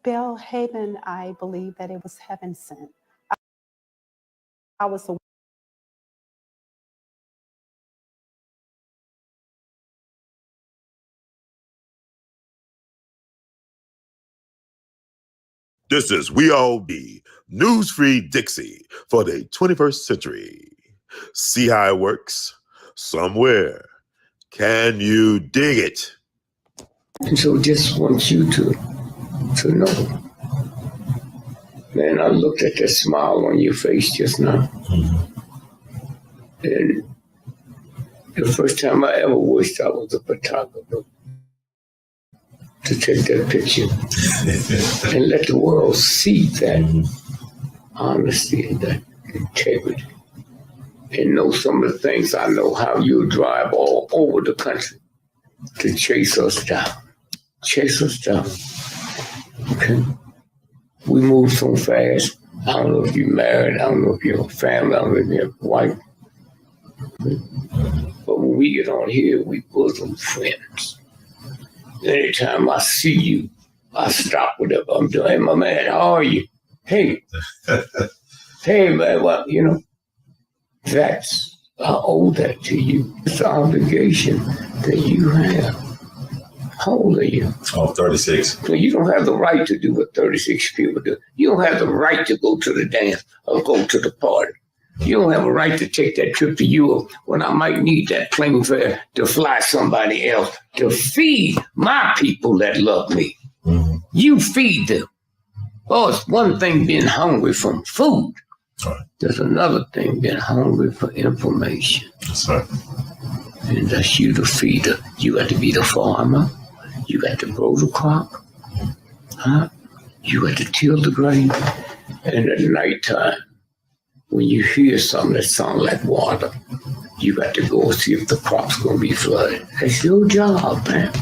Bellhaven, I believe that it was heaven sent. I was a This is We All Be News-Free Dixie for the 21st century. See how it works? Somewhere. Can you dig it? And so just want you to know. Man, I looked at that smile on your face just now. And the first time I ever wished I was a photographer to take that picture and let the world see that honesty and that integrity. And know some of the things I know, how you drive all over the country to chase us down. Chase us down. Okay? We move so fast. I don't know if you're married, I don't know if you're a family, I don't know if you're a wife. But when we get on here, we bosom friends. Anytime I see you, I stop whatever I'm doing. Hey, my man, how are you? Hey. Hey, man, well, you know, that's, I owe that to you. It's the obligation that you have. How old are you? Oh, 36. So you don't have the right to do what 36 people do. You don't have the right to go to the dance or go to the party. You don't have a right to take that trip to Europe when I might need that plane fare to fly somebody else to feed my people that love me. Mm-hmm. You feed them. Oh, it's one thing being hungry from food. Right. There's another thing being hungry for information. That's right. And that's you the feeder. You got to be the farmer. You got to grow the crop. Huh? You got to till the grain. And at nighttime, when you hear something that sounds like water, you got to go see if the crop's going to be flooded. That's your job, man.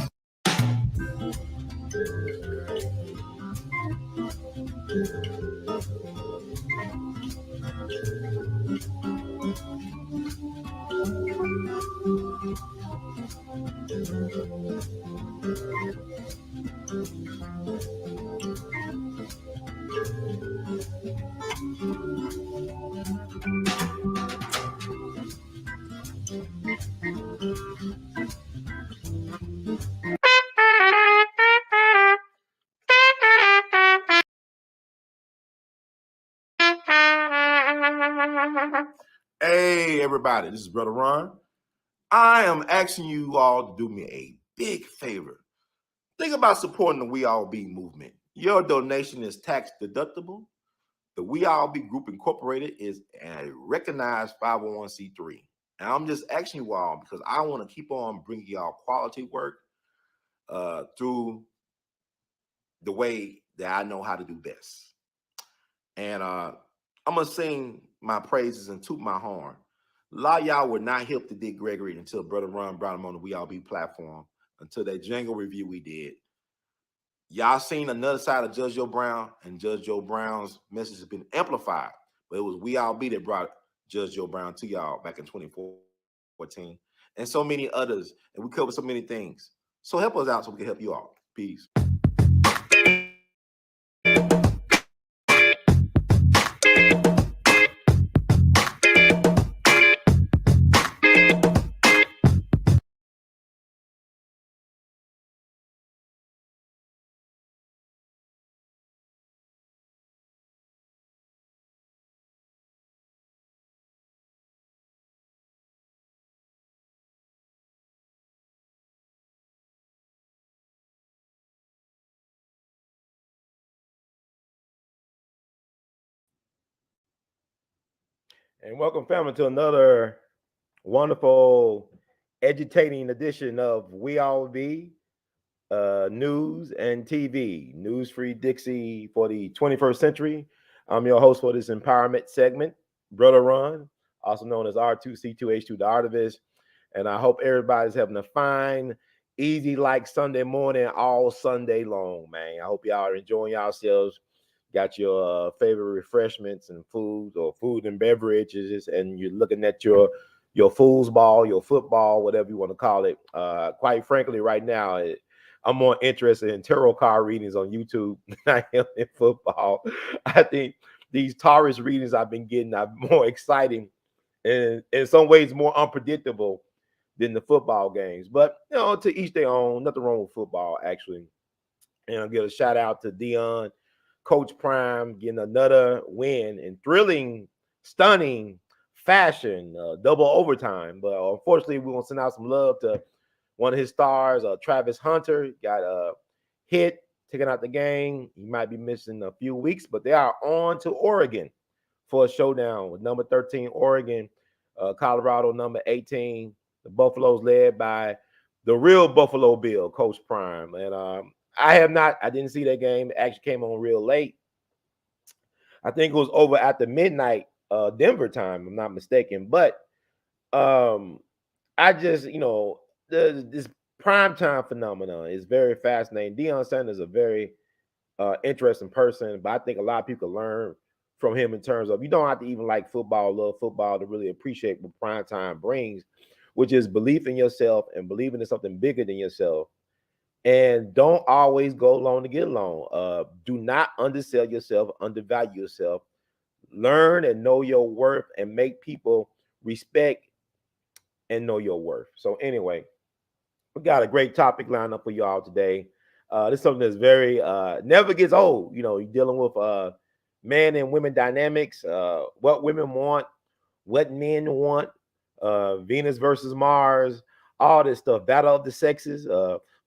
Hey, everybody, this is Brother Ron. I am asking you all to do me a big favor. Think about supporting the We All Be movement. Your donation is tax deductible. The We All Be Group Incorporated is a recognized 501c3. And I'm just asking you all because I want to keep on bringing y'all quality work through the way that I know how to do best. And I'm going to sing my praises and toot my horn. A lot of y'all were not hip to Dick Gregory until Brother Ron brought him on the We All Be platform, until that jingle review we did. Y'all seen another side of Judge Joe Brown, and Judge Joe Brown's message has been amplified. But it was We All Be that brought Judge Joe Brown to y'all back in 2014. And so many others. And we covered so many things. So help us out so we can help you all. Peace. And welcome, family, to another wonderful, edutainment edition of We All Be News and TV, News-Free Dixie for the 21st century. I'm your host for this empowerment segment, Brother Ron, also known as R2C2H2, the artivist. And I hope everybody's having a fine, easy like Sunday morning, all Sunday long, man. I hope y'all are enjoying yourselves. Got your favorite refreshments and foods or food and beverages, and you're looking at your foosball, your football, whatever you want to call it. Quite frankly, right now, I'm more interested in tarot card readings on YouTube than I am in football. I think these Taurus readings I've been getting are more exciting and in some ways more unpredictable than the football games. But to each their own. Nothing wrong with football, actually. And I'll give a shout out to Dion, Coach Prime, getting another win in thrilling, stunning fashion, double overtime. But unfortunately, we want to send out some love to one of his stars, Travis Hunter, got hit, taken out the game. He might be missing a few weeks, but they are on to Oregon for a showdown with number 13 Oregon, Colorado number 18. The Buffaloes led by the real Buffalo Bill, Coach Prime. And I didn't see that game. It actually came on real late. I think it was over after midnight Denver time, if I'm not mistaken. But I just, this prime time phenomenon is very fascinating. Deion Sanders is a very interesting person, but I think a lot of people learn from him in terms of you don't have to even like football, love football to really appreciate what prime time brings, which is belief in yourself and believing in something bigger than yourself. And don't always go along to get along. Do not undersell yourself, undervalue yourself. Learn and know your worth and make people respect and know your worth. So anyway, we got a great topic lined up for y'all today. This is something that's very never gets old. You're dealing with man and women dynamics, what women want, what men want, Venus versus Mars, all this stuff, battle of the sexes,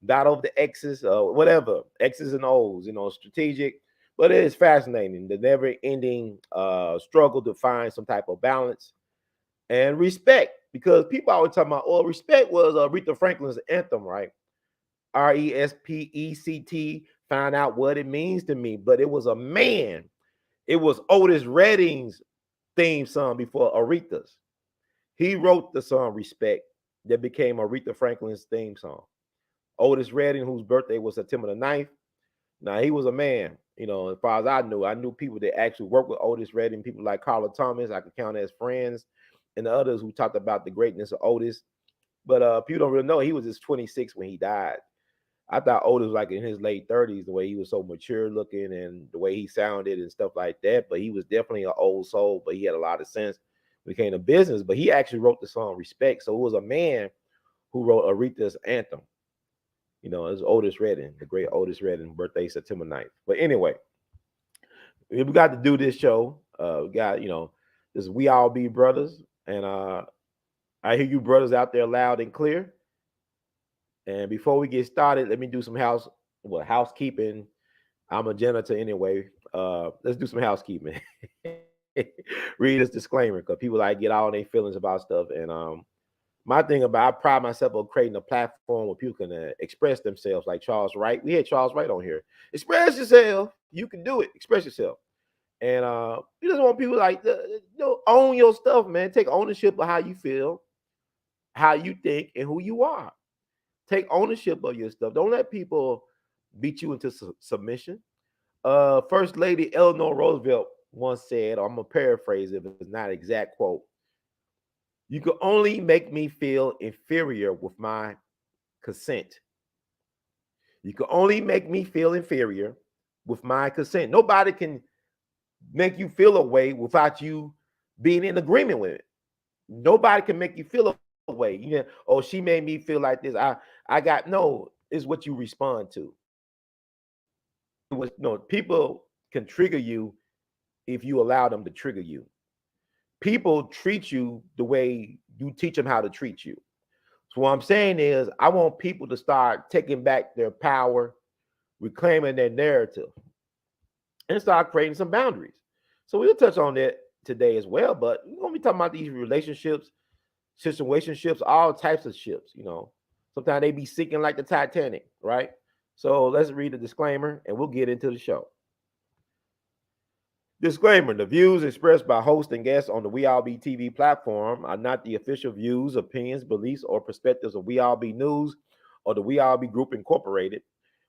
battle of the X's, whatever, X's and O's, strategic. But it is fascinating, the never-ending struggle to find some type of balance and respect, because people always talk about, respect was Aretha Franklin's anthem, right? RESPECT, find out what it means to me. But it was a man. It was Otis Redding's theme song before Aretha's. He wrote the song Respect that became Aretha Franklin's theme song. Otis Redding, whose birthday was September the 9th. Now, he was a man, as far as I knew people that actually worked with Otis Redding, people like Carla Thomas, I could count as friends, and the others who talked about the greatness of Otis. But people don't really know he was just 26 when he died. I thought Otis was like in his late 30s, the way he was so mature looking and the way he sounded and stuff like that. But he was definitely an old soul, but he had a lot of sense when it came to business. But he actually wrote the song Respect. So it was a man who wrote Aretha's anthem. It was Otis Redding, the great Otis Redding, birthday September 9th. But anyway, we got to do this show. We got, this We All Be Brothers. And I hear you brothers out there loud and clear. And before we get started, let me do some housekeeping. I'm a janitor anyway. Let's do some housekeeping. Read this disclaimer, because people get all their feelings about stuff. And my thing I pride myself on creating a platform where people can express themselves, like Charles Wright. We had Charles Wright on here. Express yourself. You can do it. Express yourself. And you just want people own your stuff, man. Take ownership of how you feel, how you think, and who you are. Take ownership of your stuff. Don't let people beat you into submission. First Lady Eleanor Roosevelt once said, or I'm going to paraphrase it if it's not an exact quote, "You can only make me feel inferior with my consent." You can only make me feel inferior with my consent. Nobody can make you feel a way without you being in agreement with it. Nobody can make you feel a way. She made me feel like this. It's what you respond to. People can trigger you if you allow them to trigger you. People treat you the way you teach them how to treat you. So what I'm saying is, I want people to start taking back their power, reclaiming their narrative, and start creating some boundaries. So we'll touch on that today as well, but we're going to be talking about these relationships, situationships, all types of ships. Sometimes they be sinking like the Titanic, right? So let's read the disclaimer and we'll get into the show. Disclaimer: the views expressed by host and guests on the We All Be TV platform are not the official views, opinions, beliefs, or perspectives of We All Be News or the We All Be Group Incorporated.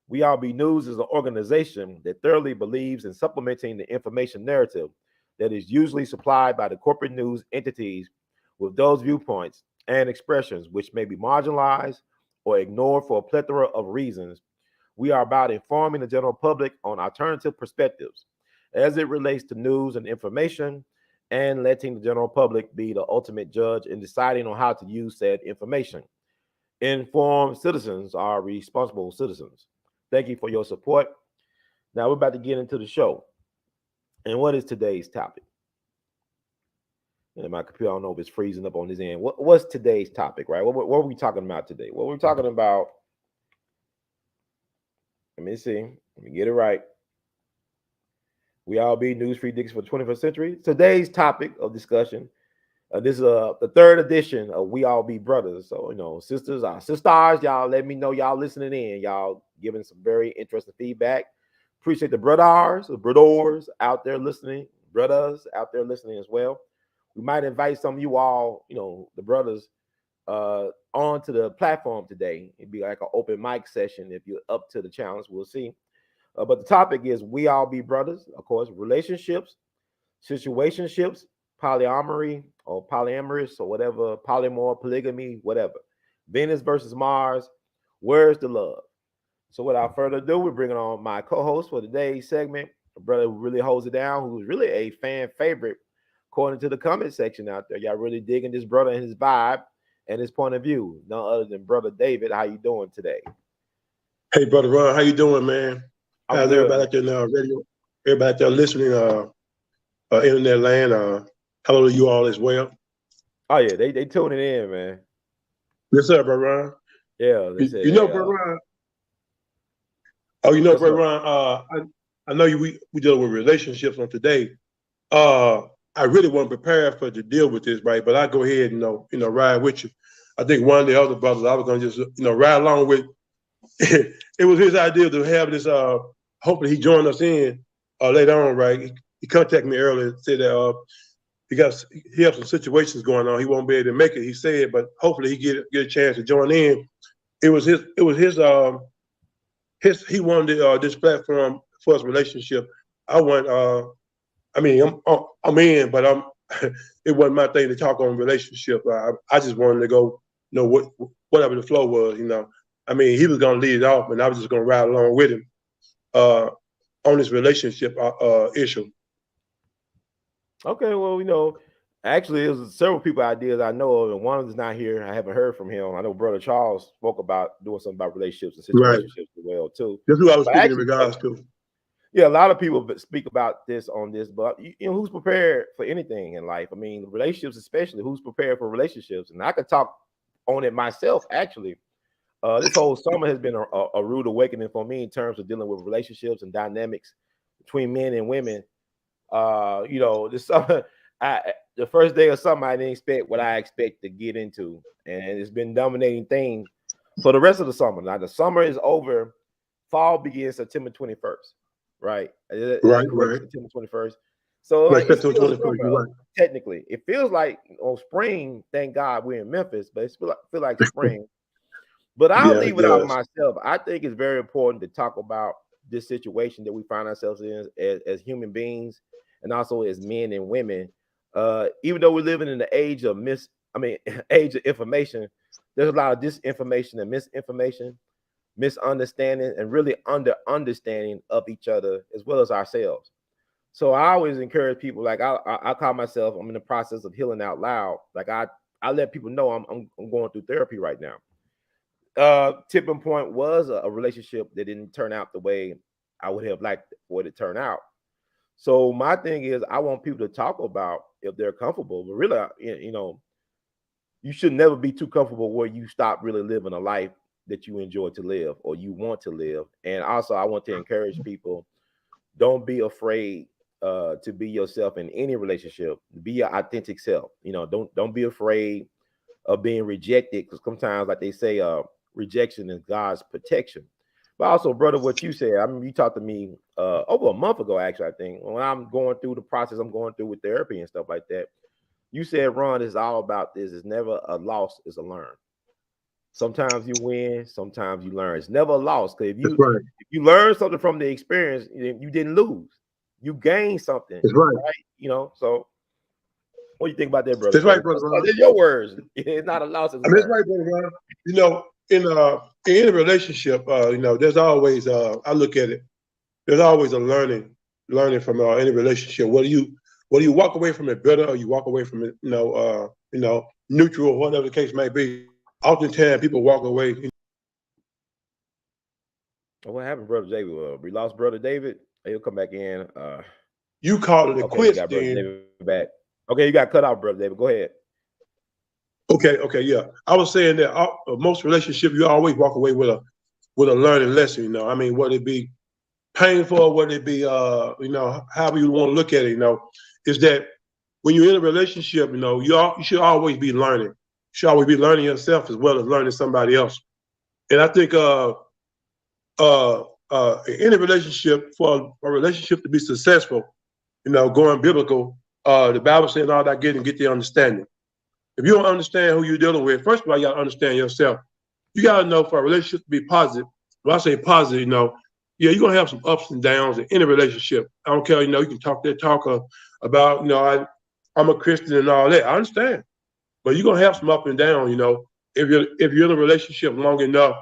We All Be News is an organization that thoroughly believes in supplementing the information narrative that is usually supplied by the corporate news entities with those viewpoints and expressions which may be marginalized or ignored for a plethora of reasons, We are about informing the general public on alternative perspectives as it relates to news and information, and letting the general public be the ultimate judge in deciding on how to use said information. Informed citizens are responsible citizens. Thank you for your support. Now we're about to get into the show. And what is today's topic? And my computer, I don't know if it's freezing up on this end. What's today's topic, right? What are we talking about today? What we're talking about, let me see. Let me get it right. We all be news-free dicks for the 21st century. Today's topic of discussion, this is the third edition of We All Be Brothers. So, you know, sisters, y'all let me know y'all listening in. Y'all giving some very interesting feedback. Appreciate the brothers out there listening, brothers out there listening as well. We might invite some of you all, you know, the brothers, onto the platform today. It'd be like an open mic session. If you're up to the challenge, we'll see. But the topic is We All Be Brothers, of course, relationships, situationships, polyamory or polyamorous or whatever, polymorph, polygamy, whatever. Venus versus Mars, where's the love? So without further ado, we're bringing on my co-host for today's segment, a brother who really holds it down, who's really a fan favorite, according to the comment section out there. Y'all really digging this brother and his vibe and his point of view. None other than Brother David. How you doing today? Hey, Brother Ron, how you doing, man? How's everybody out there in the radio? Everybody out there listening, internet land, hello to you all as well. Oh, yeah, they tuning in, man. Yes, sir, Brother Ron. Yeah. You know, Brother Ron. Oh, you know, Brother Ron, I know we dealing with relationships on today. I really wasn't prepared to deal with this, right? But I go ahead and ride with you. I think one of the other brothers I was gonna just ride along with. It was his idea to have this. Hopefully he joined us in later on, right? He contacted me earlier and said that he has some situations going on. He won't be able to make it. He said, but hopefully he get a chance to join in. He wanted this platform for his relationship. I'm in, but it wasn't my thing to talk on relationship. I just wanted to go, whatever the flow was, he was gonna lead it off, and I was just gonna ride along with him on this relationship issue. Okay, well, actually, there's several people ideas I know of, and one of them's not here. I haven't heard from him. I know Brother Charles spoke about doing something about relationships and situationships as well too. That's who I was speaking in regards to. Yeah, a lot of people speak about this on this, but who's prepared for anything in life? I mean, relationships especially. Who's prepared for relationships? And I could talk on it myself. Actually, this whole summer has been a rude awakening for me in terms of dealing with relationships and dynamics between men and women. This summer, the first day of summer, I didn't expect what I expect to get into, and it's been dominating thing for the rest of the summer. Now the summer is over. Fall begins September 21st. Right. Right. September 21st. So like, September 21st, right. Technically, it feels like on spring. Thank God we're in Memphis, but it feel like spring. But I'll leave it out myself. I think it's very important to talk about this situation that we find ourselves in as human beings, and also as men and women. Even though we're living in the age of age of information, there's a lot of disinformation and misinformation, misunderstanding, and really understanding of each other as well as ourselves. So I always encourage people, like I call myself, I'm in the process of healing out loud. Like I let people know I'm going through therapy right now. Tipping point was a relationship that didn't turn out the way I would have liked for it to turn out. So my thing is, I want people to talk about if they're comfortable, but really, you should never be too comfortable where you stop really living a life that you enjoy to live or you want to live. And also, I want to encourage people, don't be afraid to be yourself in any relationship. Be your authentic self. Don't be afraid of being rejected, because sometimes, like they say, rejection is God's protection. But also, brother, what you said, I mean, you talked to me over a month ago, actually, I think, when I'm going through the process I'm going through with therapy and stuff like that. You said, Ron, it's all about this. It's never a loss, it's a learn. Sometimes you win, sometimes you learn. It's never a loss. Because if you learn something from the experience, you didn't lose. You gained something. That's right. So what do you think about that, brother? That's right, brother. It's your words. It's not a loss. That's right, brother. in any relationship, there's always I look at it. There's always a learning from any relationship. Whether you walk away from it better or you walk away from it, neutral, whatever the case may be. Oftentimes, people walk away. What happened, Brother David? We lost Brother David. He'll come back in. You called it a Okay, quit. got Brother David back. Okay, you got cut out, Brother David. Go ahead. Okay, yeah. I was saying that most relationships, you always walk away with a learning lesson. I mean, whether it be painful, whether it be however you want to look at it, is that when you're in a relationship, you should always be learning. You should always be learning yourself as well as learning somebody else. And I think in a relationship, for a relationship to be successful, going biblical, the Bible saying all that get the understanding. If you don't understand who you're dealing with, first of all, you got to understand yourself. You got to know for a relationship to be positive. When I say positive, yeah, you're going to have some ups and downs in any relationship. I don't care, you can talk that talk about, I'm a Christian and all that. I understand. But you're going to have some up and down, if you're in a relationship long enough,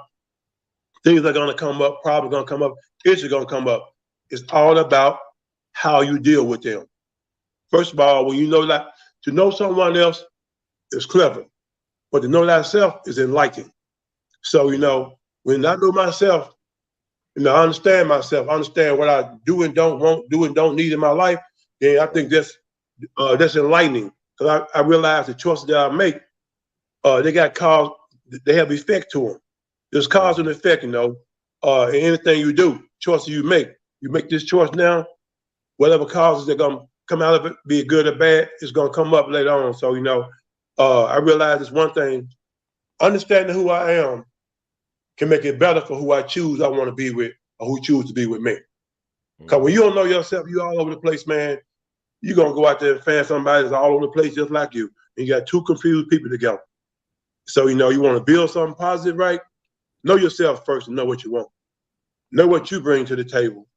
things are going to come up, problems going to come up, issues are going to come up. It's all about how you deal with them. First of all, when you know that to know someone else is clever, but to know thyself is enlightening. So, when I know myself, I understand myself, I understand what I do and don't want, do and don't need in my life, then I think that's enlightening. Because I realize the choices that I make, they got cause, they have effect to them. There's cause and effect, in anything you do, choices you make this choice now, whatever causes that are going to come out of it, be it good or bad, it's going to come up later on. So, I realize it's one thing, understanding who I am can make it better for who I choose I want to be with or who choose to be with me. Because when you don't know yourself, you all over the place, man, you're going to go out there and find somebody that's all over the place just like you. And you got two confused people together. So, you want to build something positive, right? Know yourself first and know what you want. Know what you bring to the table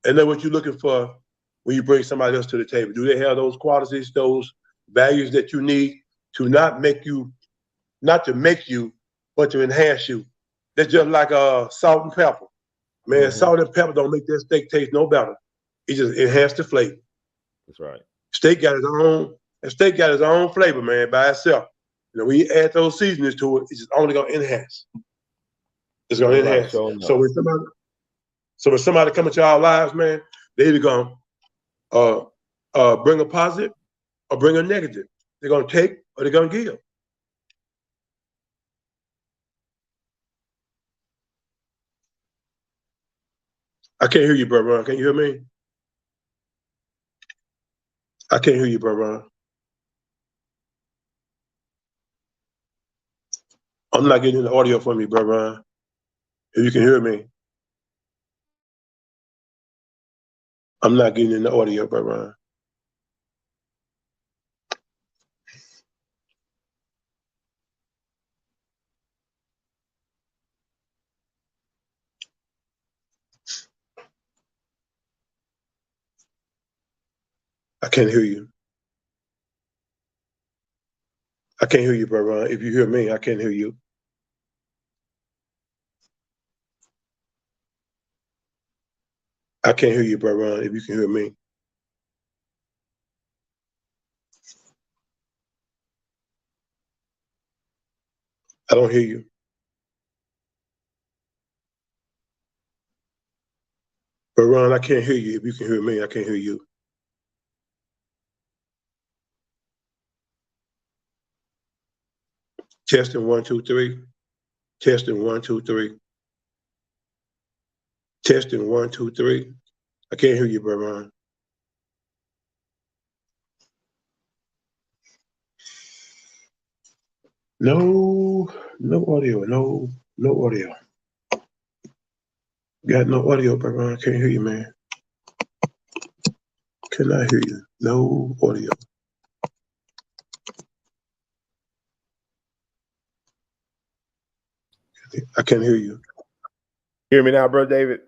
and know what you're looking for when you bring somebody else to the table. Do they have those qualities, those values that you need to not to make you, but to enhance you? That's just like salt and pepper. Man, salt and pepper don't make that steak taste no better. It just enhances the flavor. That's right. Steak got its own flavor, man, by itself. When you add those seasonings to it, it's just only gonna enhance. It's gonna enhance. So when somebody come into our lives, man, they either gonna bring a positive or bring a negative. They're gonna take or they're gonna give. I can't hear you, bro, Ron. Can you hear me? I can't hear you, bro, Ron. I'm not getting the audio from you, bro, Ron. If you can hear me. I'm not getting in the audio, bro, Ron. I can't hear you. I can't hear you, bro, Ron. If you hear me, I can't hear you. I can't hear you, bro, Ron. If you can hear me. I don't hear you. But Ron, I can't hear you. If you can hear me, I can't hear you. Testing 1, 2, 3. Testing 1, 2, 3. Testing 1, 2, 3. I can't hear you, bro, Ron. No audio. No audio. Got no audio, bro, Ron. Can't hear you, man. Cannot hear you. No audio. I can't hear you. Hear me now, bro, David?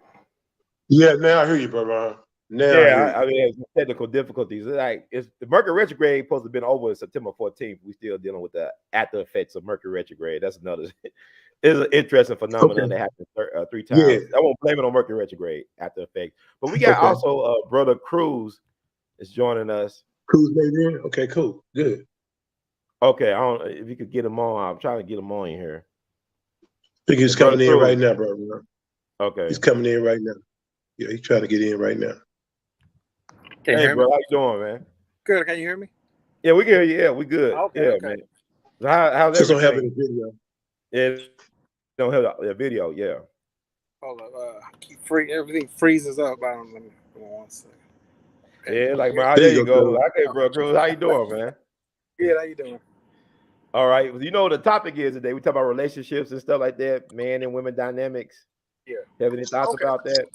Yeah, now I hear you, bro, Ron. Now I mean, it's technical difficulties. It's the Mercury retrograde supposed to have been over September 14th. We still dealing with the after effects of Mercury retrograde. That's another It's an interesting phenomenon Okay. that happened 3 Yeah. times. I won't blame it on Mercury retrograde after effect. But we got Okay. also Brother Cruz is joining us. Cruz made in. Okay, cool. Good. Okay, I don't if you could get him on. I'm trying to get him on here. I think he's Brother coming in Cruz. right now, bro. Okay. He's coming in right now. Yeah, he's trying to get in right now. Can you Hey, hear bro, me? how you doing, man? Good. Can you hear me? Yeah, we can hear you. Yeah, we good. Okay, Yeah, okay. man. So how's Just don't have everything? any video. Yeah, don't have the video. Yeah. Hold up. Everything freezes up. Let me hold on 1 second. Okay. Yeah, like man, There there you you go, go. Cruz. Okay, bro, Cruz, how you doing, man? Good. How you doing? All right. You know what the topic is today? We talk about relationships and stuff like that, man and women dynamics. Yeah. Have any thoughts Okay. about that?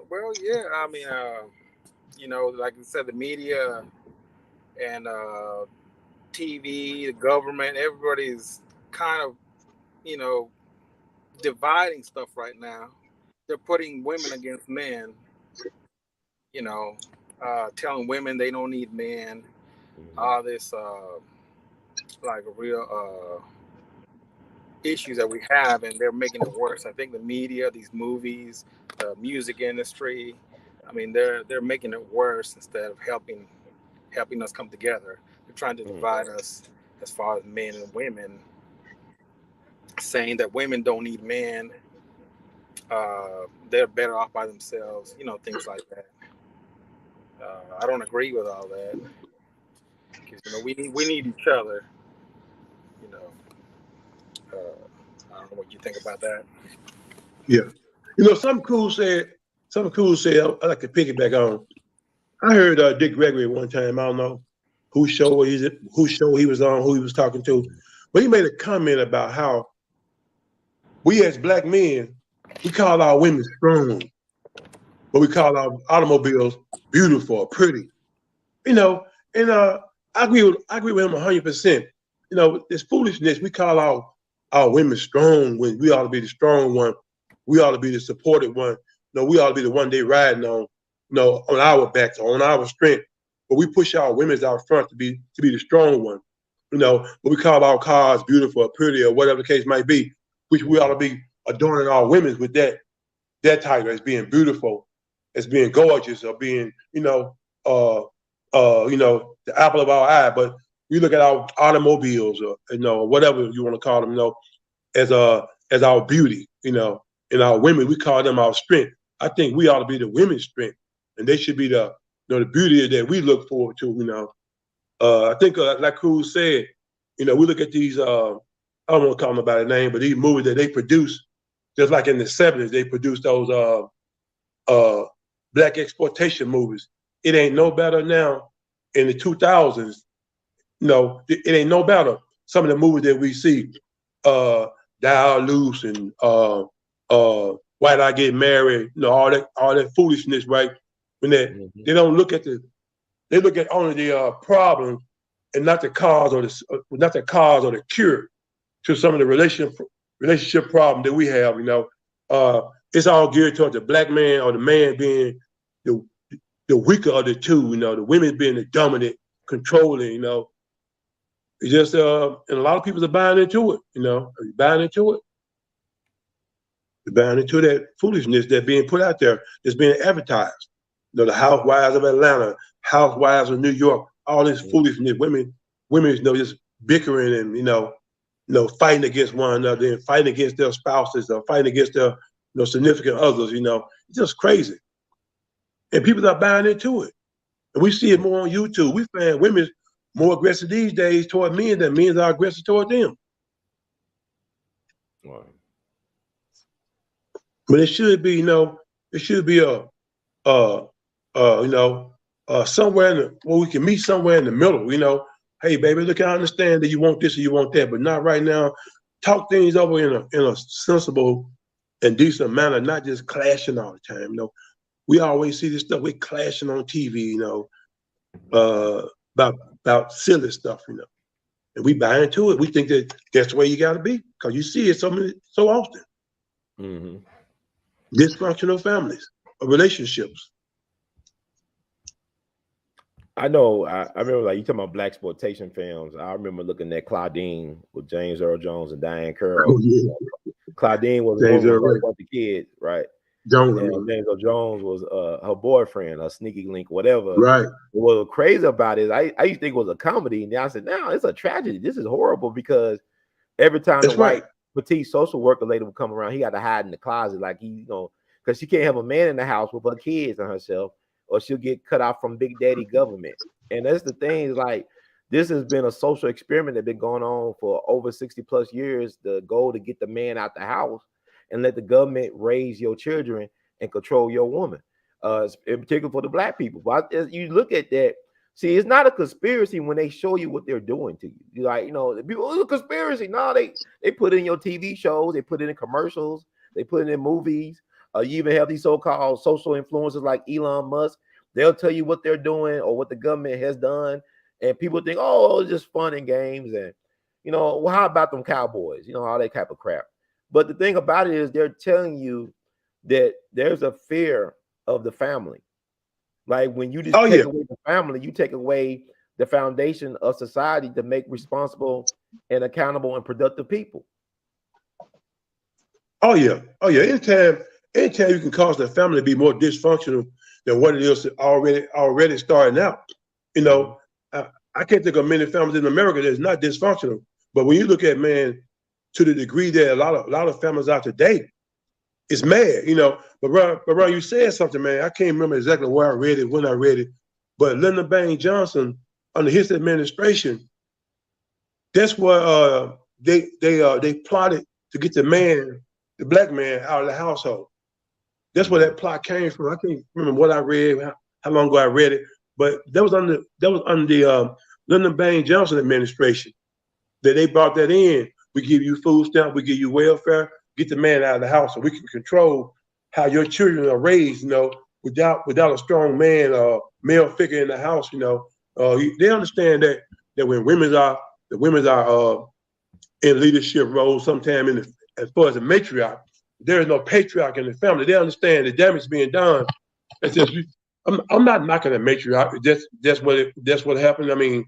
Well, yeah. I mean, like you said, the media and TV, the government, everybody's kind of, dividing stuff right now. They're putting women against men. Telling women they don't need men. All this like real issues that we have, and they're making it worse. I think the media, these movies, the music industry, I mean, they're making it worse instead of helping us come together. They're trying to divide us as far as men and women, saying that women don't need men. They're better off by themselves. Things like that. I don't agree with all that because we need each other. I don't know what you think about that. Yeah. Something cool said, I like to piggyback on. I heard Dick Gregory one time, I don't know whose show he was on, who he was talking to, but he made a comment about how we as black men, we call our women strong, but we call our automobiles beautiful or pretty. And I agree with him 100%. This foolishness, we call our women strong when we ought to be the strong one. We ought to be the supported one. We ought to be the one they riding on, on our backs, on our strength. But we push our women out front to be the strong one. But we call our cars beautiful or pretty or whatever the case might be, which we ought to be adorning our women with that title as being beautiful, as being gorgeous, or being, the apple of our eye. But we look at our automobiles or, whatever you want to call them, as our beauty, and our women, we call them our strength. I think we ought to be the women's strength, and they should be the beauty that we look forward to. I think like Cruz said, we look at these. I don't want to call them by the name, but these movies that they produce, just like in the '70s, they produced those black exploitation movies. It ain't no better now in the 2000s. It ain't no better. Some of the movies that we see, Die Loose and Why Did I Get Married? All that foolishness, right? When they don't look at they look at only the problems and not the cause or the cure to some of the relationship problem that we have. It's all geared towards the black man or the man being the weaker of the two. The women being the dominant, controlling. It's just and a lot of people are buying into it. Are you buying into it? They're buying into that foolishness that's being put out there, that's being advertised. The housewives of Atlanta, housewives of New York, all this foolishness. Women, just bickering and fighting against one another and fighting against their spouses or fighting against their significant others. It's just crazy, and people are buying into it. And we see it more on YouTube. We find women more aggressive these days toward men than men are aggressive toward them. Wow. But it should be, somewhere where we can meet somewhere in the middle. Hey, baby, look, I understand that you want this or you want that, but not right now. Talk things over in a sensible and decent manner, not just clashing all the time. We always see this stuff. We're clashing on TV, about silly stuff, and we buy into it. We think that that's the way you got to be because you see it so often. Mm-hmm. Dysfunctional families or relationships. I know. I remember, like, you talking about black exploitation films. I remember looking at Claudine with James Earl Jones and Diane Curl. Oh yeah, Claudine was a James woman Earl with a Jones. bunch of kids, right? Jones, And James Earl Jones was her boyfriend, a sneaky link, whatever. right? What was crazy about it, I used to think it was a comedy, and then I said, "No, it's a tragedy. This is horrible," because every time That's the white right. petite social worker lady would come around, he got to hide in the closet, like because she can't have a man in the house with her kids and herself, or she'll get cut off from Big Daddy government. And that's the thing, is like, this has been a social experiment that's been going on for over 60 plus years. The goal to get the man out the house and let the government raise your children and control your woman, in particular for the black people. But as you look at that, see, it's not a conspiracy when they show you what they're doing to you. You're like, the people, it's a conspiracy. No, they put it in your TV shows, they put it in commercials, they put it in movies. You even have these so-called social influencers like Elon Musk. They'll tell you what they're doing or what the government has done, and people think, oh, it's just fun and games, and well, how about them cowboys? All that type of crap. But the thing about it is, they're telling you that there's a fear of the family. Like, when you just take away the family, you take away the foundation of society to make responsible and accountable and productive people. Oh yeah. Anytime you can cause the family to be more dysfunctional than what it is already starting out. I can't think of many families in America that's not dysfunctional. But when you look at, man, to the degree that a lot of families are today, it's mad, But Ron, you said something, man. I can't remember exactly where I read it, when I read it, but Lyndon Baines Johnson, under his administration, that's what they plotted to get the black man, out of the household. That's where that plot came from. I can't remember what I read, how long ago I read it, but that was under the Lyndon Baines Johnson administration that they brought that in. We give you food stamp, we give you welfare, get the man out of the house, so we can control how your children are raised, without a strong man or male figure in the house, they understand that when women are in leadership roles, sometimes as far as a matriarch, there is no patriarch in the family. They understand the damage being done. It's just, I'm not knocking a matriarch. That's what happened. I mean,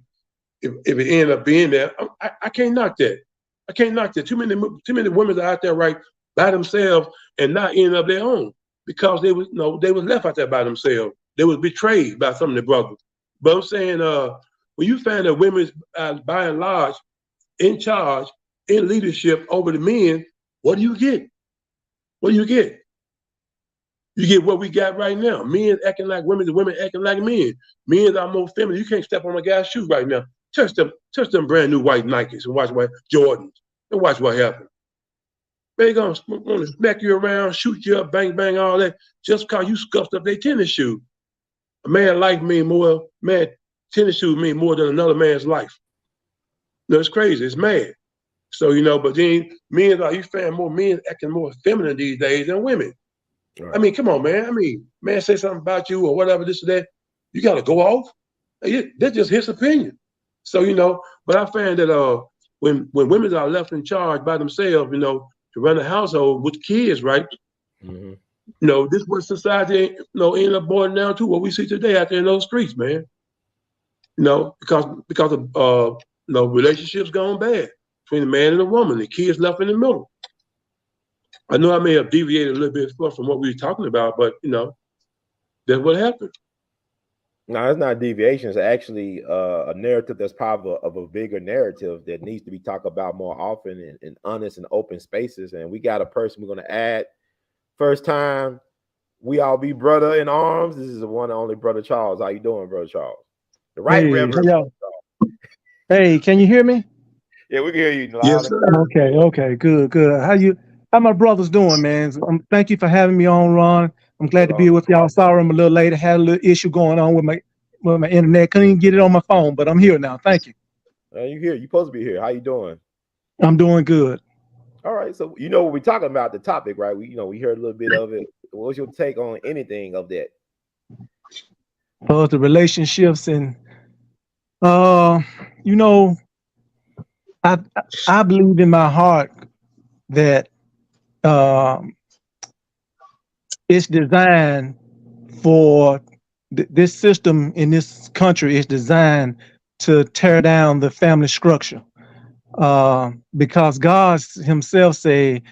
if it ended up being there, I can't knock that. I can't knock that. Too many women are out there right by themselves and not ending up their own, because they was left out there by themselves. They was betrayed by some of their brothers. But I'm saying, when you find that women by and large in charge, in leadership over the men, what do you get? What do you get? You get what we got right now. Men acting like women, the women acting like men. Men are more feminine. You can't step on a guy's shoe right now. Touch them brand new white Nikes and watch what Jordans and watch what happens. They gonna smack you around, shoot you up, bang, bang, all that, just because you scuffed up their tennis shoe. A man life tennis shoes mean more than another man's life. No, it's crazy. It's mad. So, but then you find more men acting more feminine these days than women. Right. I mean, come on, man. I mean, man say something about you or whatever, this or that, you got to go off. That's just his opinion. So, but I find that when women are left in charge by themselves, to run a household with kids, right? Mm-hmm. This is what society, ended up boiling down to, what we see today out there in those streets, man. Because of relationships gone bad between the man and the woman, the kids left in the middle. I know I may have deviated a little bit from what we were talking about, but that's what happened. No, it's not deviation. It's actually a narrative that's part of a bigger narrative that needs to be talked about more often in honest and open spaces. And we got a person we're going to add. First time we all be brother in arms. This is the one and only Brother Charles. How you doing, Brother Charles? The right Reverend. Hey, can you hear me? Yeah, we can hear you. Yes, sir. Okay, good. How my brothers doing, man? Thank you for having me on, Ron. I'm glad to be with y'all. Sorry I'm a little late. I had a little issue going on with my internet. Couldn't even get it on my phone, but I'm here now. Thank you. You here? You supposed to be here. How you doing? I'm doing good. All right. So what we're talking about, the topic, right? We heard a little bit of it. What's your take on anything of that? The relationships and I believe in my heart that it's designed for this system in this country is designed to tear down the family structure, because God Himself say,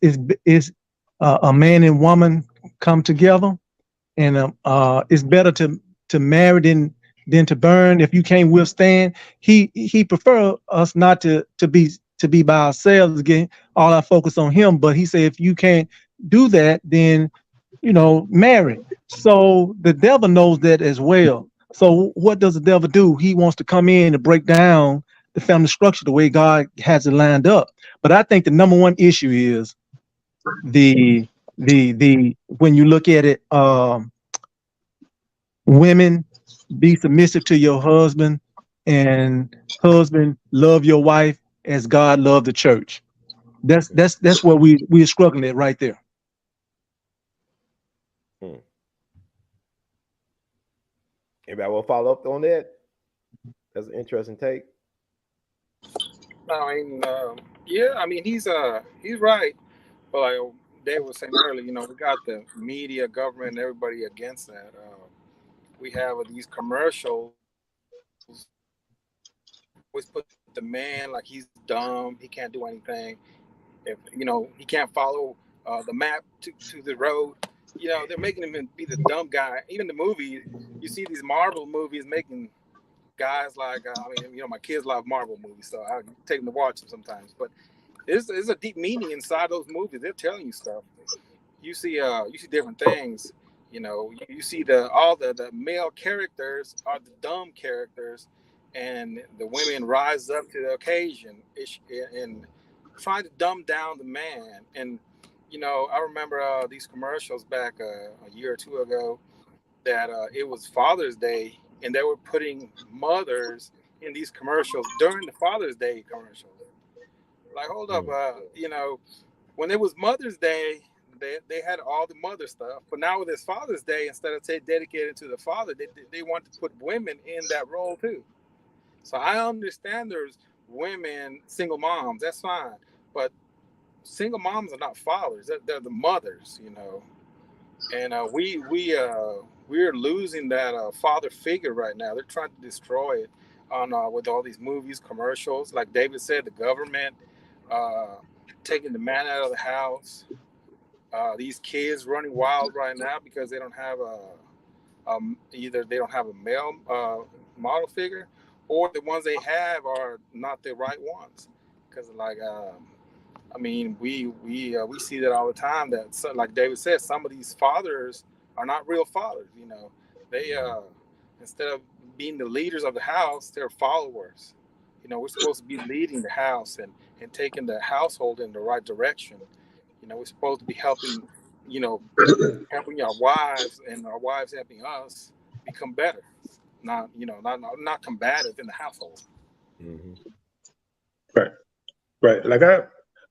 is a man and woman come together, and it's better to marry than to burn. If you can't withstand, He prefer us not to be by ourselves, again, all our focus on Him. But He said, if you can't do that, then marry. So the devil knows that as well. So what does the devil do? He wants to come in and break down the family structure the way God has it lined up. But I think the number one issue is the when you look at it, women, be submissive to your husband, and husband, love your wife as God loved the church. That's what we're struggling at right there. Anybody will follow up on that? That's an interesting take. I mean, yeah, I mean, he's right. But like Dave was saying earlier, we got the media, government, and everybody against that. We have these commercials always put the man like he's dumb, he can't do anything. If he can't follow the map to the road. They're making him be the dumb guy. Even the movie, you see these Marvel movies making guys like, my kids love Marvel movies, so I take them to watch them sometimes. But there's a deep meaning inside those movies. They're telling you stuff. You see different things. You see all the male characters are the dumb characters, and the women rise up to the occasion and trying to dumb down the man. And I remember these commercials back a year or two ago that it was Father's Day, and they were putting mothers in these commercials during the Father's Day commercials. Like, hold up, when it was Mother's Day, they had all the mother stuff, but now with this Father's Day, instead of dedicated to the father, they want to put women in that role too. So I understand there's women, single moms, that's fine, but single moms are not fathers; they're the mothers, And we're losing that father figure right now. They're trying to destroy it with all these movies, commercials. Like David said, the government taking the man out of the house. These kids running wild right now because they don't have either they don't have a male model figure, or the ones they have are not the right ones. Because we see that all the time. That, like David said, some of these fathers are not real fathers. They instead of being the leaders of the house, they're followers. We're supposed to be leading the house and taking the household in the right direction. We're supposed to be helping our wives, and our wives helping us become better, not combative in the household. Mm-hmm. Right. Like I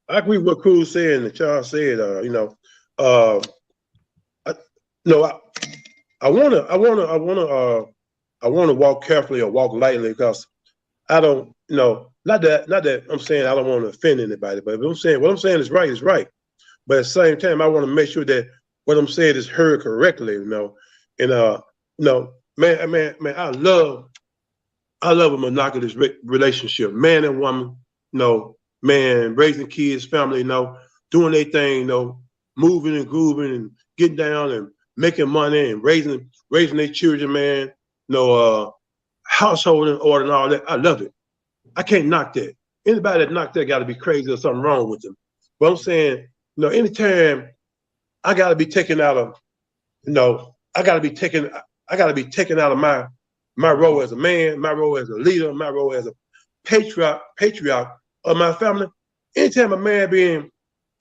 agree with what Cruz said and that Charles said. I want to walk carefully or walk lightly, because I don't, not that I'm saying I don't want to offend anybody, but what I'm saying is right. But at the same time, I want to make sure that what I'm saying is heard correctly, And man, I love a monogamous relationship, man and woman, man raising kids, family, doing their thing, moving and grooving and getting down and making money and raising their children, man, household in order and all that. I love it. I can't knock that. Anybody that knock that got to be crazy or something wrong with them. But I'm saying, anytime I got to be taken out of, I got to be taken out of my role as a man, my role as a leader, my role as a patriarch of my family. Anytime a man being,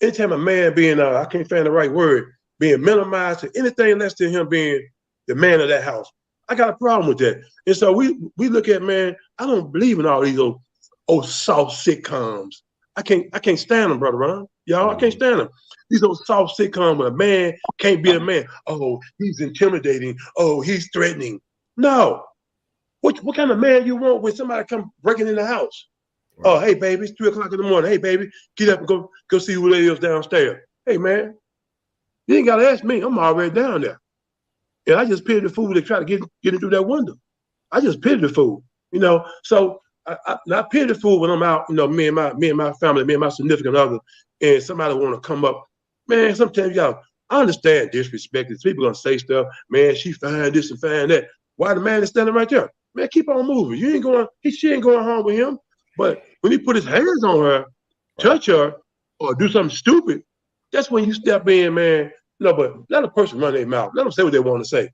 I can't find the right word, being minimized to anything less than him being the man of that house, I got a problem with that. And so we look at, man, I don't believe in all these old soft sitcoms. I can't stand them, Brother Ron. Y'all, I can't stand them. These old soft sitcoms where a man can't be a man. Oh, he's intimidating. Oh, he's threatening. No. What kind of man you want when somebody come breaking in the house? Right. Oh, hey, baby, it's 3:00 in the morning. Hey, baby, get up and go see who it is downstairs. Hey, man, you ain't got to ask me. I'm already down there. and I just pity the fool that try to get in through that window. I just pity the fool, you know. So I pity the fool when I'm out, you know, me and my family, me and my significant other, and somebody want to come up. Man, sometimes y'all, I understand disrespect. People gonna say stuff. Man, she fine this and fine that. Why the man is standing right there? Man, keep on moving. You ain't going. She ain't going home with him. But when he put his hands on her, touch her, or do something stupid, that's when you step in, man. No, but let a person run their mouth. Let them say what they want to say.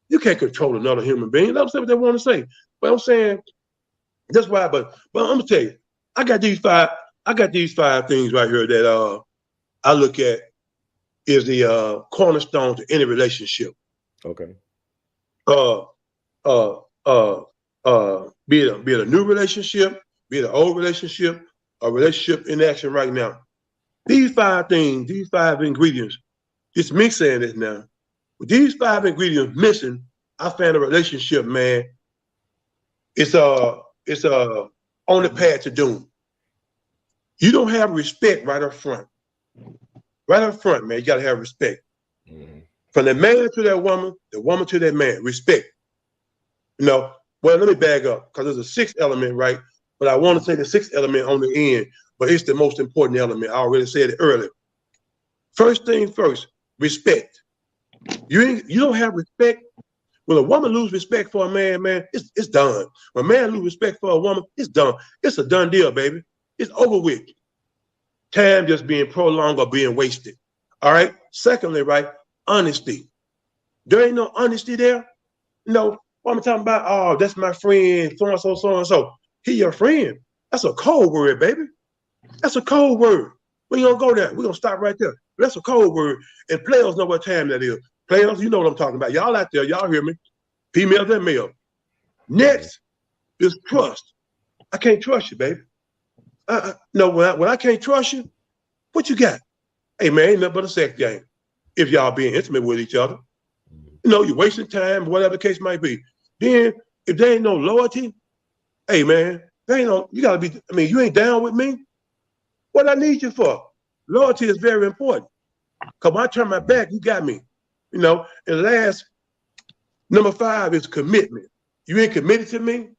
You can't control another human being. Let them say what they want to say. But I'm saying that's why. But I'm gonna tell you, I got these five things right here that I look at is the cornerstone to any relationship. Okay. Be it a new relationship, be it an old relationship, a relationship in action right now. These five things, these five ingredients, it's me saying this now. With these five ingredients missing, I found a relationship, man. It's on the path to doom. You don't have respect right up front. Right up front, man, you gotta have respect. Mm-hmm. From the man to that woman, the woman to that man, respect. You know, well, let me back up, because there's a sixth element, right? But I want to say the sixth element on the end, but it's the most important element. I already said it earlier. First thing first, respect. You don't have respect. When a woman lose respect for a man, it's done. When a man lose respect for a woman, it's done. It's a done deal, baby. It's over with. Time just being prolonged or being wasted. All right. Secondly, right, honesty. There ain't no honesty there. No, what I'm talking about, oh, that's my friend, so and so, so and so. He your friend. That's a code word, baby. That's a code word. We ain't gonna go there. We're gonna stop right there. That's a code word. And players know what time that is. Players, you know what I'm talking about. Y'all out there, y'all hear me. Females and male. Next is trust. I can't trust you, baby. No, when I can't trust you, what you got? Hey, man, ain't nothing but a sex game. If y'all being intimate with each other. You know, you're wasting time, whatever the case might be. Then, if there ain't no loyalty, hey, man, there ain't no, you gotta be, I mean, you ain't down with me? What I need you for? Loyalty is very important. Because when I turn my back, you got me. You know, and last, number 5 is commitment. You ain't committed to me?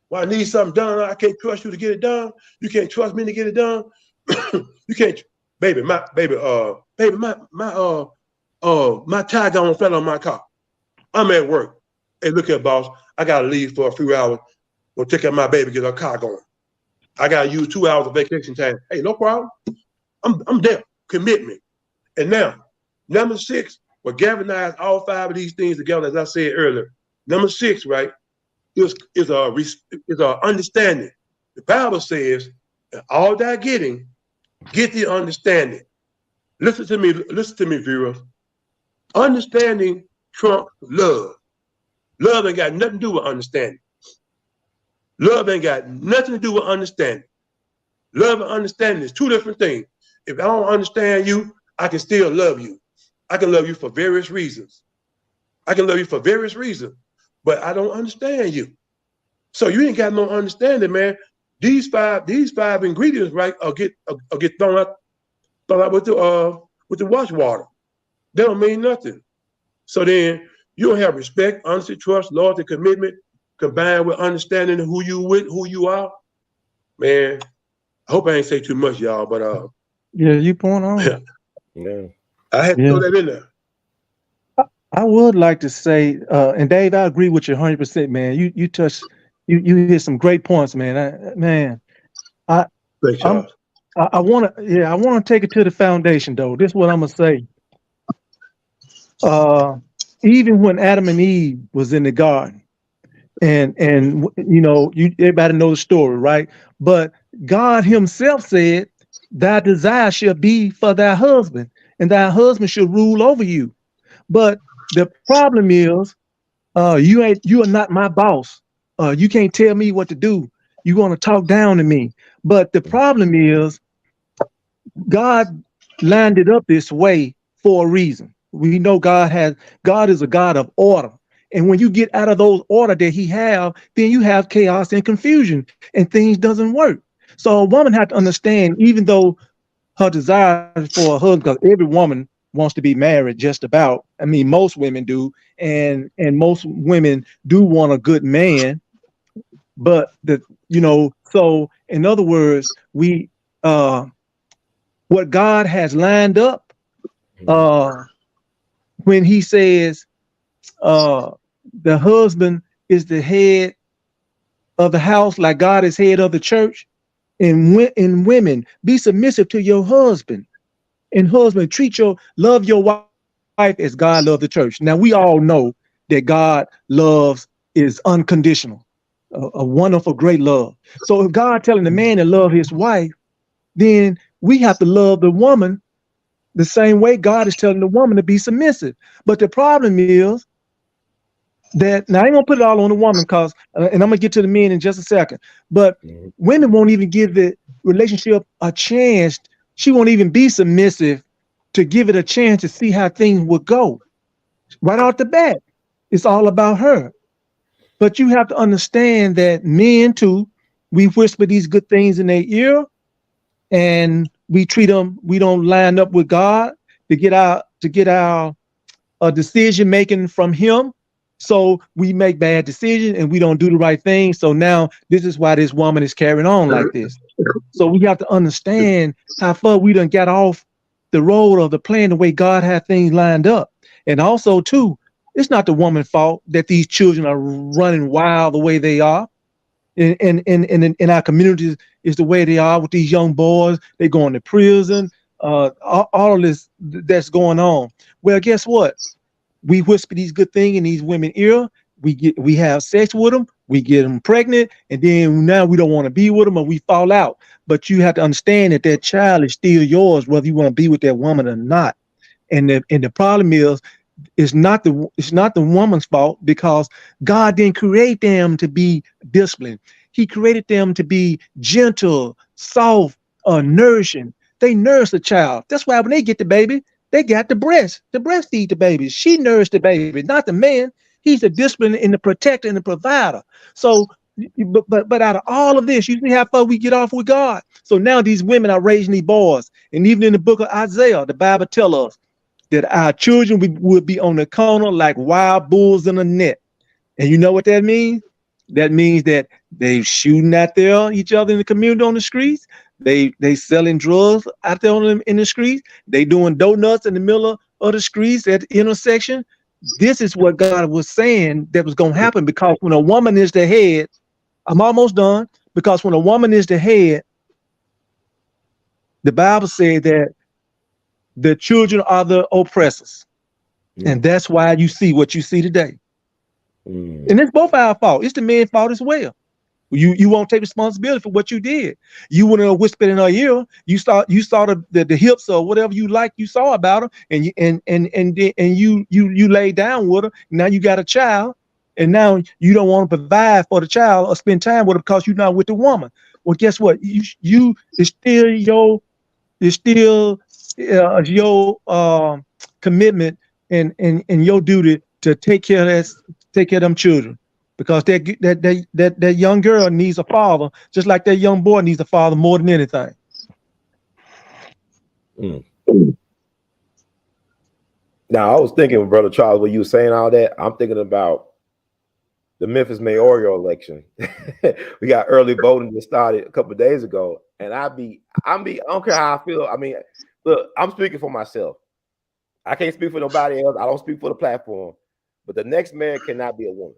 Well, I need something done. I can't trust you to get it done. You can't trust me to get it done. You can't, my tie gone flat on my car. I'm at work. Hey, look here, boss. I gotta leave for a few hours. Go take care of my baby, get her car going. I gotta use 2 hours of vacation time. Hey, no problem. I'm there. Commitment. And now, number 6, what galvanized all 5 of these things together, as I said earlier. Number 6, right, is understanding. The Bible says, all that getting, get the understanding. Listen to me, viewers. Understanding trumps love. Love ain't got nothing to do with understanding. Love ain't got nothing to do with understanding. Love and understanding is 2 different things. If I don't understand you, I can still love you. I can love you for various reasons. But I don't understand you. So you ain't got no understanding, man. These five ingredients, right, will get thrown out with the wash water. They don't mean nothing. So then you don't have respect, honesty, trust, loyalty, commitment, combined with understanding who you with, who you are. Man, I hope I ain't say too much, y'all, but yeah, you point on. Yeah. I had to throw that in there. I would like to say, and Dave, I agree with you 100%, man. You touched, you hit some great points, man. I want to take it to the foundation, though. This is what I'm gonna say. Even when Adam and Eve was in the garden, and you know, everybody knows the story, right? But God Himself said, "Thy desire shall be for thy husband, and thy husband shall rule over you." But the problem is, you are not my boss. You can't tell me what to do. You're gonna talk down to me. But the problem is, God lined it up this way for a reason. We know God is a God of order. And when you get out of those order that He have, then you have chaos and confusion, and things doesn't work. So a woman has to understand, even though her desire for a husband, because every woman wants to be married just about. I mean, most women do, and most women do want a good man. But so in other words, we what God has lined up when he says the husband is the head of the house, like God is head of the church. And women, be submissive to your husband. And husband, love your wife as God loved the church. Now we all know that God loves is unconditional, a wonderful, great love. So if God telling the man to love his wife, then we have to love the woman the same way God is telling the woman to be submissive. But the problem is that, now I ain't gonna put it all on the woman, cause and I'm gonna get to the men in just a second, but women won't even give the relationship a chance. She won't even be submissive to give it a chance to see how things would go. Right off the bat, it's all about her. But you have to understand that men too, we whisper these good things in their ear, and we treat them, we don't line up with God to get our decision making from him. So we make bad decisions and we don't do the right thing. So now this is why this woman is carrying on like this. So we have to understand how far we done got off the road of the plan, the way God had things lined up. And also too, it's not the woman's fault that these children are running wild the way they are. In our communities is the way they are with these young boys. They going to prison, all of this that's going on. Well, guess what? We whisper these good things in these women's ear. We have sex with them. We get them pregnant, and then now we don't want to be with them, or we fall out. But you have to understand that child is still yours, whether you want to be with that woman or not. And the problem is, it's not the woman's fault, because God didn't create them to be disciplined. He created them to be gentle, soft, nourishing. They nourish the child. That's why when they get the baby, they got the breastfeed the baby. She nourished the baby, not the man. He's the discipline and the protector and the provider. So, but out of all of this, you see how far we get off with God. So now these women are raising these boys. And even in the book of Isaiah, the Bible tells us that our children would be on the corner like wild bulls in a net. And you know what that means? That means that they shooting at each other in the community on the streets. They selling drugs out there in the streets. They doing donuts in the middle of the streets at the intersection. This is what God was saying that was going to happen, because when a woman is the head, I'm almost done, because when a woman is the head, the Bible said that the children are the oppressors. And that's why you see what you see today. And it's both our fault. It's the man's fault as well. You won't take responsibility for what you did. You went and whispered in her ear. You saw the hips or whatever you saw about her, and you laid down with her. Now you got a child, and now you don't want to provide for the child or spend time with her because you're not with the woman. Well, guess what? It's still your commitment and your duty to take care of them children. Because that young girl needs a father, just like that young boy needs a father more than anything. Now, I was thinking, Brother Charles, when you were saying all that, I'm thinking about the Memphis mayoral election. We got early voting that started a couple of days ago, and I don't care how I feel. I mean, look, I'm speaking for myself. I can't speak for nobody else. I don't speak for the platform. But the next mayor cannot be a woman.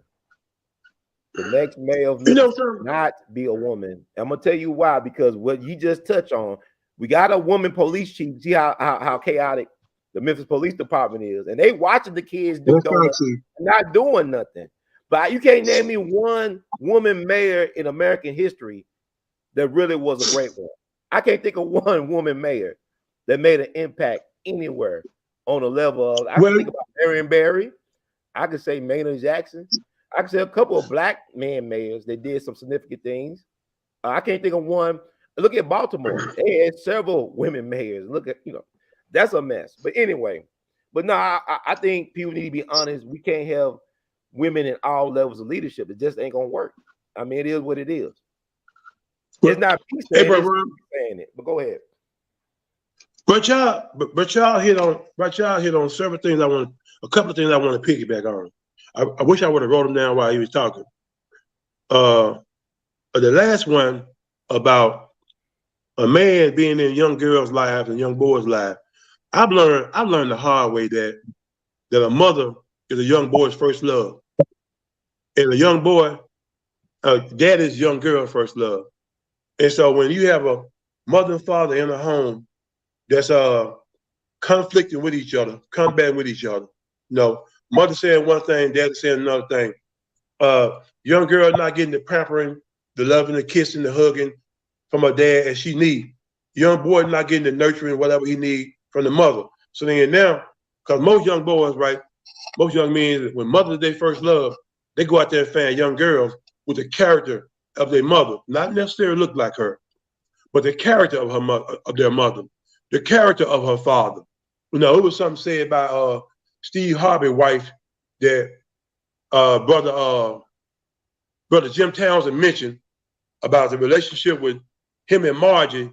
The next mayor of Memphis cannot be a woman. I'm gonna tell you why. Because what you just touched on, we got a woman police chief. See how chaotic the Memphis Police Department is, and they watching the kids do donuts, not doing nothing. But you can't name me one woman mayor in American history that really was a great one. I can't think of one woman mayor that made an impact anywhere on a level of. I can think about Marion Barry. I could say Maynard Jackson. I could say a couple of black man mayors that did some significant things. I can't think of one. Look at Baltimore. They had several women mayors. Look at, that's a mess. But anyway, no, I think people need to be honest. We can't have women in all levels of leadership. It just ain't gonna work. I mean, it is what it is. It's not me saying it, but go ahead. But y'all hit on several things a couple of things I want to piggyback on. I wish I would have wrote them down while he was talking. The last one about a man being in young girls' lives and young boys' lives. I've learned the hard way that a mother is a young boy's first love, and a young boy, dad is young girl's first love. And so when you have a mother and father in a home that's conflicting with each other, combating with each other, mother saying one thing, dad saying another thing. Young girl not getting the pampering, the loving, the kissing, the hugging from her dad as she need. Young boy not getting the nurturing, whatever he need from the mother. So then now, because most young boys, right, most young men, when mother's their first love, they go out there and find young girls with the character of their mother, not necessarily look like her, but the character of her mother, of their mother, the character of her father. It was something said by Steve Harvey's wife that brother Jim Townsend mentioned about the relationship with him and Margie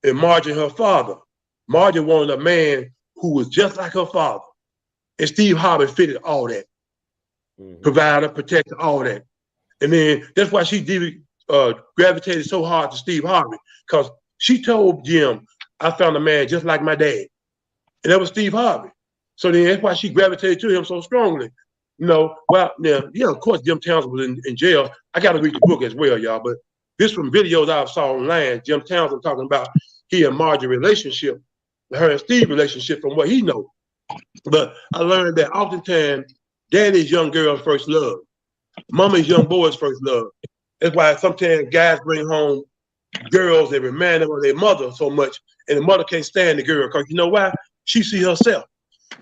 and her father. Margie wanted a man who was just like her father. And Steve Harvey fitted all that. Provider, protector, all that. And then that's why she gravitated so hard to Steve Harvey, because she told Jim, I found a man just like my dad. And that was Steve Harvey. So then that's why she gravitated to him so strongly. Of course, Jim Townsend was in jail. I got to read the book as well, y'all. But this from videos I saw online, Jim Townsend talking about he and Margie relationship, her and Steve relationship from what he knows. But I learned that oftentimes daddy is young girl's first love. Mama is young boy's first love. That's why sometimes guys bring home girls that remind them of their mother so much, and the mother can't stand the girl because you know why? She see herself.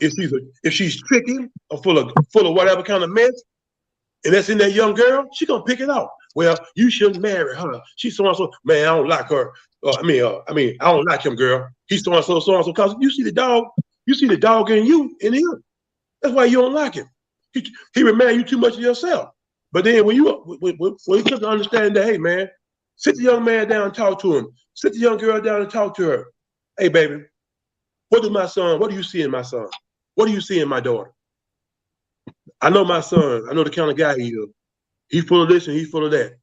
If she's tricky or full of whatever kind of mess, and that's in that young girl, she gonna pick it out. Well, you shouldn't marry her. She's so and so. Man, I don't like her. I don't like him, girl. He's so and so, so and so. Because you see the dog in you, in him. That's why you don't like him. He reminds you too much of yourself. But then when you come to understand that, hey man, sit the young man down and talk to him. Sit the young girl down and talk to her. Hey baby, what do you see in my son? What do you see in my daughter? I know my son. I know the kind of guy he is. He's full of this and he's full of that.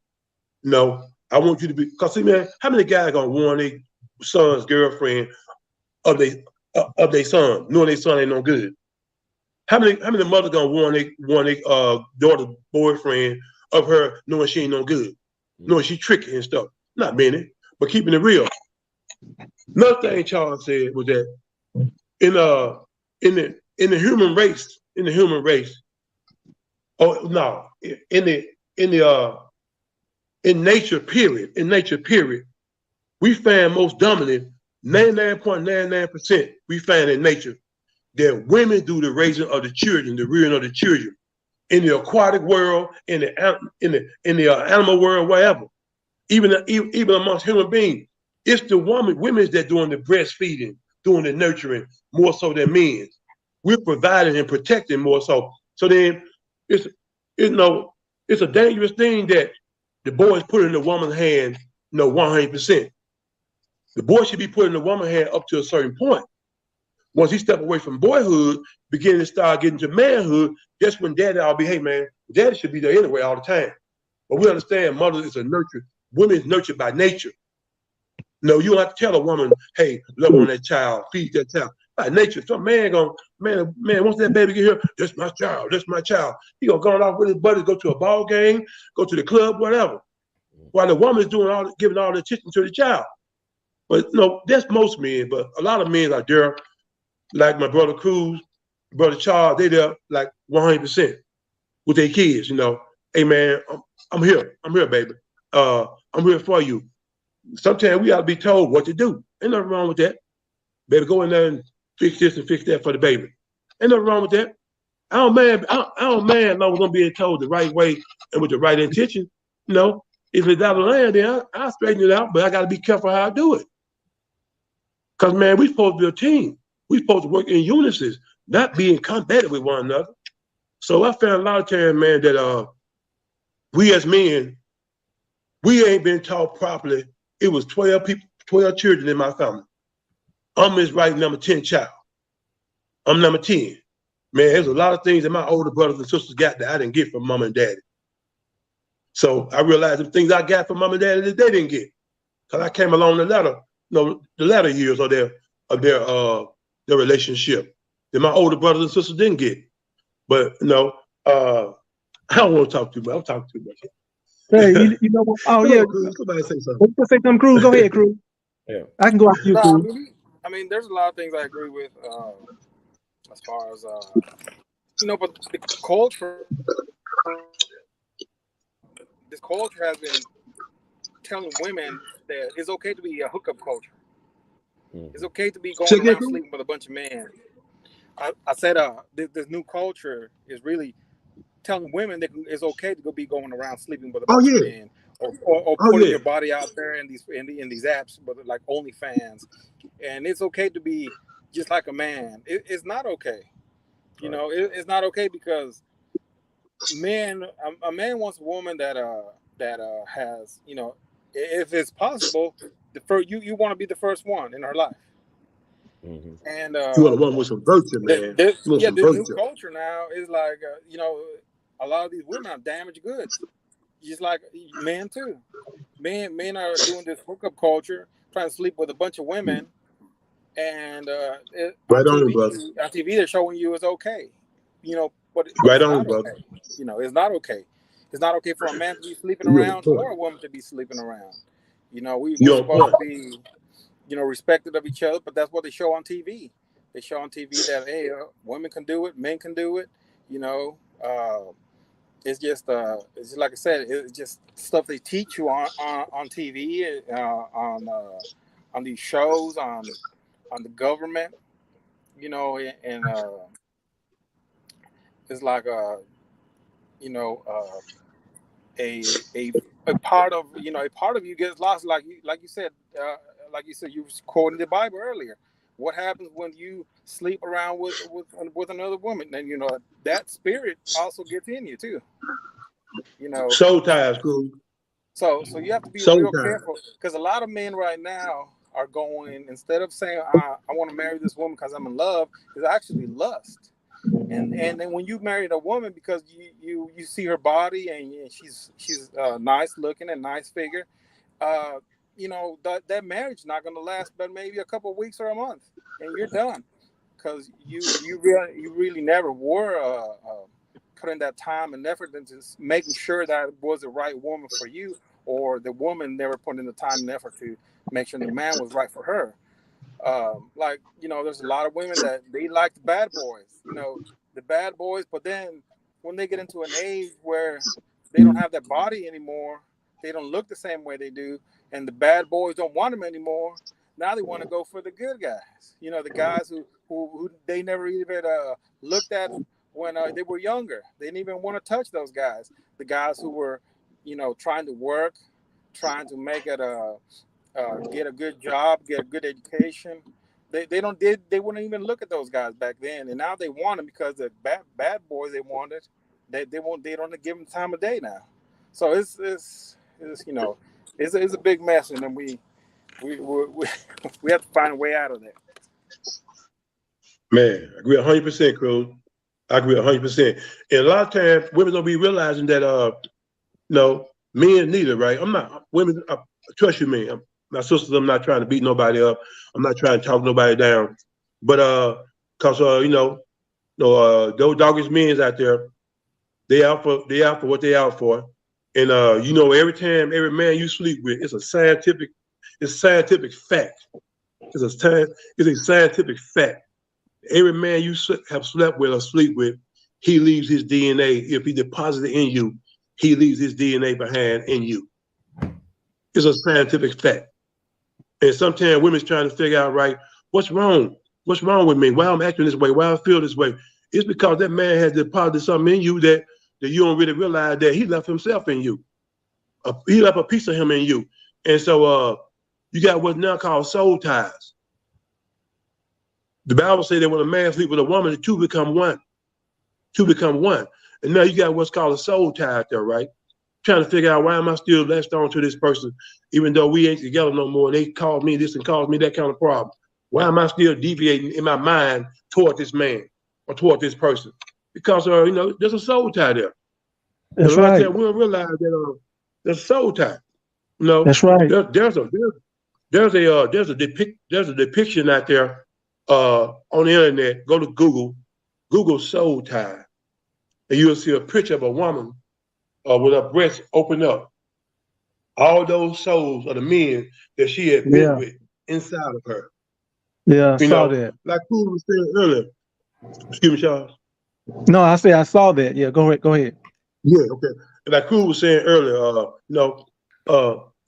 I want you to be, because see man, how many guys gonna warn their son's girlfriend of their son, knowing their son ain't no good? How many mothers gonna warn their daughter's boyfriend of her knowing she ain't no good, knowing she tricky and stuff? Not many, but keeping it real. Another thing Charles said was that in the human race, in nature period, we find most dominant 99.99% we find in nature that women do the raising of the children, the rearing of the children, in the aquatic world, in the animal world, wherever, even amongst human beings. It's the women's that doing the breastfeeding, doing the nurturing more so than men. We're providing and protecting more so. So then it's a dangerous thing that the boys put in the woman's hand, 100%. The boy should be put in the woman's hand up to a certain point. Once he step away from boyhood, beginning to start getting to manhood, that's when daddy will be, hey man, daddy should be there anyway all the time. But we understand mother is a nurture, women is nurtured by nature. No, you don't have to tell a woman, hey, love on that child, feed that child. By nature, some man once that baby get here, that's my child, that's my child. He gonna go off with his buddies, go to a ball game, go to the club, whatever. While the woman's giving all the attention to the child. But that's most men, but a lot of men are there, like my brother Cruz, brother Charles, they there like 100% with their kids, Hey man, I'm here, baby. I'm here for you. Sometimes we ought to be told what to do. Ain't nothing wrong with that. Baby, go in there and fix this and fix that for the baby. Ain't nothing wrong with that. I don't mind no gonna be told the right way and with the right intention. If it's out of line, then I'll straighten it out, but I gotta be careful how I do it. Cause man, we supposed to be a team. We supposed to work in unison, not being combative with one another. So I found a lot of times, man, that we as men, we ain't been taught properly. It was 12 children in my family. I'm his right number 10 child. I'm number 10. Man, there's a lot of things that my older brothers and sisters got that I didn't get from mom and daddy. So I realized the things I got from mom and daddy that they didn't get. Because I came along the latter years of their relationship that my older brothers and sisters didn't get. But I don't want to talk too much. I'm talking too much. Hey, you know what? Oh, yeah. Somebody say something. Let's say something, Cruz. Go ahead, Cruz. Yeah. I can go after you, No, Cruz. I mean, there's a lot of things I agree with as far as, but the culture, this culture has been telling women that it's okay to be a hookup culture. It's okay to be going around sleeping with a bunch of men. I said this new culture is really telling women that it's okay to be going around sleeping with a bunch of men, or putting your body out there in these apps, but like OnlyFans, and it's okay to be just like a man. It's not okay. It's not okay because a man wants a woman that has, if it's possible, you want to be the first one in her life. Mm-hmm. And you want a woman with some virtue, man. This new culture now is like, a lot of these women are damaged goods, just like men too. Men are doing this hookup culture, trying to sleep with a bunch of women, and on TV they're showing you it's okay, but right it's on, not brother. okay. It's not okay. It's not okay for a man to be sleeping around or a woman to be sleeping around. We're supposed to be, respected of each other, but that's what they show on TV. They show on TV that, hey, women can do it, men can do it. It's just like I said, it's just stuff they teach you on TV, on these shows, on the government, and it's like a part of you gets lost, like you said, you were quoting the Bible earlier. What happens when you sleep around with another woman? And that spirit also gets in you too. Soul ties, cool. So you have to be real careful, because a lot of men right now are going, instead of saying I want to marry this woman because I'm in love, it's actually lust. And then when you marry a woman because you see her body and she's nice looking and nice figure, that marriage is not going to last but maybe a couple of weeks or a month, and you're done, because you really never were putting that time and effort into making sure that it was the right woman for you, or the woman never put in the time and effort to make sure the man was right for her. There's a lot of women that they like the bad boys, but then when they get into an age where they don't have that body anymore, they don't look the same way they do, and the bad boys don't want them anymore. Now they want to go for the good guys, the guys who they never even looked at when they were younger. They didn't even want to touch those guys. The guys who were, trying to work, trying to make it get a good job, get a good education. They wouldn't even look at those guys back then, and now they want them because the bad boys they wanted, they don't give them time of day now. So it's a big mess, and then we have to find a way out of that. Man, I agree 100%, Cruz. I agree 100%. And a lot of times women don't be realizing that men neither, right? Women, trust you, me. My sisters, I'm not trying to beat nobody up. I'm not trying to talk nobody down. But because those doggish men out there, they out for what they out for. And every time every man you sleep with, it's a scientific fact. It's a scientific fact. Every man you have slept with or sleep with, he leaves his DNA. If he deposited in you, he leaves his DNA behind in you. It's a scientific fact. And sometimes women's trying to figure out, right, what's wrong? What's wrong with me? Why I'm acting this way? Why I feel this way? It's because that man has deposited something in you that you don't really realize that he left himself in you. He left a piece of him in you. And so you got what's now called soul ties. The Bible says that when a man sleeps with a woman, the two become one. Two become one. And now you got what's called a soul tie out there, right? Trying to figure out, why am I still latched on to this person, even though we ain't together no more? They called me this and called me that kind of problem. Why am I still deviating in my mind toward this man or toward this person? Because you know, there's a soul tie there. That's a lot right. of times we don't realize that there's a soul tie. You know, That's right. There's a depiction out there on the internet. Go to Google soul tie, and you'll see a picture of a woman with her breasts open up. All those souls of the men that she had been with inside of her. Yeah, I You saw know, that. like Cool was saying earlier. Excuse me, Charles. No, I saw that. Yeah, go ahead. Yeah, okay. Like Cool was saying earlier,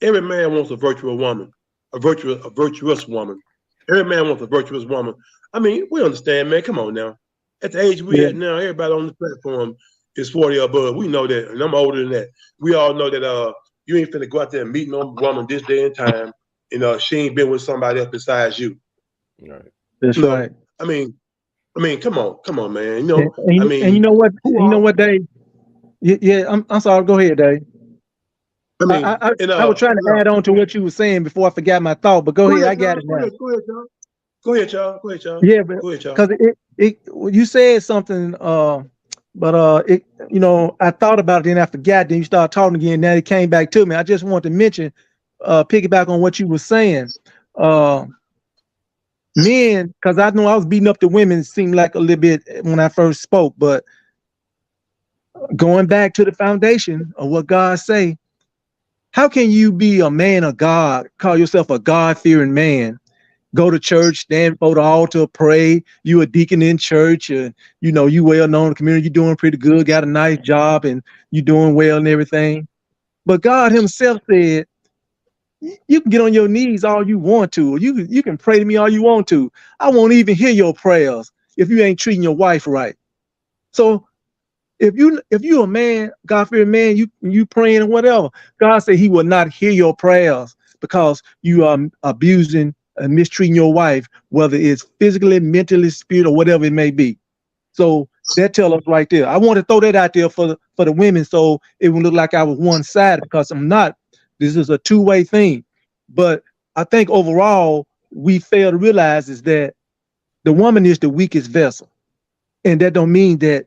every man wants a virtuous woman, a virtuous woman. Every man wants a virtuous woman. I mean, we understand, man. Come on now. At the age we at now, everybody on the platform is 40 or above. We know that, and I'm older than that. We all know that you ain't finna go out there and meet no woman this day and time, and she ain't been with somebody else besides you. Right. That's right. I mean, come on, man. You know, and you know what, Dave? Yeah, I'm sorry. Go ahead, Dave. I mean, I was trying to add on to what you were saying before I forgot my thought, but go ahead. I got it now. Go ahead, Charles. Yeah, because you said something, I thought about it, then I forgot. Then you started talking again. Now it came back to me. I just want to mention, piggyback on what you were saying. Men, because I know I was beating up the women, seemed like a little bit when I first spoke, but going back to the foundation of what God say, how can you be a man of God, call yourself a God-fearing man, go to church, stand before the altar, pray, you a deacon in church, and you well known in the community, you're doing pretty good, got a nice job, and you're doing well and everything. But God himself said, you can get on your knees all you want to, you can pray to me all you want to. I won't even hear your prayers if you ain't treating your wife right. So if you a man, God-fearing man, you praying and whatever, God said he will not hear your prayers because you are abusing and mistreating your wife, whether it's physically, mentally, spiritual, or whatever it may be. So that tell us right there. I want to throw that out there for the women, so it would look like I was one-sided, because I'm not. This is a two-way thing. But I think overall we fail to realize is that the woman is the weakest vessel, and that don't mean that.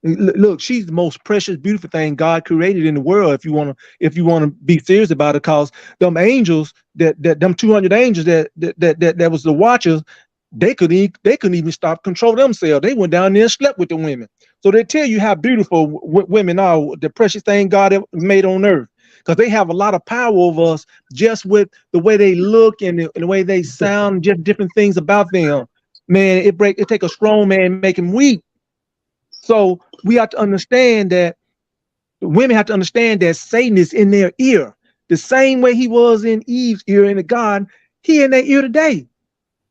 Look, she's the most precious, beautiful thing God created in the world. If you want to be serious about it, because them angels, them 200 angels that was the watchers, they couldn't even stop control themselves. They went down there and slept with the women. So they tell you how beautiful women are, the precious thing God ever made on earth, because they have a lot of power over us just with the way they look and the way they sound, just different things about them. Man, it take a strong man and make him weak. So we have to understand that women have to understand that Satan is in their ear. The same way he was in Eve's ear in the garden, he in their ear today.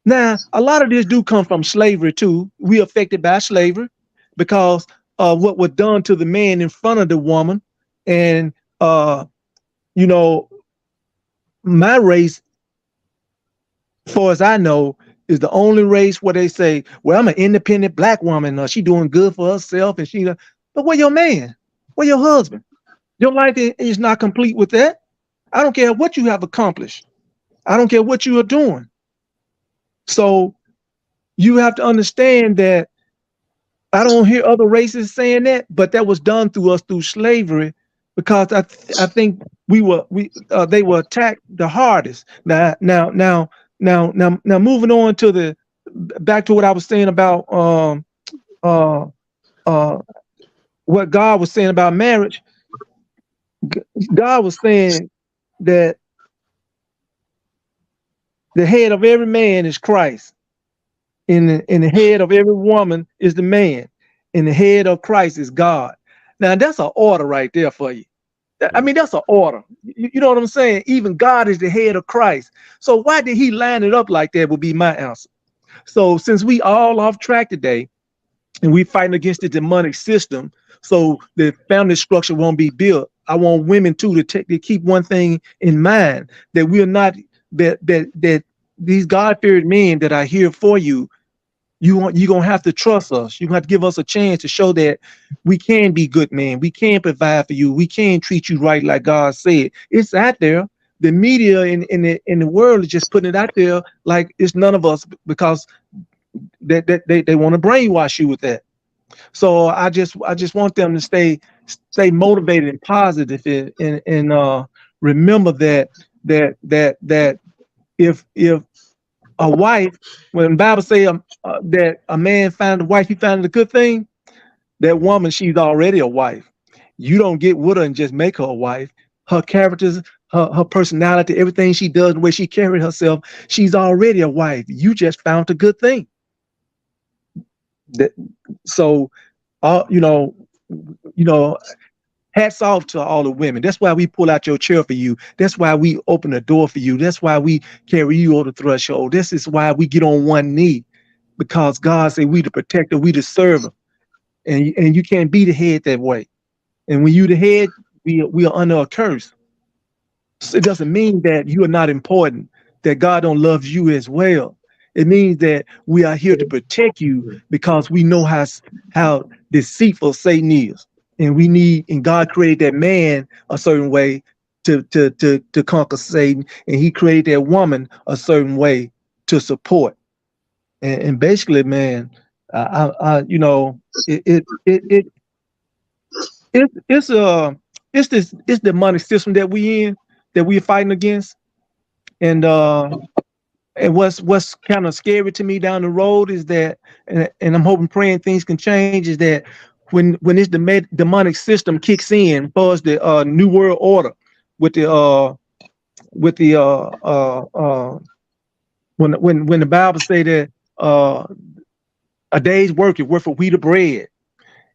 Now, a lot of this do come from slavery too. We affected by slavery because of what was done to the man in front of the woman. And, my race, as far as I know, is the only race where they say, well, I'm an independent black woman. She doing good for herself. And but where your man? Where your husband? Your life is not complete with that. I don't care what you have accomplished. I don't care what you are doing. So you have to understand that I don't hear other races saying that, but that was done through us through slavery, because I think they were attacked the hardest. Now, moving on to back to what I was saying about what God was saying about marriage. God was saying that the head of every man is Christ, and the head of every woman is the man, and the head of Christ is God. Now that's an order right there for you. I mean, that's an order. You know what I'm saying? Even God is the head of Christ. So why did he line it up like that would be my answer. So since we all off track today and we fighting against the demonic system, so the family structure won't be built, I want women too to keep one thing in mind, that we are not, that these God-fearing men that are here for you, you're going to have to trust us. You're going to have to give us a chance to show that we can be good men. We can provide for you. We can treat you right like God said. It's out there, the media in the world is just putting it out there like it's none of us, because they want to brainwash you with that. So I just want them to stay motivated and positive, and remember that if a wife, when the Bible say that a man found a wife, he found a good thing, that woman, she's already a wife. You don't get with her and just make her a wife. Her characters, her personality, everything she does, the way she carries herself, she's already a wife. You just found a good thing. So, you know, hats off to all the women. That's why we pull out your chair for you. That's why we open the door for you. That's why we carry you over the threshold. This is why we get on one knee, because God said we the protector, we the servant, and you can't be the head that way. And when you the head, we are under a curse. So it doesn't mean that you are not important, that God don't love you as well. It means that we are here to protect you, because we know how deceitful Satan is. And God created that man a certain way to conquer Satan, and he created that woman a certain way to support. And basically, man, it's the money system that we're fighting against. And what's kind of scary to me down the road is that, and I'm hoping, praying things can change, is that when this demonic system kicks in, as the new world order, with the when the Bible say that a day's work is worth a wheat of bread,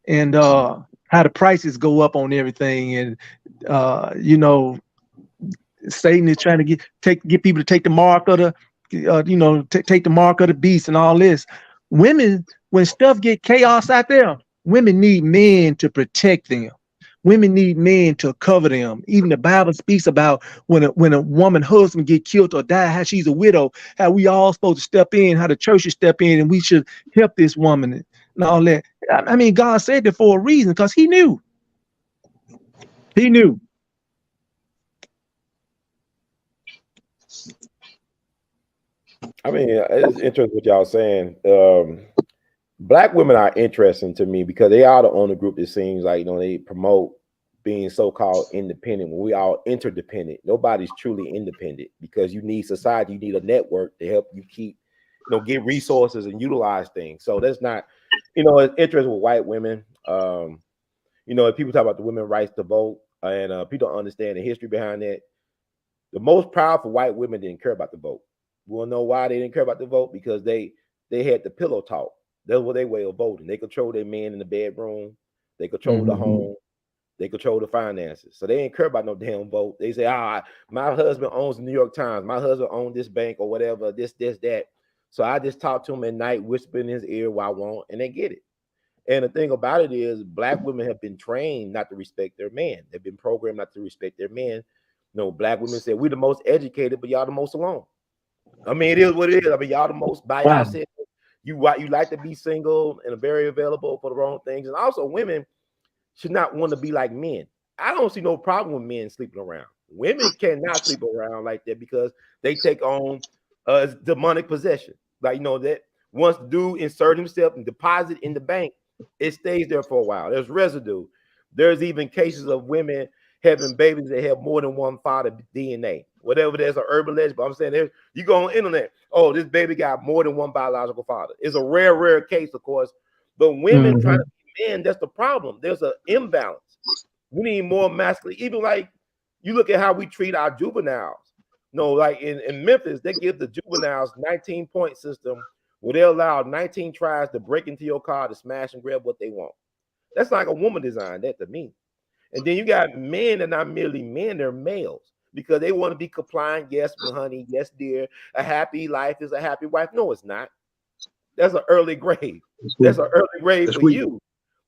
and how the prices go up on everything, and Satan is trying to get people to take the mark of the take the mark of the beast and all this. Women, when stuff get chaos out there, women need men to protect them. Women need men to cover them. Even the Bible speaks about when a woman husband get killed or die, how she's a widow, how we all supposed to step in, how the church should step in, and we should help this woman and all that. I mean, God said that for a reason, because he knew. He knew. I mean, it's interesting what y'all saying. Black women are interesting to me because they are the only group that seems like, they promote being so-called independent when we are interdependent. Nobody's truly independent, because you need society, you need a network to help you keep, get resources and utilize things. So that's not, it's interesting with white women. If people talk about the women's rights to vote, and people don't understand the history behind that, the most powerful white women didn't care about the vote. We will know why they didn't care about the vote, because they had the pillow talk. That's what they way of voting. They control their man in the bedroom. They control the home. They control the finances. So they ain't care about no damn vote. They say, my husband owns the New York Times. My husband owns this bank or whatever, this, that. So I just talk to him at night, whisper in his ear what I want, and they get it. And the thing about it is, black women have been trained not to respect their men. They've been programmed not to respect their men. Black women say, we're the most educated, but y'all the most alone. I mean, it is what it is. I mean, y'all the most by yourself. You like to be single and very available for the wrong things. And also, women should not want to be like men. I don't see no problem with men sleeping around. Women cannot sleep around like that, because they take on demonic possession. Like, that once the dude insert himself and deposit in the bank, it stays there for a while. There's residue. There's even cases of women having babies that have more than one father DNA. Whatever, there's an urban legend, but I'm saying you go on the internet, this baby got more than one biological father. It's a rare case, of course. But women trying to be men, that's the problem. There's an imbalance. We need more masculine. Even like you look at how we treat our juveniles. Like in Memphis, they give the juveniles 19-point system where they allow 19 tries to break into your car to smash and grab what they want. That's like a woman design, that to me. And then you got men that are not merely men, they're males, because they want to be compliant. Yes, honey. Yes, dear. A happy life is a happy wife. No, it's not. That's an early grave. That's an early grave for you.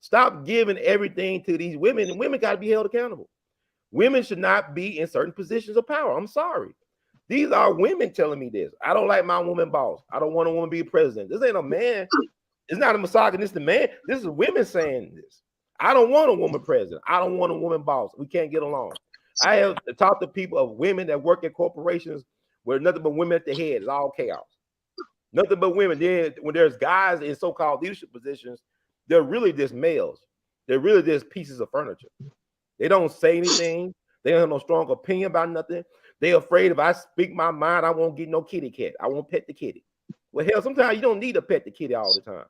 Stop giving everything to these women, and women got to be held accountable. Women should not be in certain positions of power. I'm sorry. These are women telling me this. I don't like my woman boss. I don't want a woman to be a president. This ain't a man. It's not a misogynistic man. This is women saying this. I don't want a woman president. I don't want a woman boss. We can't get along. I have talked to people of women that work at corporations where nothing but women at the head. It's all chaos. Nothing but women. Then when there's guys in so-called leadership positions, they're really just males. They're really just pieces of furniture. They don't say anything. They don't have no strong opinion about nothing. They're afraid if I speak my mind, I won't get no kitty cat. I won't pet the kitty. Well, hell, sometimes you don't need to pet the kitty all the time.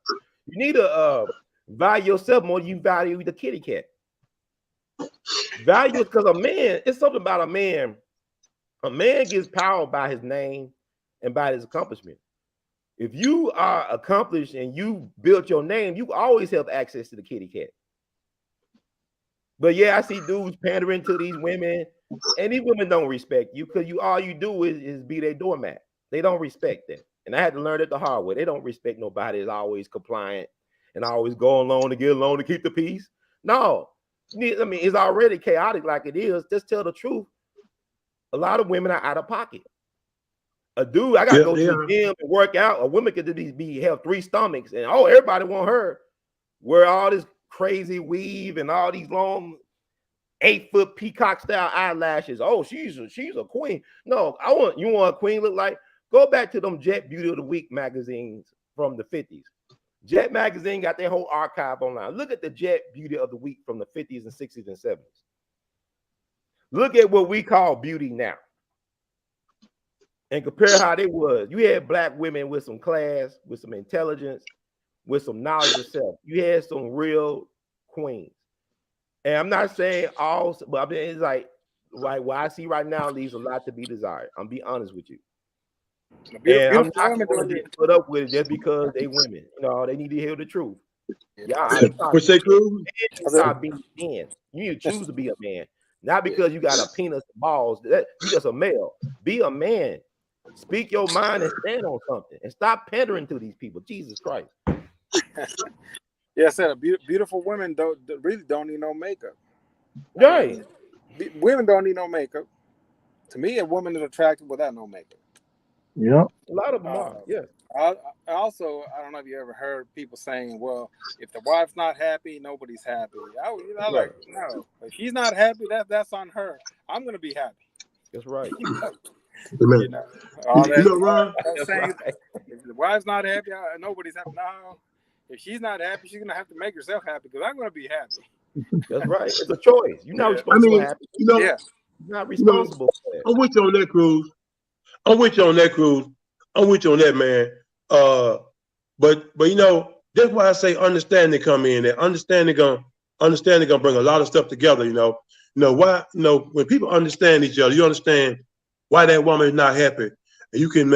You need to value yourself more than you value the kitty cat. Value is because a man, it's something about a man. A man gets power by his name and by his accomplishment. If you are accomplished and you built your name, you always have access to the kitty cat. But yeah, I see dudes pandering to these women, and these women don't respect you because all you do is be their doormat. They don't respect that. And I had to learn it the hard way. They don't respect nobody that's always compliant and always go along to get along to keep the peace. No. I mean, it's already chaotic like it is. Just tell the truth. A lot of women are out of pocket. A dude, I gotta go to the gym and work out. A woman could have 3 stomachs, and everybody want her. Wear all this crazy weave and all these long 8-foot peacock style eyelashes. Oh, she's a queen. No, you want a queen look like? Go back to them Jet Beauty of the Week magazines from the 50s. Jet magazine got their whole archive online. Look at the Jet Beauty of the Week from the 50s and 60s and 70s. Look at what we call beauty now. And compare how they was. You had black women with some class, with some intelligence, with some knowledge of self. You had some real queens. And I'm not saying all, but I mean, it's like what I see right now leaves a lot to be desired. I'm be honest with you. And I'm not going to get put up with it just because they women. They need to hear the truth. What's that, Cruz? Stop being a man. You need to choose to be a man. Not because you got a penis and balls. You're just a male. Be a man. Speak your mind and stand on something. And stop pandering to these people. Jesus Christ. Yeah, I said beautiful women really don't need no makeup. Right. Women don't need no makeup. To me, a woman is attractive without no makeup. Yeah. A lot of them are. Yeah. I don't know if you ever heard people saying, well, if the wife's not happy, nobody's happy. Like, no, if she's not happy, that's on her. I'm going to be happy. That's right. Ron? Saying, if the wife's not happy, nobody's happy. No, if she's not happy, she's going to have to make herself happy because I'm going to be happy. That's right. It's a choice. You're not responsible for happy. You're not responsible for that. I'm with you on that, Cruz. I'm with you on that, man. But that's why I say understanding come in. That understanding gonna bring a lot of stuff together. Why? When people understand each other, you understand why that woman is not happy, and you can,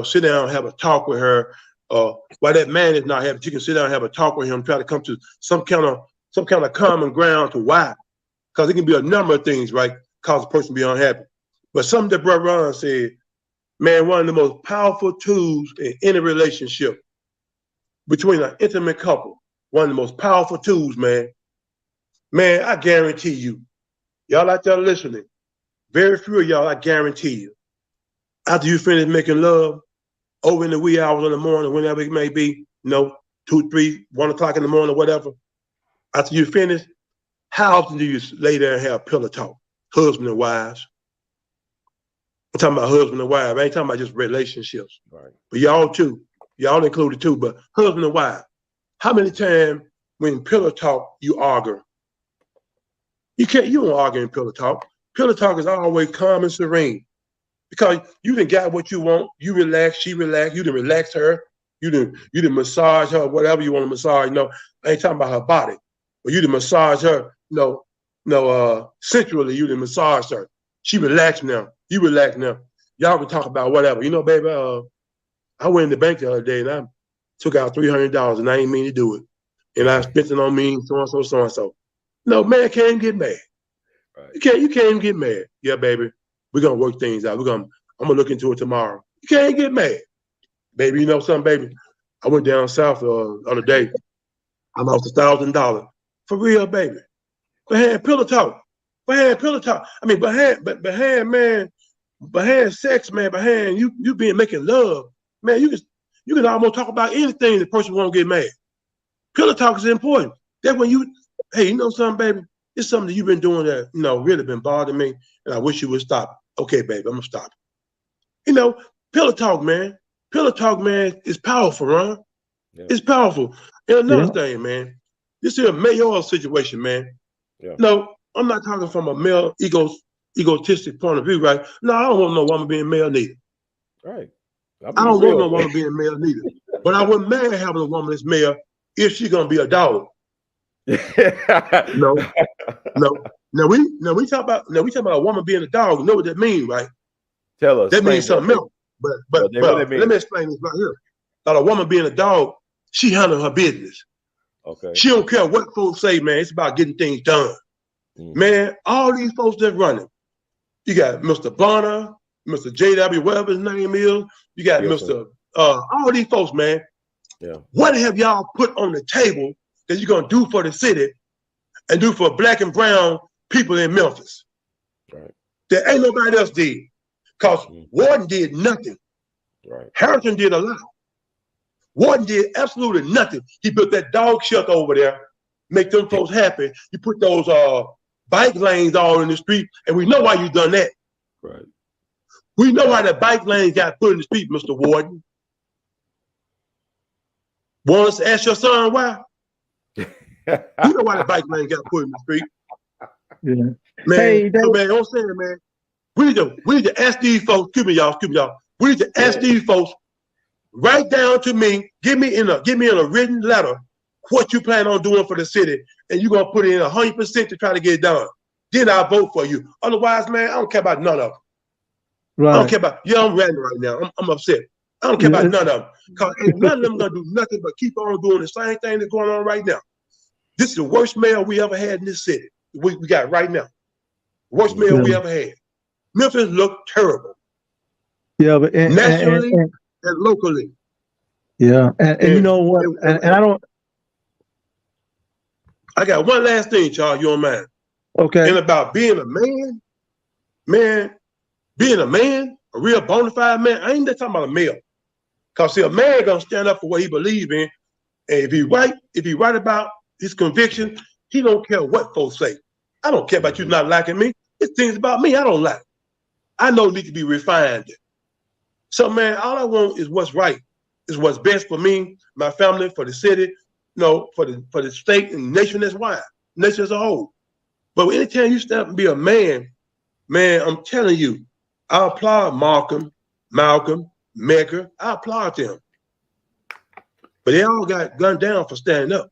sit down and have a talk with her. Why that man is not happy, you can sit down and have a talk with him, try to come to some kind of common ground to why. Because it can be a number of things, right, cause a person to be unhappy. But something that Brother Ron said, man, one of the most powerful tools in any relationship between an intimate couple, one of the most powerful tools, man. Man, I guarantee you, y'all out there listening, very few of y'all, I guarantee you, after you finish making love, over in the wee hours in the morning, whenever it may be, 2, 3, 1 o'clock in the morning, whatever, after you finish, how often do you lay there and have pillow talk? Husband and wives. I'm talking about husband and wife. I ain't talking about just relationships. Right. But y'all too. Y'all included too. But husband and wife. How many times when pillow talk you argue? You don't argue in pillow talk. Pillow talk is always calm and serene. Because you done got what you want. You relax, she relax. You done relax her. You done massage her, whatever you want to massage. I ain't talking about her body. But you done massage her, sensually you done massage her. She relaxed now. You relax now. Y'all can talk about whatever. Baby, I went in the bank the other day and I took out $300 and I ain't mean to do it. And I spent it on me, so-and-so, so-and-so. No, man can't get mad. Right. You can't even get mad. Yeah, baby, we're going to work things out. I'm going to look into it tomorrow. You can't get mad. Baby, you know something, baby? I went down south the other day. I lost $1,000. For real, baby. Behind pillow talk. I mean, behind sex, man, behind you being making love, man, you can almost talk about anything the person won't get mad. Pillow talk is important. That's when hey, you know something, baby? It's something that you've been doing that, really been bothering me. and I wish you would stop. Okay, baby, I'm gonna stop. You know, pillow talk, man. Pillow talk, man, is powerful, Ron. Yeah. It's powerful. And another thing, man, this is a mayoral situation, man. Yeah. No, I'm not talking from a male egotistic point of view, right? No, I don't want no woman being male neither. Right. I don't want no woman being male neither. But I wouldn't mind having a woman that's male if she's gonna be a dog. No. Now we talk about a woman being a dog. You know what that means, right? Tell us. That means something else. But let me explain this right here. About a woman being a dog, she handle her business. Okay. She don't care what folks say, man. It's about getting things done. Man, all these folks that's running. You got Mr. Bonner, Mr. J.W., whatever his name is. You got Mr. All these folks, man. Yeah. What have y'all put on the table that you're gonna do for the city and do for black and brown people in Memphis? Right. That ain't nobody else did. Because Warden did nothing. Right. Harrison did a lot. Warden did absolutely nothing. He built that dog shelter over there, make them folks happy. You put those bike lanes all in the street, and we know why you done that. Right. We know why the bike lanes got put in the street, Mr. Warden. Want us to ask your son why? You know why the bike lane got put in the street. Yeah. Man, hey, so man, don't say it, man. We need to ask these folks, excuse me, y'all. We need to ask these folks, write down to me, give me in a written letter what you plan on doing for the city, and you're gonna put in 100% to try to get it done. Then I'll vote for you. Otherwise, man, I don't care about none of them. Right. I don't care about, I'm ranting right now. I'm upset. I don't care about none of them. Because none of them gonna do nothing but keep on doing the same thing that's going on right now. This is the worst mayor we ever had in this city. We got right now. Worst mayor we ever had. Memphis looked terrible. Yeah, but nationally and locally. Yeah, and you know what? And I don't. I got one last thing, Charles. You don't mind? Okay. And about being a man, being a man, a real bona fide man. I ain't just talking about a male. Cause see, a man gonna stand up for what he believes in, and if he right about his conviction, he don't care what folks say. I don't care about you not liking me. It's things about me I don't like. I know need to be refined. So man, all I want is what's right, is what's best for me, my family, for the city, for the state and nation as wide, nation as a whole. But anytime you stand up and be a man, I'm telling you, I applaud Malcolm, Medgar, I applaud them. But they all got gunned down for standing up.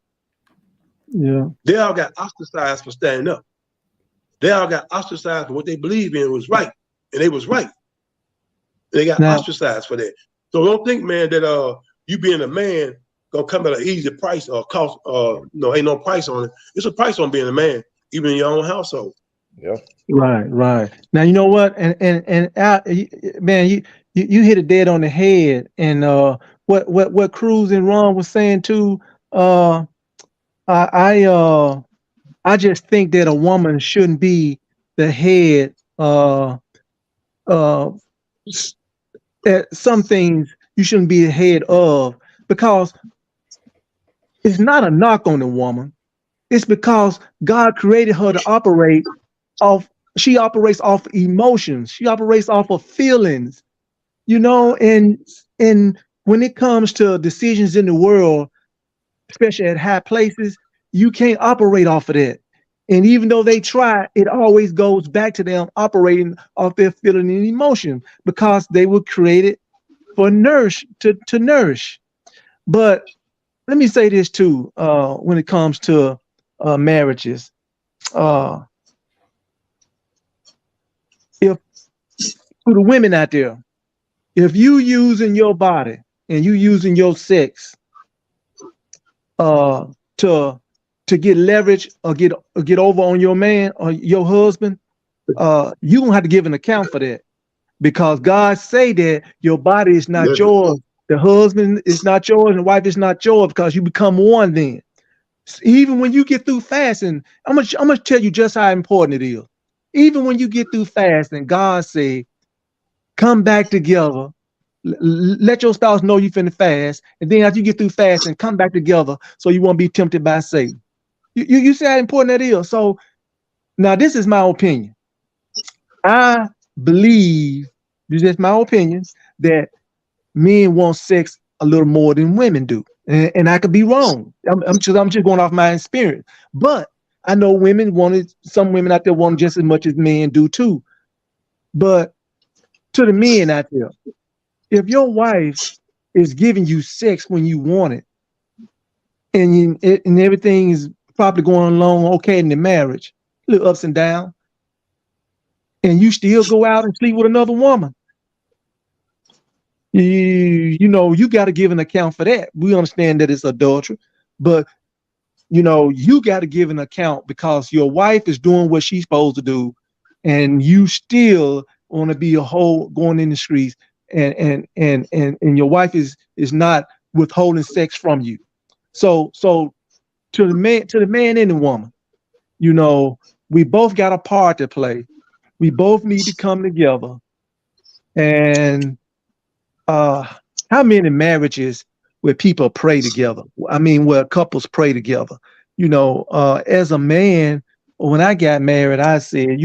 Yeah. They all got ostracized for standing up. They all got ostracized for what they believe in was right. And they was right. They got ostracized for that. So don't think, man, that you being a man gonna come at an easy price or cost. Ain't no price on it. It's a price on being a man, even in your own household. Yeah. Right. Now you know what, and man, you hit it dead on the head. And what Cruz and Ron was saying too. I just think that a woman shouldn't be the head. At some things you shouldn't be the head of, because it's not a knock on the woman. It's because God created her to operate off. She operates off emotions. She operates off of feelings, and when it comes to decisions in the world, especially at high places, you can't operate off of that. And even though they try, it always goes back to them operating off their feeling and emotion, because they were created for to nourish. But let me say this too, when it comes to marriages. If to the women out there, if you using your body and you using your sex to get leverage or get over on your man or your husband, you gonna have to give an account for that, because God say that your body is not yours, the husband is not yours, and the wife is not yours, because you become one then. Even when you get through fasting, I'm gonna tell you just how important it is. Even when you get through fasting, God say, come back together. Let your spouse know you finna fast, and then after you get through fasting, come back together so you won't be tempted by Satan. You see how important that is. So now this is my opinion. I believe, this is my opinion, that men want sex a little more than women do. And I could be wrong. I'm just going off my experience. But I know some women out there want just as much as men do too. But to the men out there, if your wife is giving you sex when you want it, and everything is probably going along okay in the marriage, little ups and downs, and you still go out and sleep with another woman, you got to give an account for that. We understand that it's adultery, but you got to give an account because your wife is doing what she's supposed to do, and you still want to be a whole going in the streets, and your wife is not withholding sex from you. So to the man and the woman, we both got a part to play. We both need to come together. And how many marriages where people pray together? I mean, where couples pray together. As a man, when I got married, I said,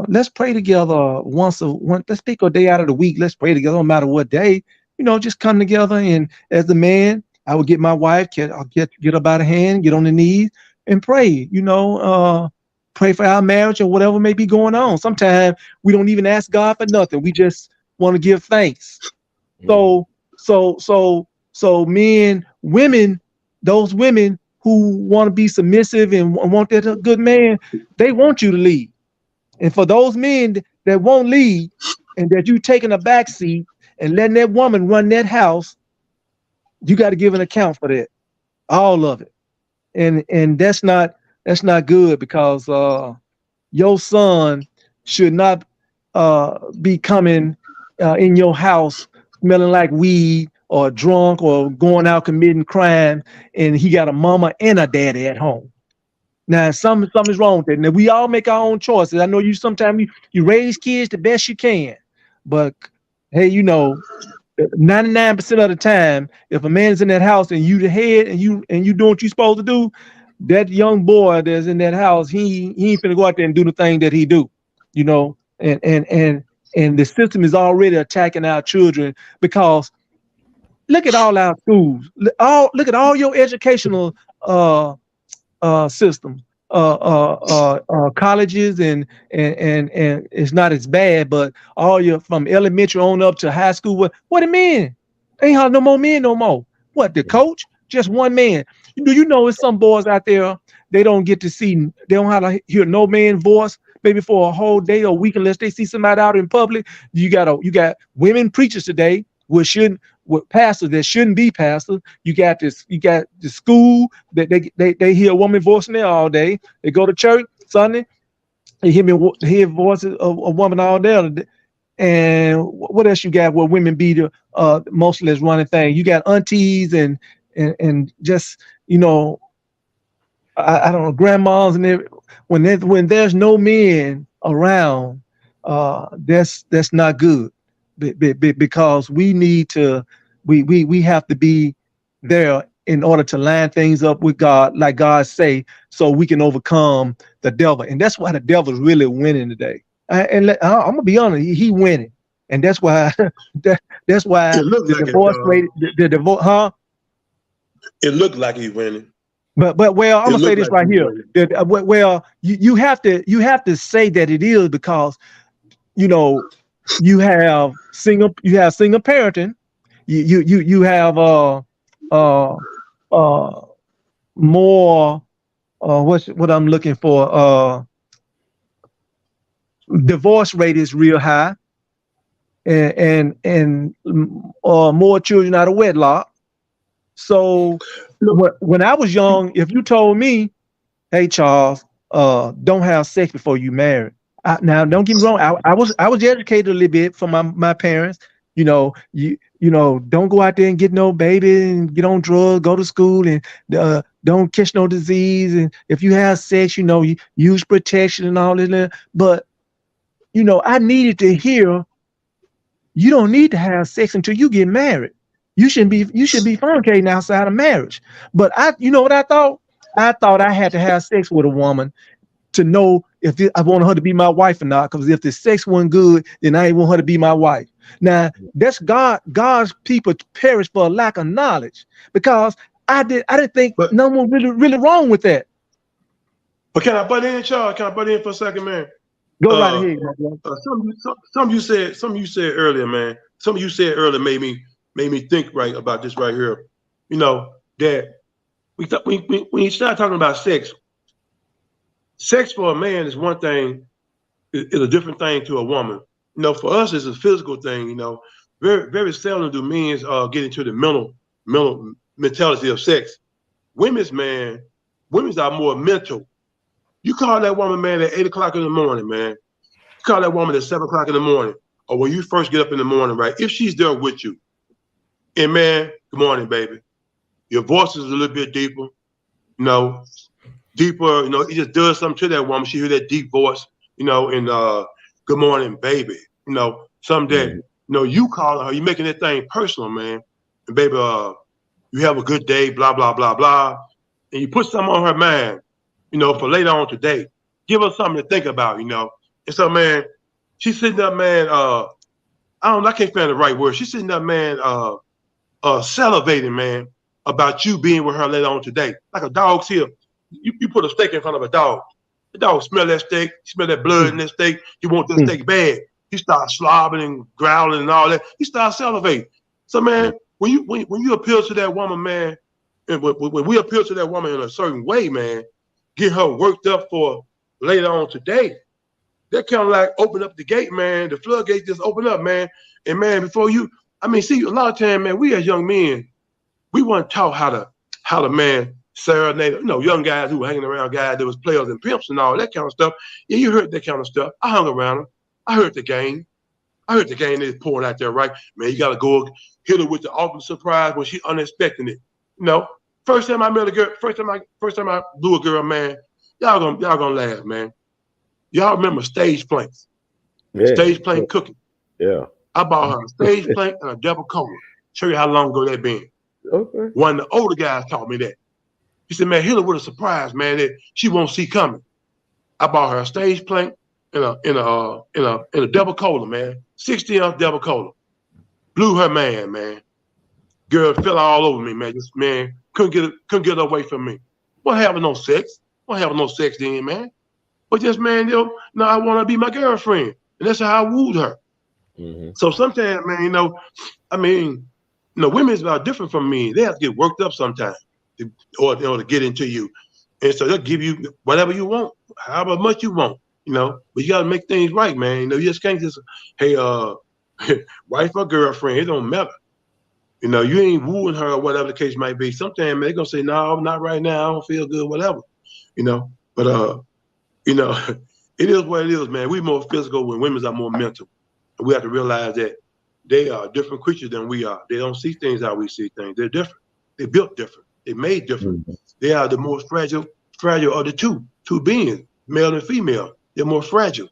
let's pray together let's pick a day out of the week. Let's pray together, no matter what day, just come together. And as a man, I would get my wife, I'll get her by the hand, get on the knees and pray, pray for our marriage or whatever may be going on. Sometimes we don't even ask God for nothing. We just want to give thanks. So men, women, those women who want to be submissive and want that good man, they want you to lead. And for those men that won't lead and that you taking a back seat and letting that woman run that house, you got to give an account for that, all of it. And that's not good, because your son should not be coming in your house smelling like weed or drunk or going out committing crime, and he got a mama and a daddy at home. Now, something is wrong with that. Now, we all make our own choices. I know sometimes you raise kids the best you can, but hey, 99% of the time, if a man's in that house and you the head and you doing what you're supposed to do, that young boy that's in that house, he ain't finna go out there and do the thing that he do, and the system is already attacking our children, because look at all our schools, look at all your educational systems, colleges, and it's not as bad, but all your from elementary on up to high school, what the men? Ain't have no more men no more. What, the coach? Just one man. It's some boys out there, they don't get to see, they don't have to hear no man's voice maybe for a whole day or week unless they see somebody out in public. You got women preachers today with pastors that shouldn't be pastors. You got the school that they hear a woman voice in there all day. They go to church Sunday, they hear voices of a woman all day. And what else you got where women be the mostly that's running thing? You got aunties and just I don't know, grandmas, and when there's no men around, that's not good, because we need to we have to be there in order to line things up with God, like God say, so we can overcome the devil. And that's why the devil's really winning today. I'm gonna be honest, he winning, and that's why that's why the divorce rate, the divorce, huh? It looked like he's winning. But well, I'm gonna say this right here. Well, you have to say that it is, because you have single parenting, you have more what I'm looking for, divorce rate is real high, and more children out of wedlock. So when I was young, if you told me, hey Charles, don't have sex before you marry. Now don't get me wrong, I was educated a little bit from my parents. Don't go out there and get no baby and get on drugs, go to school, and don't catch no disease. And if you have sex, you use protection and all that. But I needed to hear, you don't need to have sex until you get married. You should be fornicating outside of marriage. But what I thought? I thought I had to have sex with a woman to know I want her to be my wife or not. Because if the sex wasn't good, then I ain't want her to be my wife. Now that's God's people perish for a lack of knowledge. Because I didn't think no one really wrong with that. But can I butt in, Charles? Can I butt in for a second, man? Go right ahead, my brother. Some you said earlier, man. Some of you said earlier made me think right about this right here. You know that when you start talking about sex for a man is one thing, is a different thing to a woman. You know, for us it's a physical thing. You know, very very seldom do men get into the mental mentality of sex. Women's are more mental. You call that woman, man, at 8 o'clock in the morning, man. You call that woman at 7 o'clock in the morning, or when you first get up in the morning, right? If she's there with you, and man, good morning, baby. Your voice is a little bit deeper, deeper, it just does something to that woman. She hear that deep voice, and good morning, baby. Something that, you calling her, you making that thing personal, man. And baby, you have a good day, blah, blah, blah, blah. And you put something on her mind, for later on today. Give her something to think about, And so, man, she's sitting up, man, I can't find the right word. She's sitting up, man, salivating, man, about you being with her later on today. Like a dog's here. You put a steak in front of a dog. The dog smell that steak, smell that blood in that steak. He want that steak bad. He starts slobbering and growling and all that. He starts salivating. So, man, when you appeal to that woman, man, and when we appeal to that woman in a certain way, man, get her worked up for later on today, that kind of like open up the gate, man. The floodgate just open up, man. And man, before you, see, a lot of time, man, we as young men, we weren't taught how to man serenade, young guys who were hanging around guys that was players and pimps and all that kind of stuff. Yeah, you heard that kind of stuff. I hung around them. I heard the game. They pouring out there, right? Man, you gotta go hit her with the awful surprise when she unexpected it. First time I met a girl, first time I blew a girl, man, y'all gonna laugh, man. Y'all remember stage planks? Yeah. Stage plank cooking. Yeah. I bought her a stage plank and a double cola. Show you how long ago that been. Okay. One of the older guys taught me that. He said, man, hit her with a surprise, man, that she won't see coming. I bought her a stage plank and a double cola, man. 60-ounce double cola. Blew her man. Girl fell all over me, man. Just, man, couldn't get her away from me. Wasn't having no sex. Wasn't having no sex then, man. But just, man, I want to be my girlfriend. And that's how I wooed her. Mm-hmm. So sometimes, man, women are different from men. They have to get worked up sometimes to get into you. And so they'll give you whatever you want, however much you want, But you got to make things right, man. You just can't just, hey, wife or girlfriend, it don't matter. You ain't wooing her or whatever the case might be. Sometimes, man, they're going to say, no, not right now. I don't feel good, whatever, But, it is what it is, man. We're more physical when women are more mental. And we have to realize that they are different creatures than we are. They don't see things how we see things. They're different. They're built different. They're made different. Mm-hmm. They are the most fragile of the two beings, male and female. They're more fragile.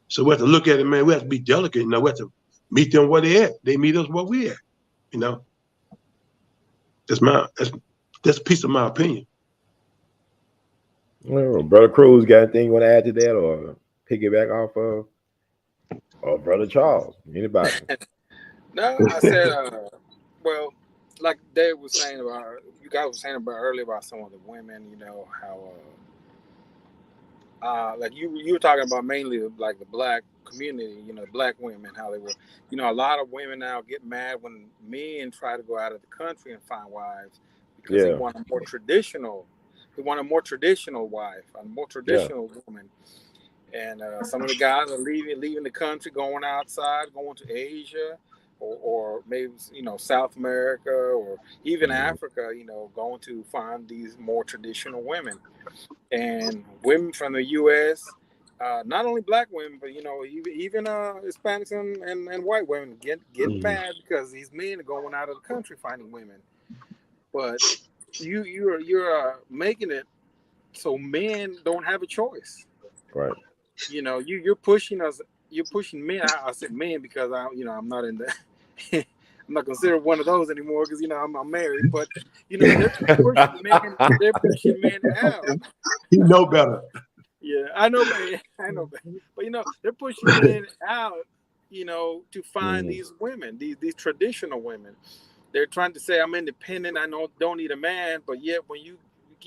So we have to look at it, man. We have to be delicate. We have to meet them where they at. They meet us where we at. That's a piece of my opinion. Well, Brother Cruz, got anything you want to add to that or piggyback off of? Or Brother Charles? Anybody? No, I said, well, like Dave was saying about, you guys were saying about earlier about some of the women, how, like you were talking about mainly like the black community, black women, how they were, a lot of women now get mad when men try to go out of the country and find wives because they want a more traditional. They want a more traditional wife, a more traditional woman. And some of the guys are leaving the country, going outside, going to Asia or maybe, South America or even Africa, going to find these more traditional women. And women from the U.S., not only black women, but, even Hispanics and white women get mad because these men are going out of the country finding women. But you're making it so men don't have a choice. Right. You're pushing us. You're pushing men. I said men because I'm not in the. I'm not considered one of those anymore because I'm married. But they're pushing men. They're pushing men out. You know better. Yeah, I know, man. I know, man. But they're pushing men out, to find these women, these traditional women. They're trying to say I'm independent. I don't need a man, but yet when in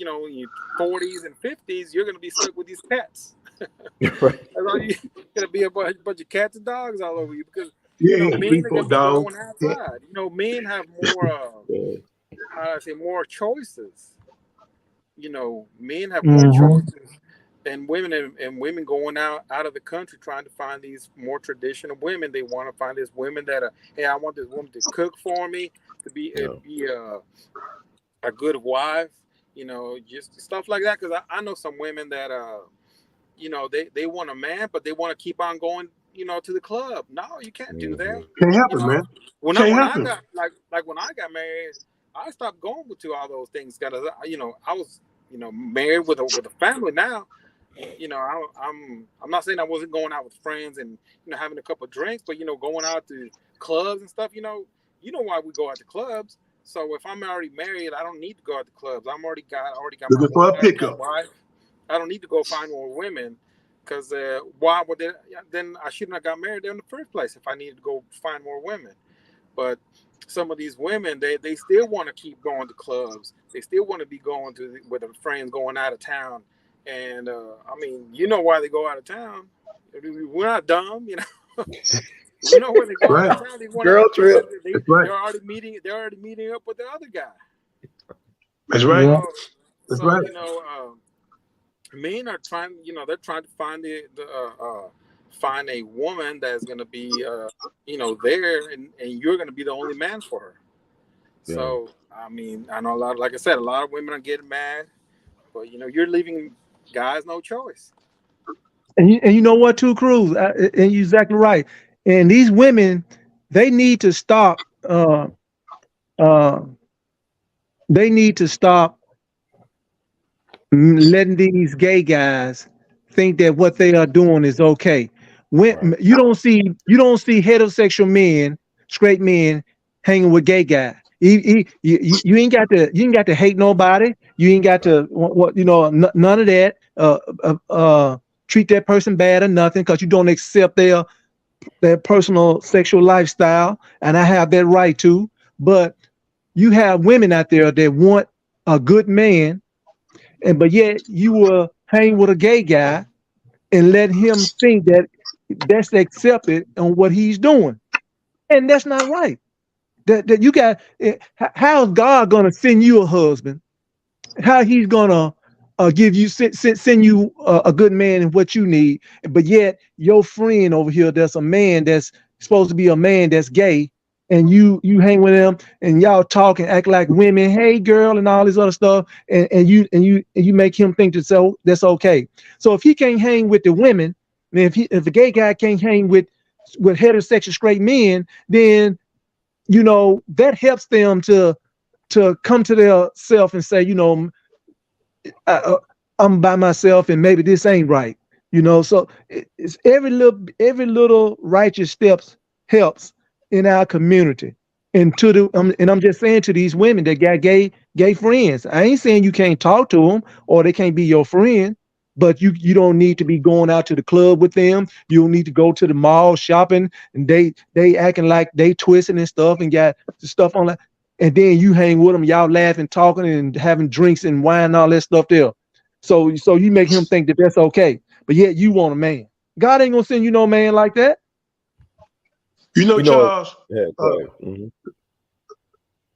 your 40s and 50s, you're gonna be stuck with these cats. Right. That's gonna be a bunch of cats and dogs all over you because Yeah, men are people, gonna be dog. going outside. Men have more how do I say, more choices. Men have more choices and women going out of the country trying to find these more traditional women. They want to find these women that are, hey, I want this woman to cook for me, to be a good wife, just stuff like that. Because I know some women that they want a man, but they want to keep on going, to the club. No, you can't do that. Can't happen, man. When Can't I happen. got when I got married, I stopped going to all those things. Cause I was married with a family now. I'm not saying I wasn't going out with friends and having a couple of drinks, but going out to clubs and stuff. You know why we go out to clubs. So if I'm already married, I don't need to go out to clubs. I already got my Looking for a woman, pickup. my wife. I don't need to go find more women because why would they? Then I shouldn't have got married there in the first place if I needed to go find more women. But some of these women, they still want to keep going to clubs. They still want to be going with their friends going out of town. And I mean, why they go out of town. We're not dumb, We know where they go out of town. They want Girl trip. That's right. They're already meeting up with the other guy. That's right. Yeah. That's So right. men are trying. They're trying to find find a woman that's going to be there, and you're going to be the only man for her. Yeah. So I mean, I know like I said, a lot of women are getting mad, but you're leaving guys no choice. And you know what, too, Cruz, and you're exactly right. And these women, they need to stop. Uh, they need to stop letting these gay guys think that what they are doing is okay. When you don't see heterosexual men, straight men, hanging with gay guys. You ain't got to hate nobody. You ain't got to none of that. Treat that person bad or nothing because you don't accept their personal sexual lifestyle, and I have that right to. But you have women out there that want a good man, but yet you will hang with a gay guy and let him think that that's accepted on what he's doing, and that's not right. That you got. How's God gonna send you a husband? How he's gonna give you send you a good man and what you need, but yet your friend over here, that's a man that's supposed to be a man that's gay, and you hang with him and y'all talk and act like women, hey girl, and all this other stuff, and you make him think that's okay. So if he can't hang with the women, and if the gay guy can't hang with heterosexual straight men, then that helps them to come to their self and say, I'm by myself and maybe this ain't right. So it's every little righteous steps helps in our community. And and I'm just saying to these women that got gay friends, I ain't saying you can't talk to them or they can't be your friend, but you don't need to be going out to the club with them. You don't need to go to the mall shopping and they acting like they twisting and stuff and got the stuff on like, and then you hang with them, y'all laughing, talking, and having drinks and wine and all that stuff there. So you make him think that that's okay, but yet you want a man. God ain't gonna send you no man like that. Charles. Yeah,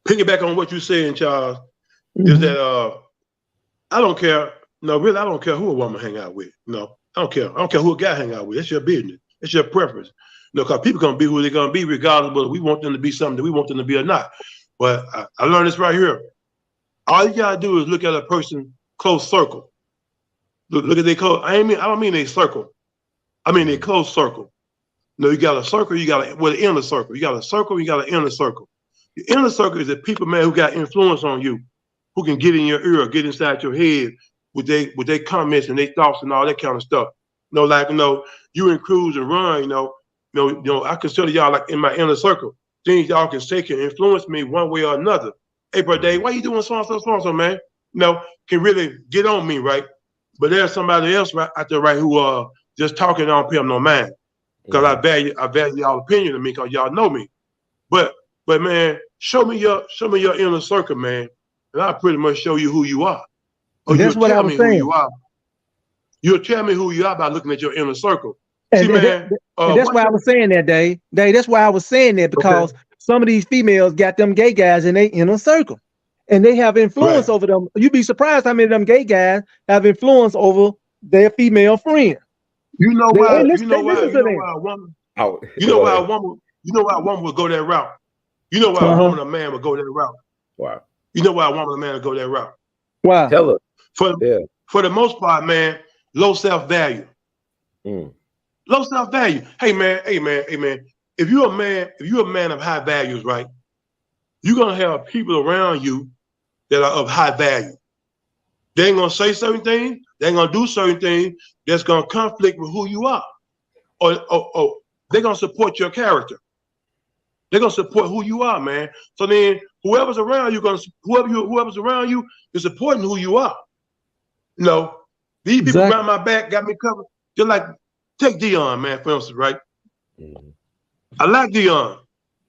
Piggyback on what you're saying, Charles, is that I don't care. No, really, I don't care who a woman hang out with. No, I don't care. I don't care who a guy hang out with. It's your business. It's your preference. Because people gonna be who they're gonna be, regardless of whether we want them to be something that we want them to be or not. But I learned this right here. All you gotta do is look at a person close circle. Look at their close. I don't mean a circle. I mean a close circle. No, you got a circle. You got an inner circle. You got a circle. You got an inner circle. The inner circle is the people, man, who got influence on you, who can get in your ear, get inside your head with their comments and their thoughts and all that kind of stuff. You and Cruz and Ron, I consider y'all like in my inner circle. Things y'all can say can influence me one way or another. Hey, bro, Dave, why you doing so and so, man? Can really get on me, right? But there's somebody else right out there, right, who just talking, I don't pay them no mind. Because I value y'all opinion of me, because y'all know me. But man, show me your inner circle, man, and I'll pretty much show you who you are. Or that's what I was saying. Who you are. You'll tell me who you are by looking at your inner circle. And, see, man, and that's why I was saying that, Dave. That's why I was saying that, because some of these females got them gay guys in their inner circle, and they have influence over them. You'd be surprised how many of them gay guys have influence over their female friend. You know why? You know why a woman would go that route. You know why a woman or man would go that route. Wow. You know why a woman or man would go that route. Why? Tell us. For the most part, man, low self-value. Low self-value. Hey man. If you're a man of high values, right, you're gonna have people around you that are of high value. They ain't gonna say certain things, they ain't gonna do certain things that's gonna conflict with who you are. Or they're gonna support your character. They're gonna support who you are, man. So then whoever's around you whoever's around you is supporting who you are. You know, these people around my back got me covered. Just like, take Dion, man, for instance, right? I like Dion.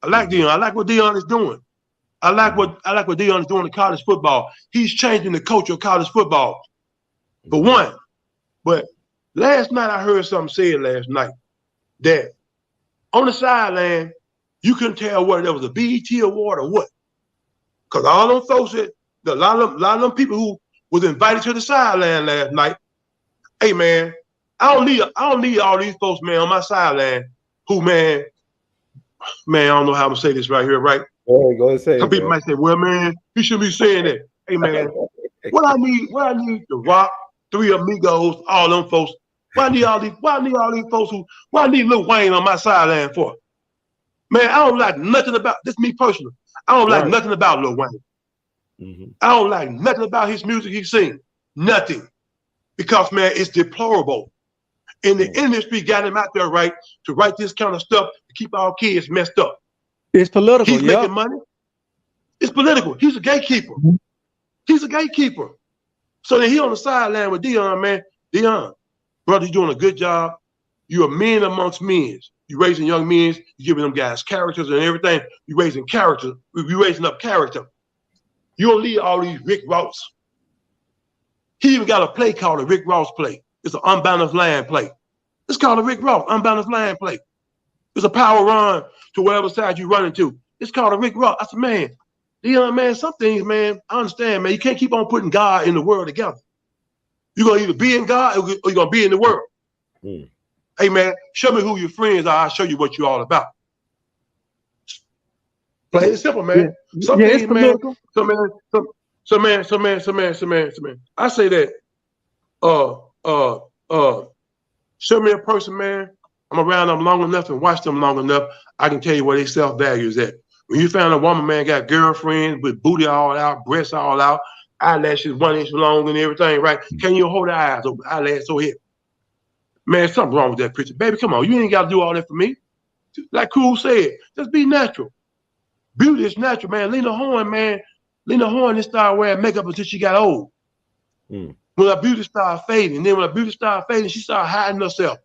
I like what Dion is doing. I like what Dion is doing in college football. He's changing the culture of college football, for one. But last night I heard something said last night that on the sideline, you couldn't tell whether there was a BET award or what. Because all them folks, a lot of them people who was invited to the sideline last night, hey man, I don't need all these folks, man, on my sideline who, man, I don't know how to say this right here, right? Go ahead and say it. Some people might say, well, man, you shouldn't be saying that. Hey man, what I need The Rock, Three Amigos, all them folks. Why I need all these folks why I need Lil Wayne on my sideline for? Man, I don't like nothing about this. Me personally, I don't like nothing about Lil Wayne. I don't like nothing about his music he sings. Nothing. Because, man, it's deplorable. And the industry got him out there, right, to write this kind of stuff to keep our kids messed up. It's political. He's making money. It's political. He's a gatekeeper. He's a gatekeeper. So then he on the sideline with Dion, man. Dion, brother, you're doing a good job. You're a man amongst men. You're raising young men. You're giving them guys characters and everything. You're raising character. You're raising up character. You don't need all these Rick Ross. He even got a play called a Rick Ross play. It's an unbalanced land play. It's called a Rick Ross unbalanced land play. It's a power run to whatever side you run into. It's called a Rick Ross. I said, man, Dion, man, some things, man, I understand, man. You can't keep on putting God in the world together. You're going to either be in God or you're going to be in the world. Hey, man, show me who your friends are. I'll show you what you're all about. Plain and simple, man. Some things, man. Man. I say that, show me a person, man. I'm around them long enough and watch them long enough. I can tell you where their self-value is at. When you find a woman, man, got girlfriends with booty all out, breasts all out, eyelashes 1 inch long and everything, right? Can you hold her eyes open, eyelashes so here? Man, something wrong with that picture. Baby, come on. You ain't got to do all that for me. Like Cool said, just be natural. Beauty is natural, man. Lena Horne didn't start wearing makeup until she got old. When her beauty started fading, and then when her beauty started fading, she started hiding herself.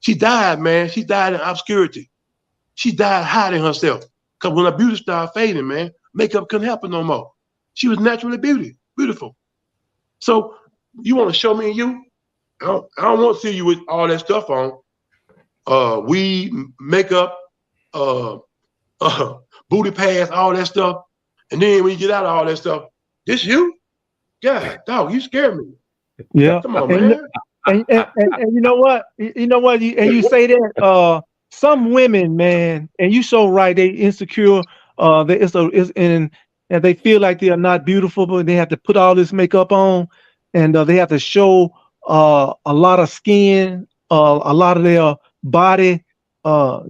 She died, man. She died in obscurity. She died hiding herself. Because when her beauty started fading, man, makeup couldn't help her no more. She was naturally beautiful. So you want to show me you? I don't want to see you with all that stuff on. Weed, makeup, booty pads, all that stuff. And then when you get out of all that stuff, this you? God, dog, you scared me. Yeah. Come on, man. And you know what? You say that some women, man, and you so right, they insecure. And they feel like they are not beautiful, but they have to put all this makeup on, and they have to show a lot of skin, a lot of their body, a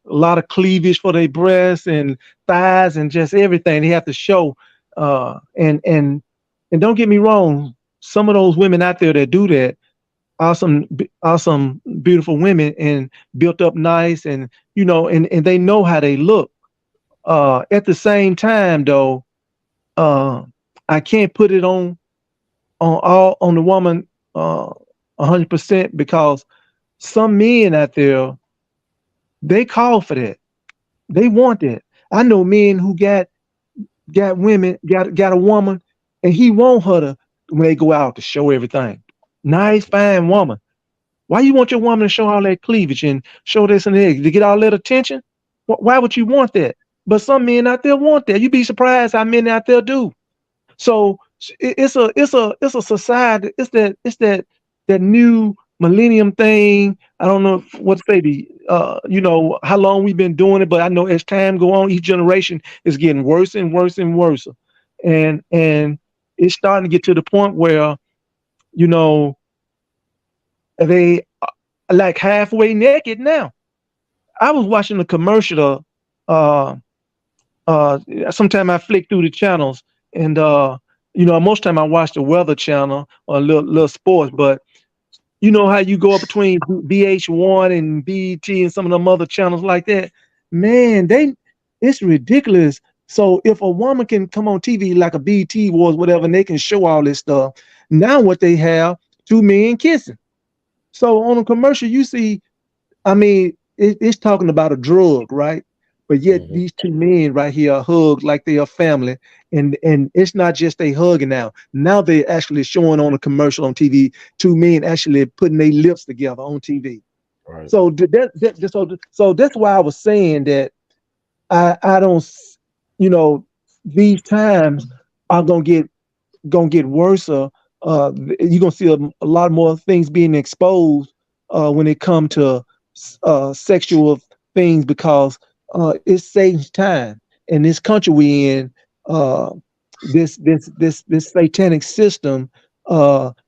lot of cleavage for their breasts and thighs and just everything they have to show. And don't get me wrong, some of those women out there that do that are some beautiful women and built up nice, and and they know how they look. At the same time, though, I can't put it on on the woman 100%, because some men out there, they call for that. They want that. I know men who got women, got a woman, and he want her to, when they go out, to show everything. Nice, fine woman. Why you want your woman to show all that cleavage and show this and that, to get all that attention? Why would you want that? But some men out there want that. You'd be surprised how many out there do. So it's a society. That new millennium thing. I don't know what to say. How long we've been doing it, but I know as time go on, each generation is getting worse and worse and worse, and it's starting to get to the point where they are like halfway naked now. I was watching a commercial. Sometime I flick through the channels, and most time I watch the Weather Channel or little sports. But you know how you go up between BH1 and BET and some of them other channels like that, man, it's ridiculous. So if a woman can come on TV like a BET was, whatever, and they can show all this stuff, now what they have, two men kissing. So on a commercial, you see, I mean, it's talking about a drug, right? But yet these two men right here are hugged like they are family, and it's not just they hugging now. Now they actually showing on a commercial on TV, two men actually putting their lips together on TV. Right. So so that's why I was saying that I don't, these times are gonna get worse. You're gonna see a lot more things being exposed when it come to sexual things, because it's Satan's time. And this country we in, this satanic system,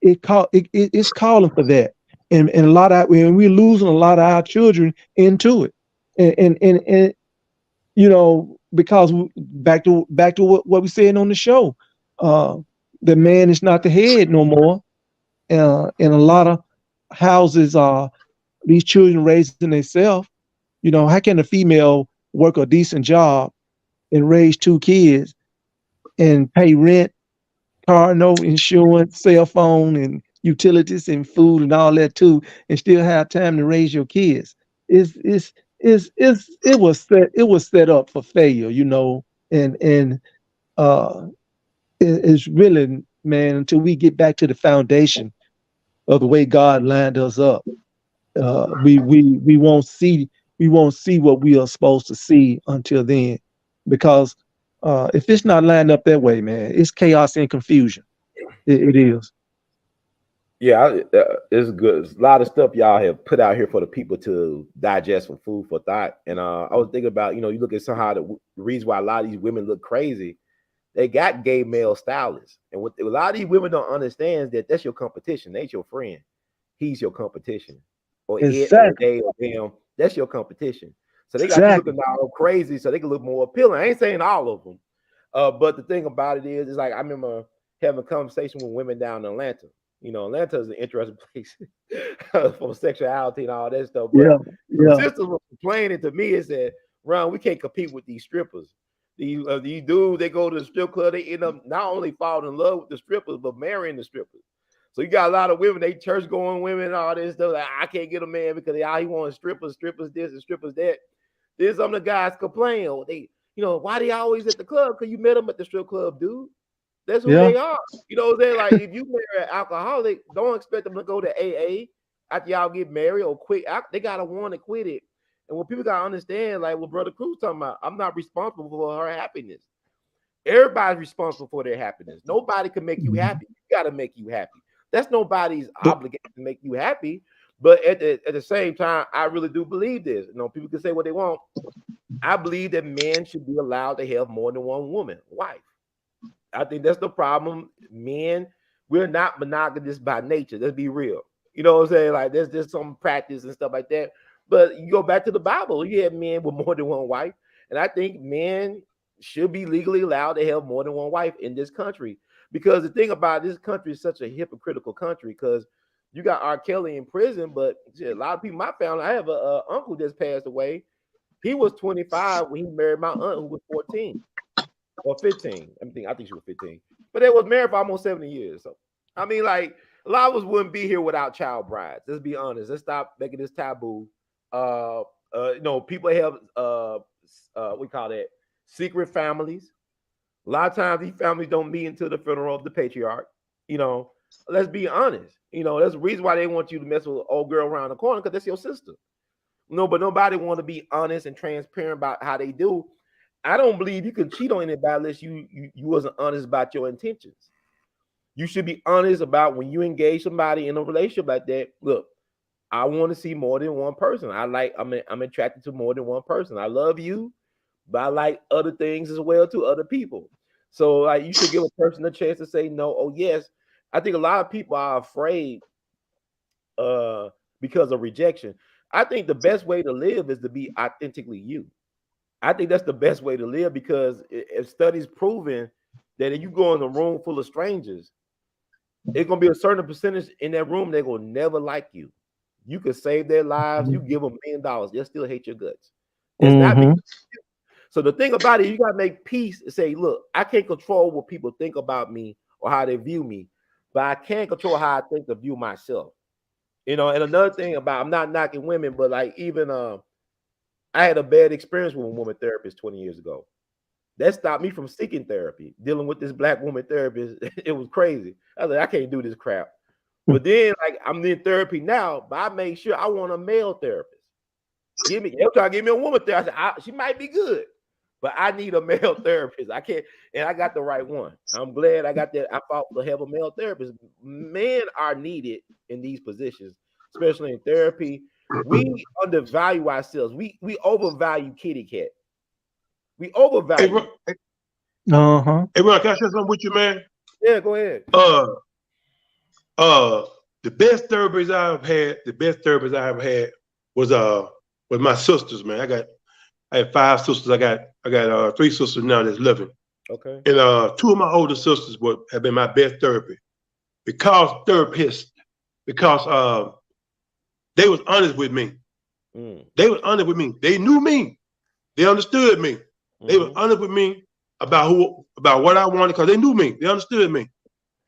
it's calling for that, and a lot of, and we're losing a lot of our children into it, and because back to what we said on the show, the man is not the head no more, and a lot of houses are these children raising themselves. How can a female work a decent job and raise two kids and pay rent, car note, insurance, cell phone, and utilities and food and all that too, and still have time to raise your kids? It was set up for failure, and it's really, man, until we get back to the foundation of the way God lined us up, we won't see what we are supposed to see until then, because if it's not lined up that way, man, it's chaos and confusion. It is. Yeah, it's good. It's a lot of stuff y'all have put out here for the people to digest, for food for thought. And I was thinking about, you look at somehow the reason why a lot of these women look crazy. They got gay male stylists, and what a lot of these women don't understand is that that's your competition. They ain't your friend. He's your competition, or it, or they, or them. That's your competition. So they got you looking all crazy, so they can look more appealing. I ain't saying all of them, but the thing about it is like I remember having a conversation with women down in Atlanta. Atlanta is an interesting place for sexuality and all that stuff. But the sisters were complaining to me and said, "Ron, we can't compete with these strippers. These dudes, they go to the strip club, they end up not only falling in love with the strippers, but marrying the strippers. So you got a lot of women, they church going women and all this stuff. Like, I can't get a man because all he wants strippers this and strippers that. Then some of the guys complain, why they always at the club? Because you met them at the strip club, dude. That's who they are. You know what I'm saying? Like, if you marry an alcoholic, don't expect them to go to AA after y'all get married or quit. They got to want to quit it. And what people got to understand, like what Brother Cruz talking about, I'm not responsible for her happiness. Everybody's responsible for their happiness. Nobody can make you happy. You got to make you happy. That's nobody's obligation to make you happy. But at the same time, I really do believe this. People can say what they want. I believe that men should be allowed to have more than one woman, wife. I think that's the problem. Men, we're not monogamous by nature. Let's be real. You know what I'm saying? Like, there's just some practice and stuff like that. But you go back to the Bible, you have men with more than one wife. And I think men should be legally allowed to have more than one wife in this country. Because the thing about this country is such a hypocritical country, because you got R. Kelly in prison, but a lot of people, my family, I have an uncle that's passed away. He was 25 when he married my aunt who was 14 or 15. I think she was 15. But they was married for almost 70 years. So I mean, like a lot of us wouldn't be here without child brides. Let's be honest. Let's stop making this taboo. You know, people have we call that secret families. A lot of times these families don't meet until the funeral of the patriarch. You know, let's be honest. You know, that's the reason why they want you to mess with an old girl around the corner, because that's your sister. No, but nobody want to be honest and transparent about how they do. I don't believe you can cheat on anybody unless you wasn't honest about your intentions. You should be honest about when you engage somebody in a relationship like that. Look, I want to see more than one person. I'm attracted to more than one person. I love you, but I like other things as well to other people. So like you should give a person a chance to say no or yes. I think a lot of people are afraid because of rejection. I think the best way to live is to be authentically you. I think that's the best way to live, because if studies proven that if you go in a room full of strangers, it's gonna be a certain percentage in that room they're gonna never like you. You could save their lives, you give them $1 million, they'll still hate your guts. It's not because so the thing about it, you gotta make peace and say, look, I can't control what people think about me or how they view me, but I can control how I think to view myself. You know, and another thing about, I'm not knocking women, but like even I had a bad experience with a woman therapist 20 years ago. That stopped me from seeking therapy. Dealing with this black woman therapist, it was crazy. I was like, I can't do this crap. But then, like, I'm in therapy now, but I made sure I want a male therapist. They'll try to give me a woman therapist. She might be good, but I need a male therapist. I can't, and I got the right one. I'm glad I got that. I fought to have a male therapist. Men are needed in these positions, especially in therapy. We undervalue ourselves. We overvalue kitty cat. We overvalue. Hey, Ron, can I share something with you, man? Yeah, go ahead. The best therapist I've had was my sisters, man. I had 5 sisters. I got 3 sisters now that's living. Okay. And 2 of my older sisters have been my best therapy because they was honest with me. They was honest with me. They knew me. They understood me. They were honest with me about what I wanted, because they knew me. They understood me,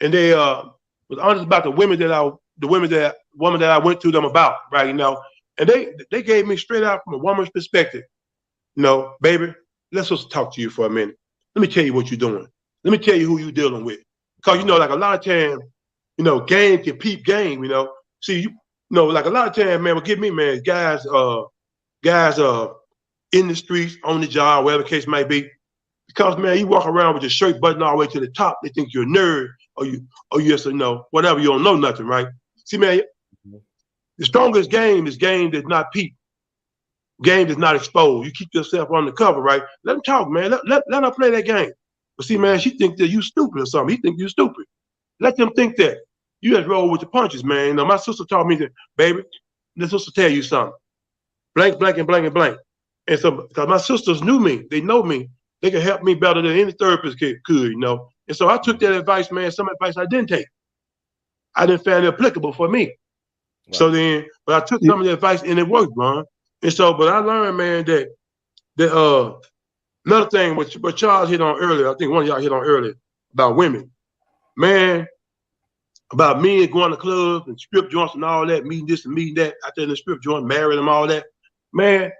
and they was honest about the women that I went to them about, right? You know, and they gave me straight out from a woman's perspective. You know, baby, let's just talk to you for a minute. Let me tell you what you're doing. Let me tell you who you're dealing with, because you know, like a lot of times, you know, game can peep game. You know, see, you know, like a lot of times, man, what get me, man, guys in the streets, on the job, whatever the case might be. Because, man, you walk around with your shirt buttoned all the way to the top, they think you're a nerd, or you just whatever, you don't know nothing, right? See, man, the strongest game is game that's not peep. Game that's not exposed. You keep yourself on the cover, right? Let them talk, man. Let them play that game. But see, man, she thinks that you stupid or something. He thinks you stupid. Let them think that. You just roll with the punches, man. You know, my sister taught me that, baby, this sister tell you something. Blank, blank, and blank, and blank. And so, because my sisters knew me, they know me, they can help me better than any therapist could, you know. And so I took that advice, man. Some advice I didn't take. I didn't find it applicable for me. Right. So then, but I took some of the advice and it worked, man. And so, but I learned, man, that another thing what Charles hit on earlier, I think one of y'all hit on earlier about women, man, about men going to clubs and strip joints and all that, meeting this and meeting that, out there in the strip joint, marrying them, all that, man.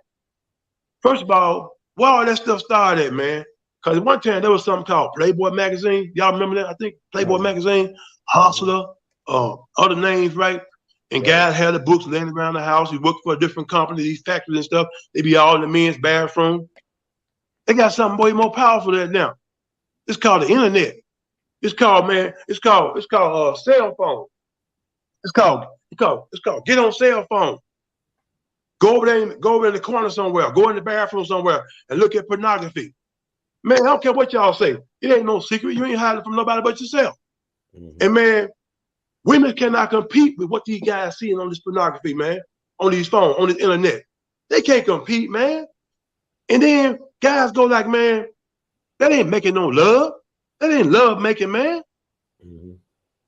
First of all, where all that stuff started at, man? Because at one time there was something called Playboy magazine. Y'all remember that? I think Playboy magazine, Hustler, other names, right? And guys had the books laying around the house. He worked for a different company, these factories and stuff. They be all in the men's bathroom. They got something way more powerful than that now. It's called the internet. It's called cell phone. It's called get on cell phone. Go over there in the corner somewhere, go in the bathroom somewhere and look at pornography. Man, I don't care what y'all say. It ain't no secret. You ain't hiding from nobody but yourself. And man, women cannot compete with what these guys seeing on this pornography, man, on these phones, on this internet. They can't compete, man. And then guys go like, man, that ain't making no love. That ain't love making, man.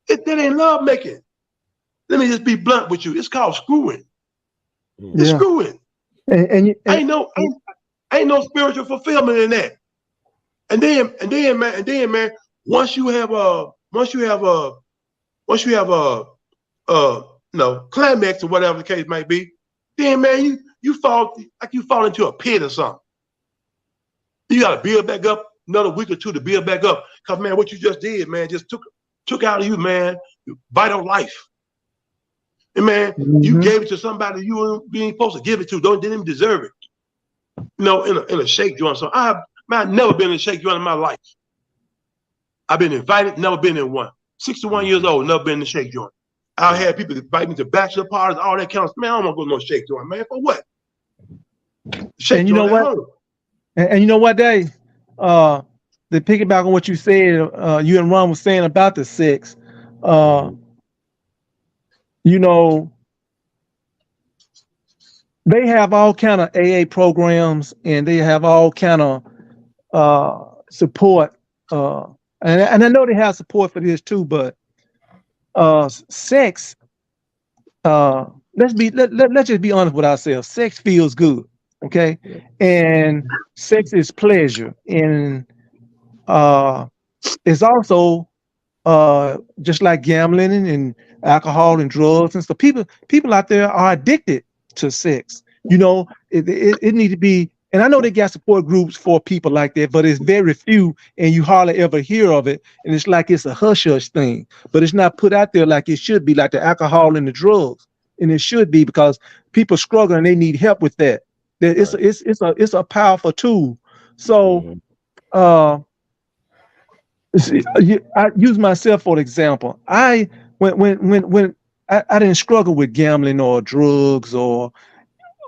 That ain't love making. Let me just be blunt with you. It's called screwing. It's screwing. Ain't no spiritual fulfillment in that. And then, man, once you have once you have climax or whatever the case might be, then man, you fall into a pit or something. You got to build back up another week or two to build back up. Cause man, what you just did, man, just took out of you, man, vital life. And man, you gave it to somebody you ain't supposed to give it to. Didn't even deserve it. You know, in a shake joint. So I've never been in a shake joint in my life. I've been invited, never been in one. 61 years old, never been in a shake joint. I had people invite me to bachelor parties, all that kind of stuff. Man, I don't want to go to no shake joint, man. For what? Shake and you know joint at what? home. And you know what, Dave? To piggyback on what you said, you and Ron was saying about the sex, you know, they have all kind of AA programs and they have all kind of support. And I know they have support for this too, but sex, let's just be honest with ourselves. Sex feels good, okay? And sex is pleasure, and it's also just like gambling and alcohol and drugs and stuff. People out there are addicted to sex. You know, it need to be, and I know they got support groups for people like that, but it's very few, and you hardly ever hear of it. And it's like it's a hush-hush thing, but it's not put out there like it should be, like the alcohol and the drugs. And it should be, because people struggle and they need help with that. It's a powerful tool. So I use myself for example. When I didn't struggle with gambling or drugs or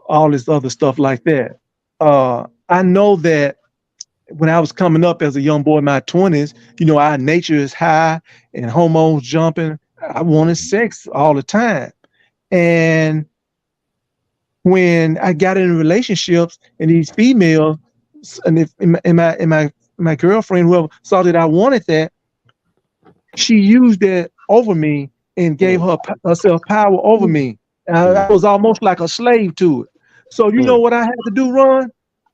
all this other stuff like that. I know that when I was coming up as a young boy in my 20s, you know, our nature is high and hormones jumping. I wanted sex all the time. And when I got in relationships and these females, and if my girlfriend, whoever saw that I wanted that, she used that over me and gave herself power over me. I was almost like a slave to it. So you know what I had to do, Ron?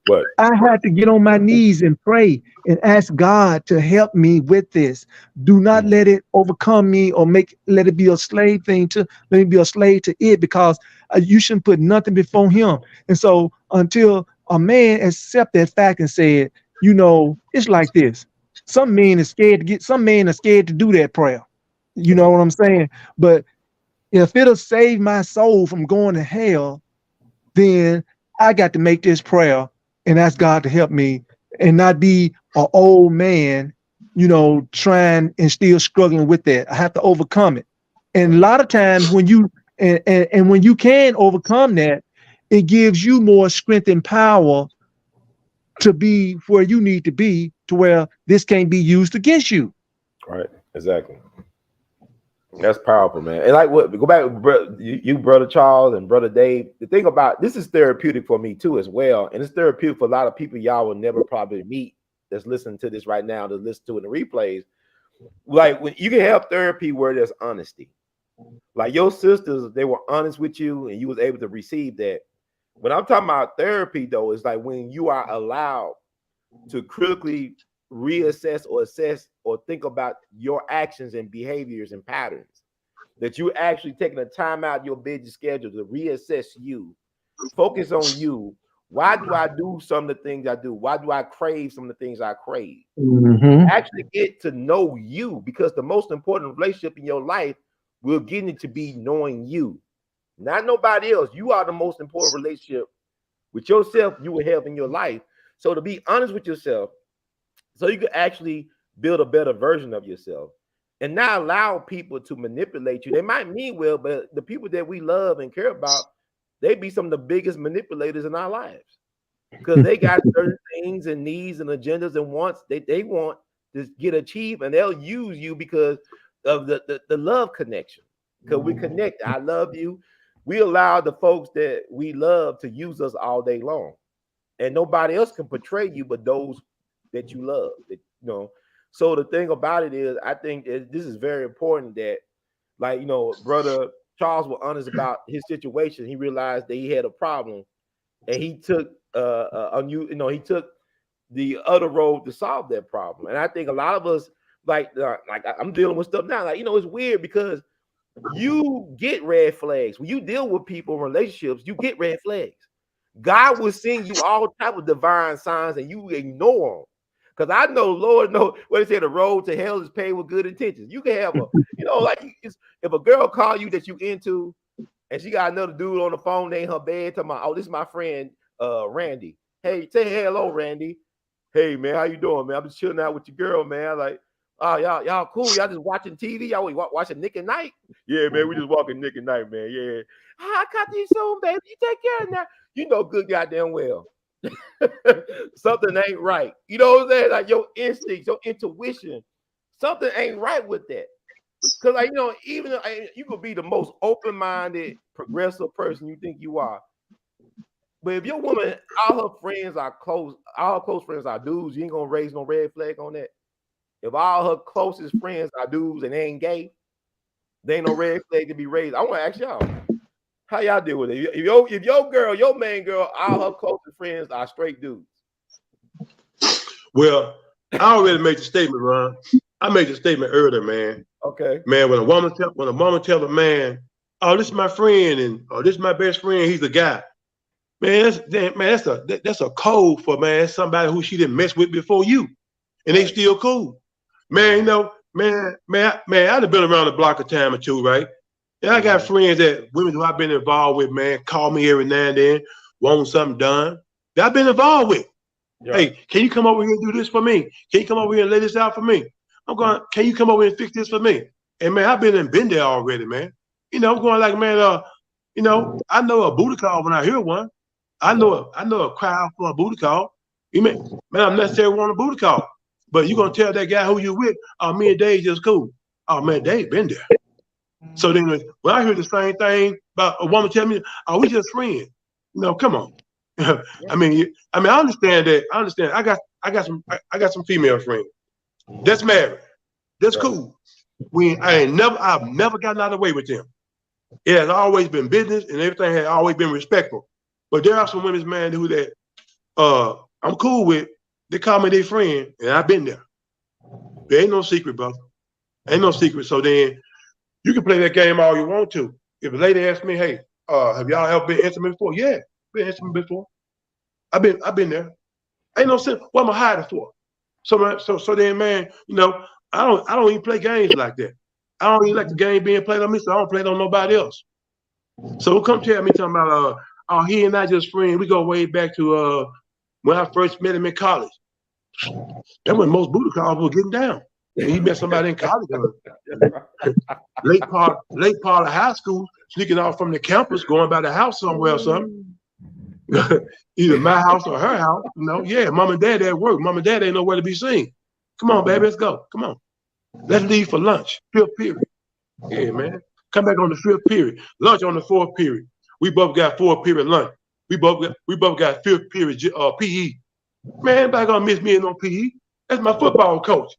What? I had to get on my knees and pray and ask God to help me with this. Do not let it overcome me or let it be a slave thing to let me be a slave to it, because you shouldn't put nothing before him. And so until a man accept that fact and said, you know, it's like this. Some men are scared to do that prayer. You know what I'm saying? But if it'll save my soul from going to hell, then I got to make this prayer and ask God to help me and not be an old man, you know, trying and still struggling with that. I have to overcome it. And a lot of times when you and when you can overcome that, it gives you more strength and power to be where you need to be, to where this can't be used against you. Right. Exactly. That's powerful, man. And like what, go back, you brother Charles and brother Dave. The thing about this is therapeutic for me too as well, and it's therapeutic for a lot of people y'all will never probably meet that's listening to this right now, to listen to in the replays. Like when you can have therapy where there's honesty. Like your sisters, they were honest with you, and you was able to receive that. When I'm talking about therapy, though, it's like when you are allowed to critically reassess or assess or think about your actions and behaviors and patterns, that you're actually taking a time out of your busy schedule to reassess you, focus on you. Why do I do some of the things I do? Why do I crave some of the things I crave? Actually get to know you, because the most important relationship in your life will get it to be knowing you, not nobody else. You are the most important relationship with yourself you will have in your life. So to be honest with yourself, so you can actually build a better version of yourself and not allow people to manipulate you. They might mean well, but the people that we love and care about, they be some of the biggest manipulators in our lives, because they got certain things and needs and agendas and wants they want to get achieved, and they'll use you because of the love connection. Because we connect. I love you. We allow the folks that we love to use us all day long, and nobody else can portray you but those that you love. That, you know. So the thing about it is, I think this is very important that, like, you know, brother Charles was honest about his situation. He realized that he had a problem, and he took he took the other road to solve that problem. And I think a lot of us, like I'm dealing with stuff now. Like, it's weird because you get red flags when you deal with people in relationships. You get red flags. God will send you all type of divine signs, and you ignore them. Because I know, Lord knows, what they say, the road to hell is paved with good intentions. You can have if a girl call you that you into, and she got another dude on the phone, they in her bed, talking about, oh, this is my friend, Randy. Hey, say hello, Randy. Hey, man, how you doing, man? I'm just chilling out with your girl, man. Like, oh, y'all cool. Y'all just watching TV. Y'all watching Nick at Night. Yeah, man, we just walking Nick at Night, man. Yeah. I got you soon, baby. You take care of that. You know good goddamn well. Something ain't right. You know what I'm saying? Like your instincts, your intuition, something ain't right with that. Because, like, even you could be the most open-minded, progressive person you think you are. But if your woman, all her friends are close, all her close friends are dudes, you ain't gonna raise no red flag on that. If all her closest friends are dudes and they ain't gay, there ain't no red flag to be raised. I want to ask y'all, how y'all deal with it? If your girl, your main girl, all her closest friends are straight dudes. Well, I already made the statement, Ron. I made the statement earlier, man. Okay. Man, when a woman tell a man, oh, this is my friend, and oh, this is my best friend, he's a guy. Man, that's a code for, man, somebody who she didn't mess with before you, and they still cool. Man, man, I've been around the block a time or two, right? And I got friends that women who I've been involved with, man, call me every now and then, want something done that I've been involved with. Yeah. Hey, can you come over here and do this for me? Can you come over here and lay this out for me? Can you come over here and fix this for me? And man, I've been there already, man. I'm going like, man, I know a booty call when I hear one. I know a cry out for a booty call. Man, I'm necessarily want a booty call. But you gonna tell that guy who you with, oh, me and Dave just cool. Oh man, Dave been there. So then when I hear the same thing about a woman tell me, oh, we just friends. Come on. I mean, I understand that. I understand. I got some female friends that's married. That's cool. I've never gotten out of the way with them. It has always been business, and everything has always been respectful. But there are some women, man, who that I'm cool with. They call me their friend, and I've been there. There ain't no secret, brother. Ain't no secret. So then you can play that game all you want to. If a lady asks me, hey, have y'all ever been intimate before? Yeah, been intimate before. I've been there. Ain't no sense. What am I hiding for? So then, man, I don't even play games like that. I don't even like the game being played on me, so I don't play it on nobody else. So don't come tell me talking about he and I just friends. We go way back to when I first met him in college. That when most booty calls were getting down. When you met somebody in college, late part of high school, sneaking off from the campus, going by the house somewhere or something. Either my house or her house. Yeah, mom and dad at work. Mom and dad ain't nowhere to be seen. Come on, baby, let's go. Come on. Let's leave for lunch. 5th period. Yeah, man. Come back on the 5th period. Lunch on the 4th period. We both got 4th period lunch. We both got 5th period PE. Man, anybody gonna miss me in no PE? That's my football coach.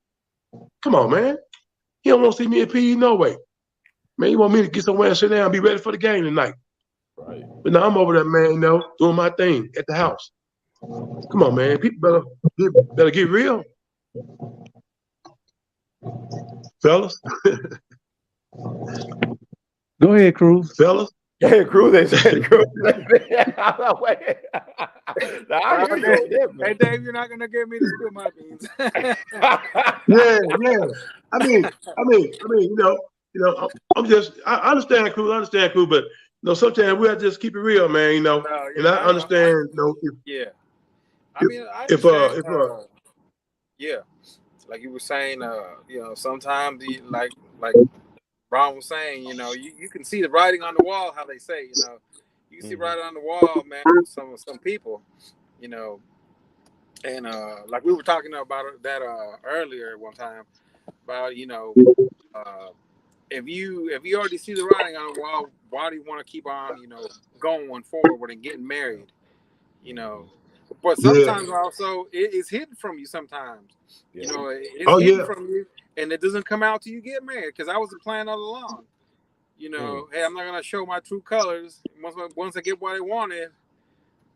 Come on, man. He don't want to see me in PE no way. Man, you want me to get somewhere and sit down and be ready for the game tonight. Right. But now I'm over there, man, doing my thing at the house. Come on, man. People better get real. Fellas. Go ahead, Cruz. Fellas. Yeah, Cruz ain't saying Cruz. Hey, Dave, you're not gonna get me to spill my beans. Yeah. I mean, I understand Cruz, but sometimes we have to just keep it real, man. And I understand. Yeah. I mean, I understand, yeah, like you were saying, sometimes like Ron was saying, you can see the writing on the wall, how they say, you can see writing on the wall, man. Some people, and like we were talking about that earlier one time about if you already see the writing on the wall, why do you want to keep on going forward and getting married, But sometimes also it's hidden from you. Sometimes it's hidden from you, and it doesn't come out till you get married. Because I was the plan all along. Hey, I'm not gonna show my true colors. Once I get what I wanted,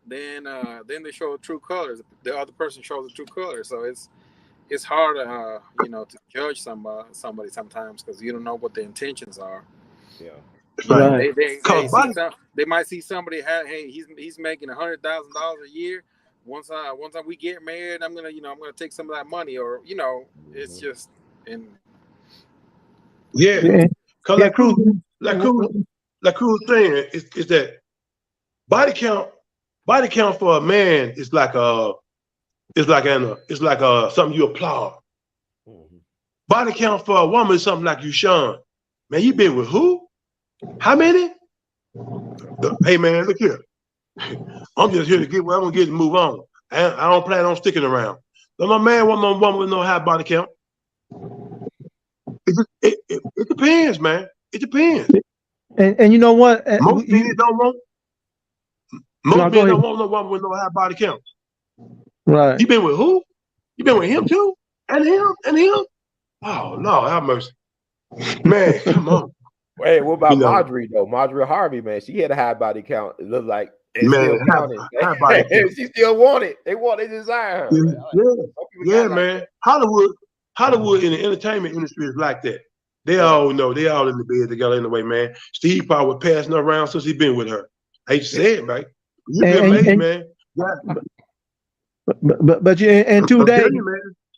then they show the true colors. The other person shows the true colors. So it's hard to you know, to judge somebody sometimes because you don't know what their intentions are. Yeah. You know, Right. they might see somebody hey, he's making $100,000 a year. Once we get married, I'm gonna take some of that money, or it's just and Yeah, Yeah, cause yeah, Cruz. like Cruz saying is that body count for a man is like something you applaud. Mm-hmm. Body count for a woman is something like you shun. Man, you been with who? How many? Hey man, look here. I'm just here to get what I'm gonna get and move on. I don't plan on sticking around. So my man want my woman with no high body count. It depends, man. It depends. And you know what? Most men don't want No, go ahead. no woman with no high body count. Right. You been with who? You been with him too? And him? And him? Oh Lord, have mercy. Man, come on. Hey, what about You know, Marjorie though? Marjorie Harvey, man, she had a high body count. It looked like it's man, still counting. high body count. She still want it. They desire her. Yeah, man. Like Hollywood in the entertainment industry is like that. They all know. They all in the bed together anyway, man. Steve probably passing her around since he been with her. I hate to say it, man. You be amazed, man. But you and today,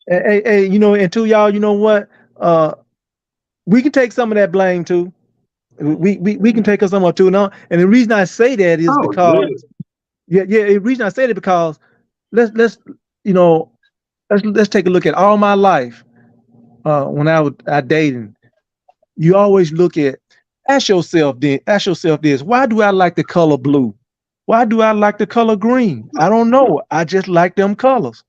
hey, and to y'all, you know what? We can take some of that blame too. We can take some of it too. Now, and the reason I say that is because the reason I say that because let's take a look at all my life. When I dating, you always ask yourself this: why do I like the color blue? Why do I like the color green? I don't know. I just like them colors.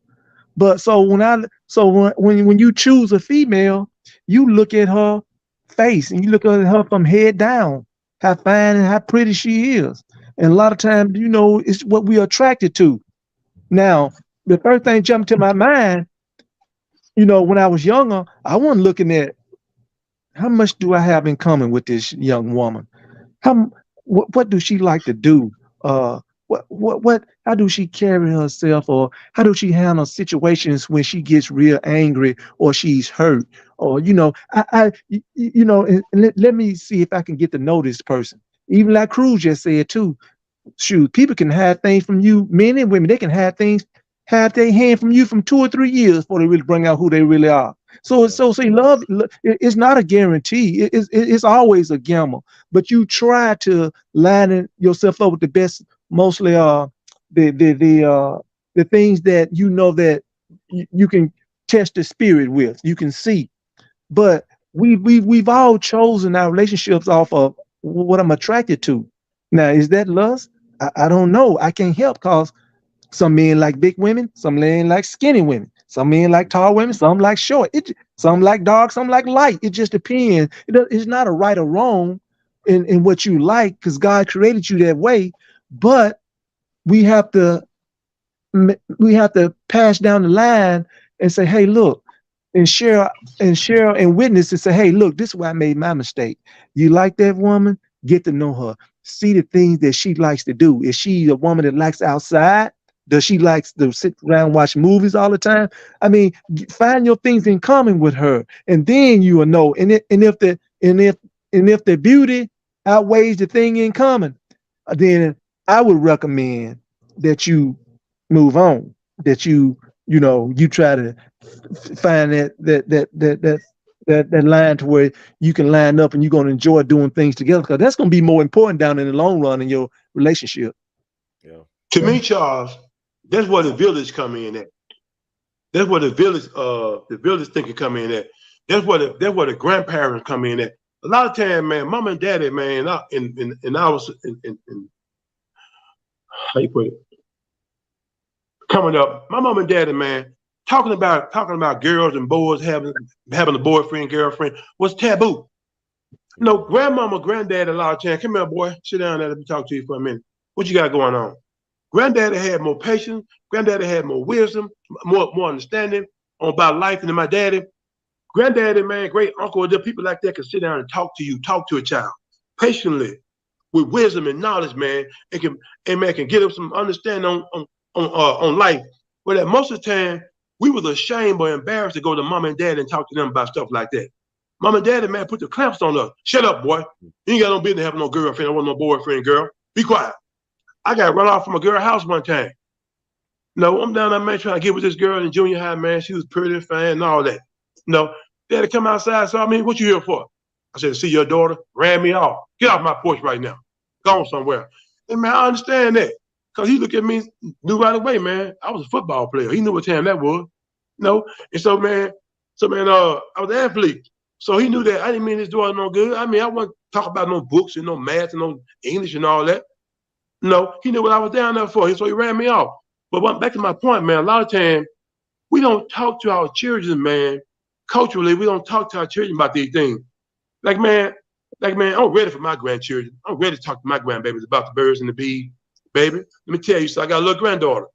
But so when you choose a female, you look at her face and you look at her from head down, how fine and how pretty she is. And a lot of times, it's what we're attracted to. Now, the first thing jumped to my mind, when I was younger, I wasn't looking at how much do I have in common with this young woman? What do she like to do? How do she carry herself, or how do she handle situations when she gets real angry or she's hurt, or let me see if I can get to know this person. Even like Cruz just said too, shoot, people can hide things from you, men and women. They can hide their hand from you from 2 or 3 years before they really bring out who they really are. So love, it's not a guarantee. It's always a gamble. But you try to line yourself up with the best, mostly the things that that you can test the spirit with. You can see. But we've all chosen our relationships off of what I'm attracted to. Now, is that lust? I don't know. I can't help because some men like big women, some men like skinny women, some men like tall women, some like short. Some like dark, some like light. It just depends. It's not a right or wrong in what you like, because God created you that way. But we have to pass down the line and say, hey, look, and share and witness and say, hey, look, this is where I made my mistake. You like that woman? Get to know her. See the things that she likes to do. Is she a woman that likes outside? Does she like to sit around and watch movies all the time? I mean, find your things in common with her, and then you will know. And if the beauty outweighs the thing in common, then I would recommend that you move on. That you try to find that line to where you can line up and you're going to enjoy doing things together, because that's going to be more important down in the long run in your relationship. Yeah. To me, Charles, that's where the village come in at. That's where the village thinking come in at. That's where the grandparents come in at. A lot of time, man, mom and daddy, man, how you put it? Coming up, my mom and daddy, man, talking about girls and boys having a boyfriend, girlfriend was taboo. Grandmama, granddaddy, a lot of time, come here, boy, sit down there, let me talk to you for a minute. What you got going on? Granddaddy had more patience. Granddaddy had more wisdom, more understanding about life than my daddy. Granddaddy, man, great uncle, there people like that can sit down and talk to a child patiently, with wisdom and knowledge, man, and can get them some understanding on life. But at most of the time, we was ashamed or embarrassed to go to mom and dad and talk to them about stuff like that. Mom and daddy, man, put the clamps on us. Shut up, boy. You ain't got no business having no girlfriend. I want no boyfriend, girl. Be quiet. I got run off from a girl house one time. No, I'm down there, man, trying to get with this girl in junior high, man. She was pretty, fine, and all that. No, daddy come outside, saw me. What you here for? I said, see your daughter, ran me off. Get off my porch right now. Gone somewhere. And man, I understand that. Because he looked at me, knew right away, man, I was a football player. He knew what time that was. And so, man, I was an athlete. So he knew that I didn't mean his daughter no good. I mean, I wasn't talking about no books and no math and no English and all that. No, he knew what I was down there for. So he ran me off. But back to my point, man, a lot of times we don't talk to our children, man. Culturally, we don't talk to our children about these things. Like, man, I'm ready for my grandchildren. I'm ready to talk to my grandbabies about the birds and the bees. Baby, let me tell you, so I got a little granddaughter.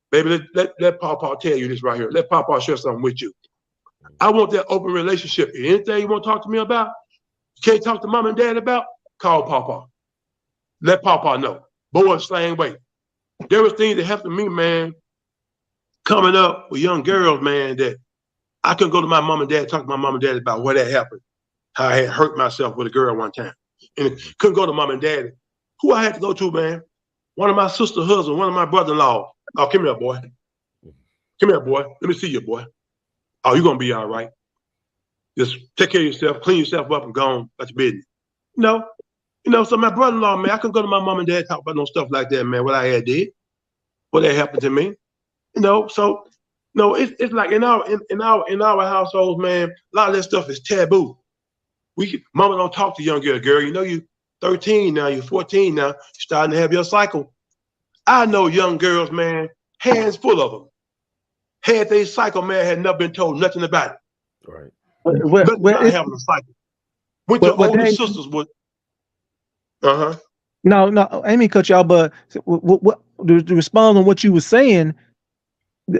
Baby, let Papa tell you this right here. Let Papa share something with you. I want that open relationship. Anything you want to talk to me about, you can't talk to mom and dad about, call Papa. Let Papa know. Boys, same way. There was things that happened to me, man, coming up with young girls, man, that I couldn't go to my mom and dad, talk to my mom and dad about what had happened, how I had hurt myself with a girl one time. And couldn't go to mom and dad. Who I had to go to, man? One of my sister's husband, one of my brother-in-law. Oh, come here, boy. Come here, boy. Let me see you, boy. Oh, you're going to be all right. Just take care of yourself, clean yourself up and go on about your business. So my brother-in-law, man, I couldn't go to my mom and dad talk about no stuff like that, man, what I had did, what had happened to me. So it's like in our households, man, a lot of that stuff is taboo. Mama don't talk to young girl. You 13 now, you're 14 now, you're starting to have your cycle. I know young girls, man, hands full of them. Had they cycle, man, had never been told nothing about it. Right. Not having a cycle. Went to older sisters would. No, I didn't mean to cut y'all, but what to respond on what you were saying,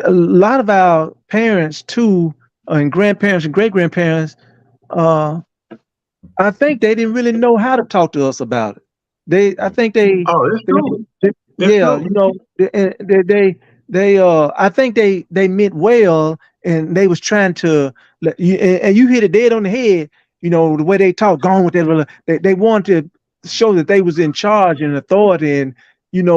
a lot of our parents too, and grandparents and great grandparents, I think they didn't really know how to talk to us about it. I think they meant well, and they was trying to, and you hit it dead on the head. The way they talk, gone with that. They wanted to show that they was in charge and authority, and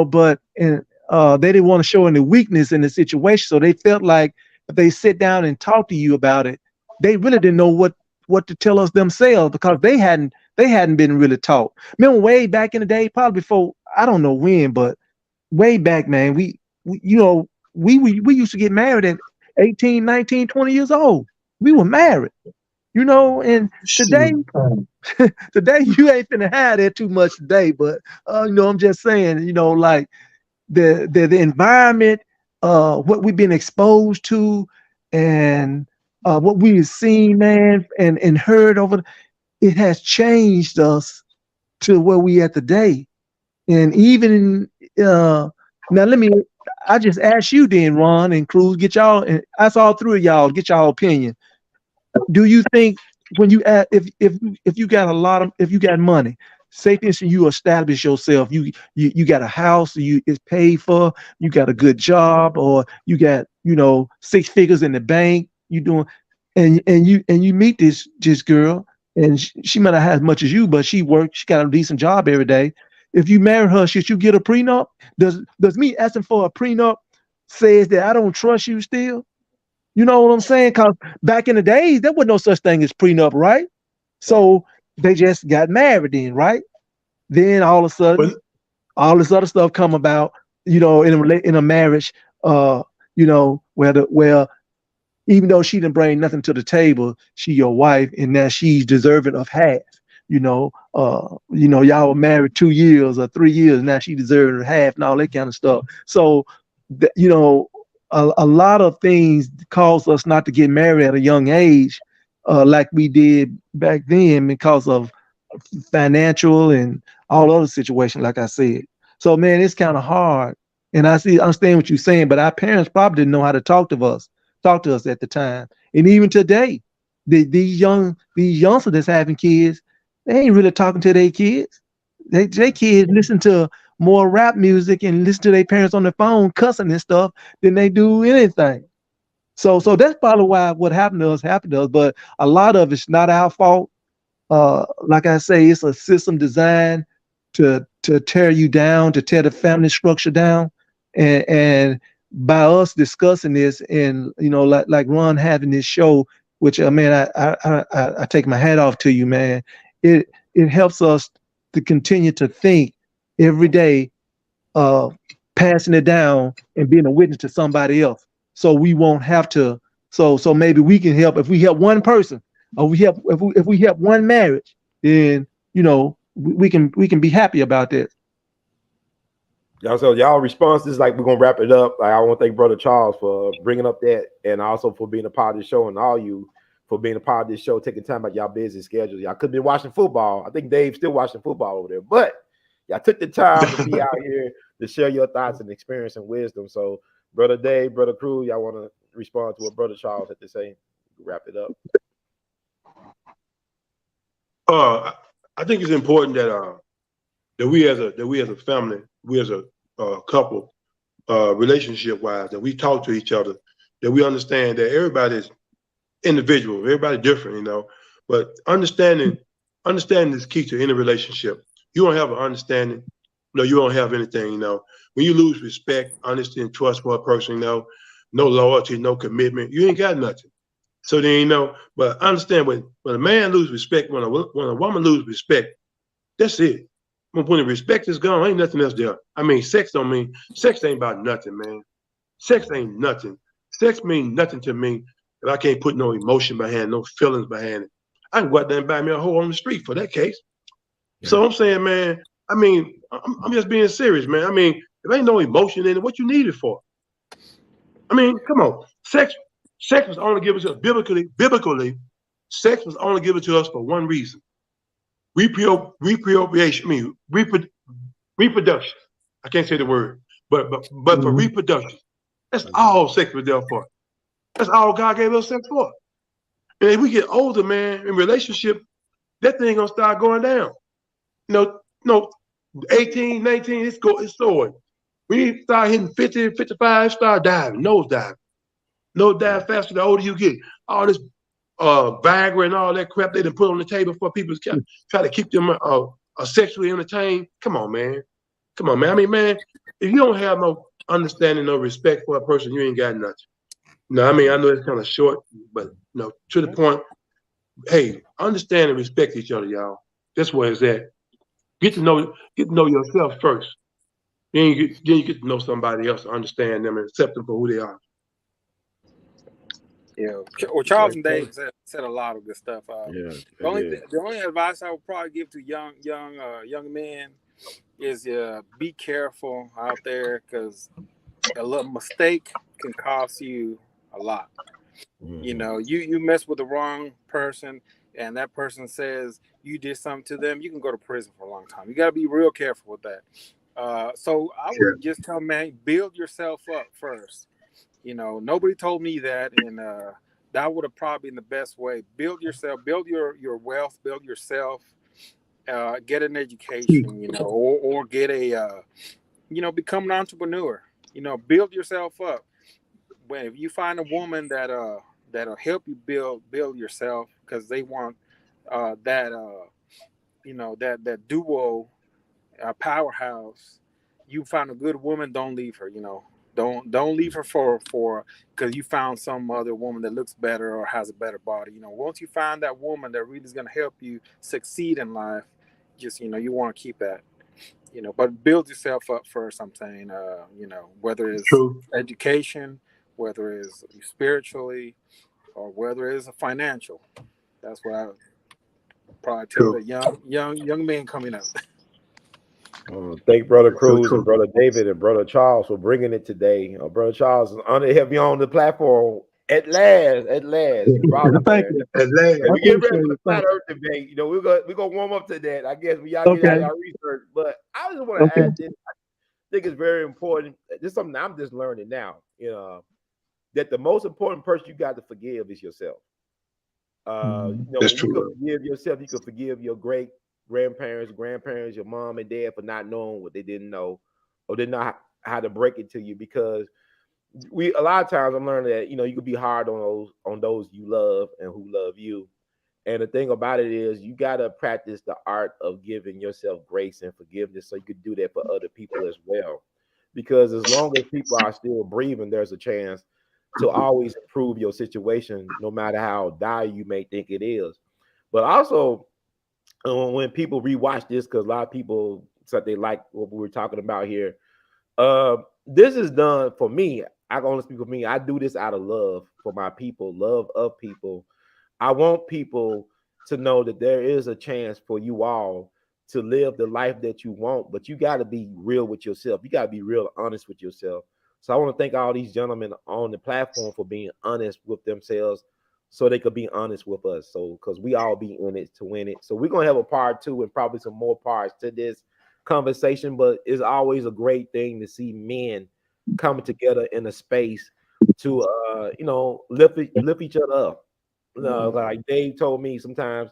but they didn't want to show any weakness in the situation. So they felt like if they sit down and talk to you about it, they really didn't know what to tell us themselves, because they hadn't been really taught. Remember way back in the day, probably before, I don't know when, but way back, man, we used to get married at 18, 19, 20 years old. We were married, and today you ain't finna have that too much today, but I'm just saying, like the environment, what we've been exposed to, and what we've seen, man, and heard it has changed us to where we at today. And even now, I just ask you then, Ron and Cruz, get y'all, and that's all three of y'all, get y'all opinion. Do you think when you if you got money, say for instance you establish yourself, you got a house, it's paid for, you got a good job, or you got 6 figures in the bank, you doing, and you meet this girl, and she might not have as much as you, but she got a decent job every day. If you marry her, should you get a prenup? Does me asking for a prenup says that I don't trust you still? You know what I'm saying? Because back in the days, there was no such thing as prenup, right? So they just got married then, right? Then all of a sudden, all this other stuff come about, in a marriage, where even though she didn't bring nothing to the table, she your wife, and now she's deserving of half. Y'all were married 2 years or 3 years, now she deserving of half and all that kind of stuff. So, a lot of things cause us not to get married at a young age, like we did back then, because of financial and all other situations, like I said. So, man, it's kind of hard. And I understand what you're saying, but our parents probably didn't know how to talk to us at the time. And even today, these youngsters that's having kids, they ain't really talking to their kids. Their kids listen to more rap music and listen to their parents on the phone cussing and stuff than they do anything. So that's probably why what happened to us, but a lot of it's not our fault. Like I say, it's a system designed to tear you down, to tear the family structure down. And by us discussing this, and like Ron having this show, which man, I take my hat off to you, man. It helps us to continue to think every day, passing it down and being a witness to somebody else, so we won't have to. So maybe we can help. If we help one person, or if we help one marriage, then we can be happy about that. So y'all responses, like, we're gonna wrap it up. Like, I want to thank Brother Charles for bringing up that, and also for being a part of the show, and all you for being a part of this show, taking time out y'all busy schedule. Y'all could be watching football. I think Dave's still watching football over there, but y'all took the time to be out here to share your thoughts and experience and wisdom. So, Brother Dave, Brother Cruz, y'all want to respond to what Brother Charles had to say? Wrap it up. I think it's important that we as a family, we as a couple, relationship wise, that we talk to each other, that we understand that everybody's individual, everybody different, but understanding is key to any relationship. You don't have an understanding, you don't have anything, when you lose respect, honesty, and trust for a person, no loyalty, no commitment, you ain't got nothing. So then, but understand when a man loses respect, when a woman loses respect, that's it. When the respect is gone, ain't nothing else there. I mean, sex ain't about nothing, man. Sex ain't nothing. Sex means nothing to me if I can't put no emotion behind it, no feelings behind it. I can go out there and buy me a hoe on the street for that case. So I'm saying, man, I mean, I'm just being serious, man. I mean, if ain't no emotion in it, what you need it for? I mean, come on. Sex was only given to us biblically, sex was only given to us for one reason. Reproduction. I can't say the word, but for reproduction. That's all sex was there for. That's all God gave us sex for. And if we get older, man, in relationship, that thing gonna start going down. 18, 19, it's soaring. We start hitting 50, 55, start diving, nose diving. Nose dive faster the older you get. All this Viagra and all that crap they done put on the table for people to try to keep them sexually entertained. Come on, man. I mean, man, if you don't have no understanding, no respect for a person, you ain't got nothing. I mean, I know it's kind of short, but to the point. Hey, understand and respect each other, y'all. That's where it's at. Get to know yourself first. Then you get to know somebody else, understand them, and accept them for who they are. Yeah, well, Charles and Dave said a lot of good stuff. The only advice I would probably give to young men is be careful out there, because a little mistake can cost you a lot. You mess with the wrong person, and that person says you did something to them, you can go to prison for a long time. You got to be real careful with that. So I would just tell man, build yourself up first. Nobody told me that, and that would have probably been the best way. Build yourself, build your wealth, build yourself, get an education, or get a, become an entrepreneur. Build yourself up. If you find a woman that'll help you build yourself, because they want that duo powerhouse. You find a good woman, don't leave her. Don't leave her for because you found some other woman that looks better or has a better body. Once you find that woman that really is going to help you succeed in life, just you want to keep that. But build yourself up first. I'm saying, whether it's education, whether it's spiritually, or whether it's a financial. That's what I would probably tell the young men coming up. Thank Brother Cruz and Brother David and Brother Charles for bringing it today. Brother Charles, it's an honor to have you on the platform at last. You brought it, Thank you. At last. And we get ready for the flat earth debate. We're gonna warm up to that. I guess we y'all get out our research. But I just want to add this. I think it's very important. This is something I'm just learning now. That the most important person you got to forgive is yourself. That's true. You can forgive yourself. You can forgive your great grandparents, your mom and dad for not knowing what they didn't know, or didn't know how to break it to you. Because a lot of times I'm learning that you could be hard on those you love and who love you. And the thing about it is you got to practice the art of giving yourself grace and forgiveness so you could do that for other people as well. Because as long as people are still breathing, there's a chance to always improve your situation, no matter how dire you may think it is. But also, when people rewatch this, because a lot of people said they like what we were talking about here, this is done for me. I can only speak for me. I do this out of love for my people, love of people. I want people to know that there is a chance for you all to live the life that you want, but you got to be real with yourself. You got to be real honest with yourself. So I want to thank all these gentlemen on the platform for being honest with themselves so they could be honest with us. So, because we all be in it to win it. So we're going to have a part 2 and probably some more parts to this conversation, but it's always a great thing to see men coming together in a space to, lift each other up. Like Dave told me, sometimes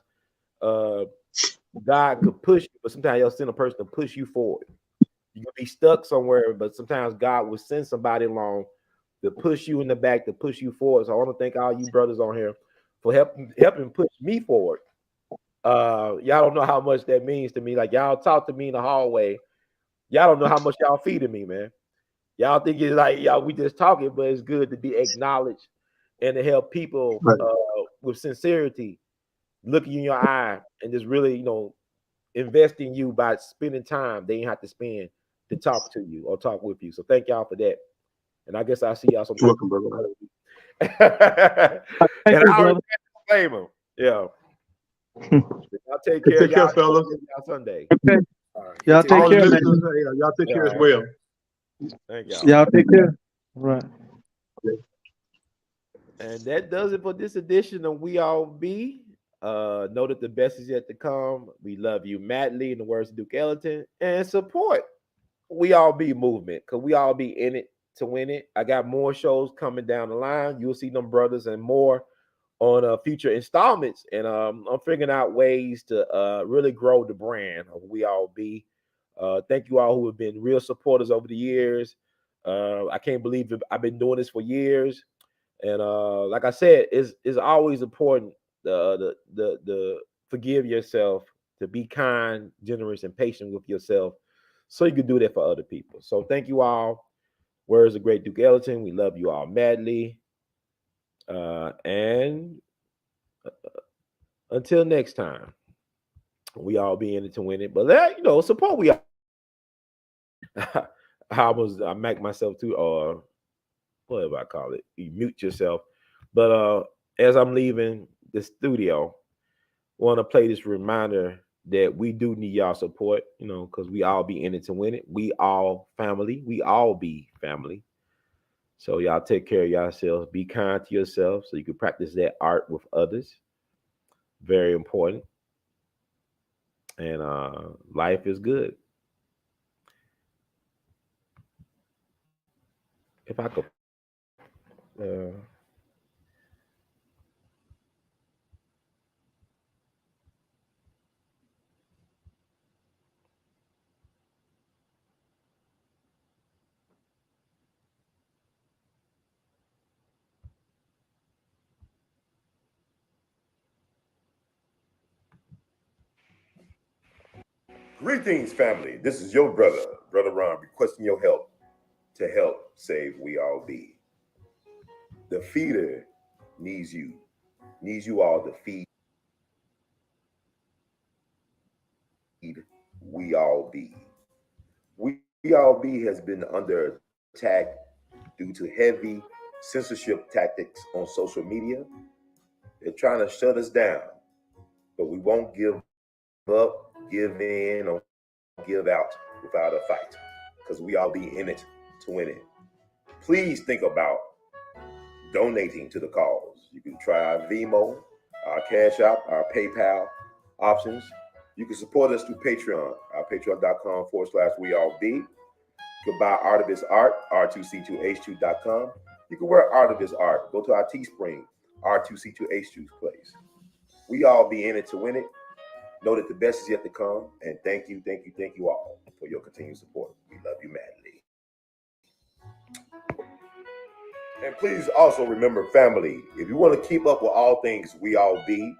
God could push you, but sometimes he'll send a person to push you forward. You can be stuck somewhere, but sometimes God will send somebody along to push you in the back, to push you forward. So I want to thank all you brothers on here for helping push me forward. Y'all don't know how much that means to me. Like, y'all talk to me in the hallway. Y'all don't know how much y'all feeding me, man. Y'all think it's like we just talking, but it's good to be acknowledged and to help people with sincerity look you in your eye and just really, invest in you by spending time they ain't have to spend to talk to you or talk with you. So thank y'all for that. And I guess I'll see y'all sometime. You're welcome, brother. Thank And you, I already brother. blame them. Yeah. Y'all take care. Take care, Y'all fellas. y'all Sunday. Okay. All right. Y'all take All the care, man. listeners, y'all take care as well. Thank y'all. Y'all take care. All right. And that does it for this edition of We All Be. Know that the best is yet to come. We love you madly, in the words of Duke Ellington, and support We All Be movement, because we all be in it to win it. I got more shows coming down the line. You'll see them brothers and more on future installments. And I'm figuring out ways to really grow the brand of We All Be. Thank you all who have been real supporters over the years. I can't believe I've been doing this for years. And like I said, it's always important the forgive yourself, to be kind, generous, and patient with yourself, so you can do that for other people. So thank you all. Words of great Duke Ellington. We love you all madly. And until next time, we all be in it to win it. But support we all. I make myself too, or whatever I call it. You mute yourself. But as I'm leaving the studio, want to play this reminder that we do need y'all support, because we all be in it to win it. We all family. We all be family. So y'all take care of yourselves. Be kind to yourself so you can practice that art with others. Very important. And life is good. If I could Greetings, family. This is your Brother Ron, requesting your help to help save We All Be. The feeder needs you all to feed We All Be. We All Be has been under attack due to heavy censorship tactics on social media. They're trying to shut us down, but we won't give up, give in, or give out without a fight, because we all be in it to win it. Please think about donating to the cause. You can try our Venmo, our Cash App, our PayPal options. You can support us through Patreon, our patreon.com/weallbe. You can buy Artivist art, r2c2h2.com. You can wear Artivist art. Go to our Teespring, r2c2h2's place. We all be in it to win it. Know that the best is yet to come. And thank you all for your continued support. We love you madly. And please also remember, family, if you want to keep up with all things We All Be,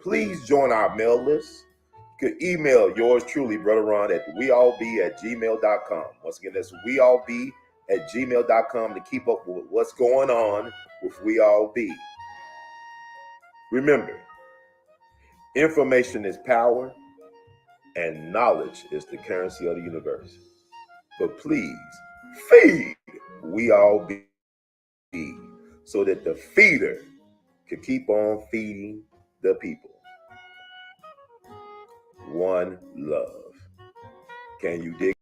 please join our mail list. You could email yours truly, Brother Ron, at weallbe@gmail.com. Once again, that's weallbe@gmail.com to keep up with what's going on with We All Be. Remember, information is power and knowledge is the currency of the universe. But please feed We All Be so that the feeder can keep on feeding the people. One love. Can you dig?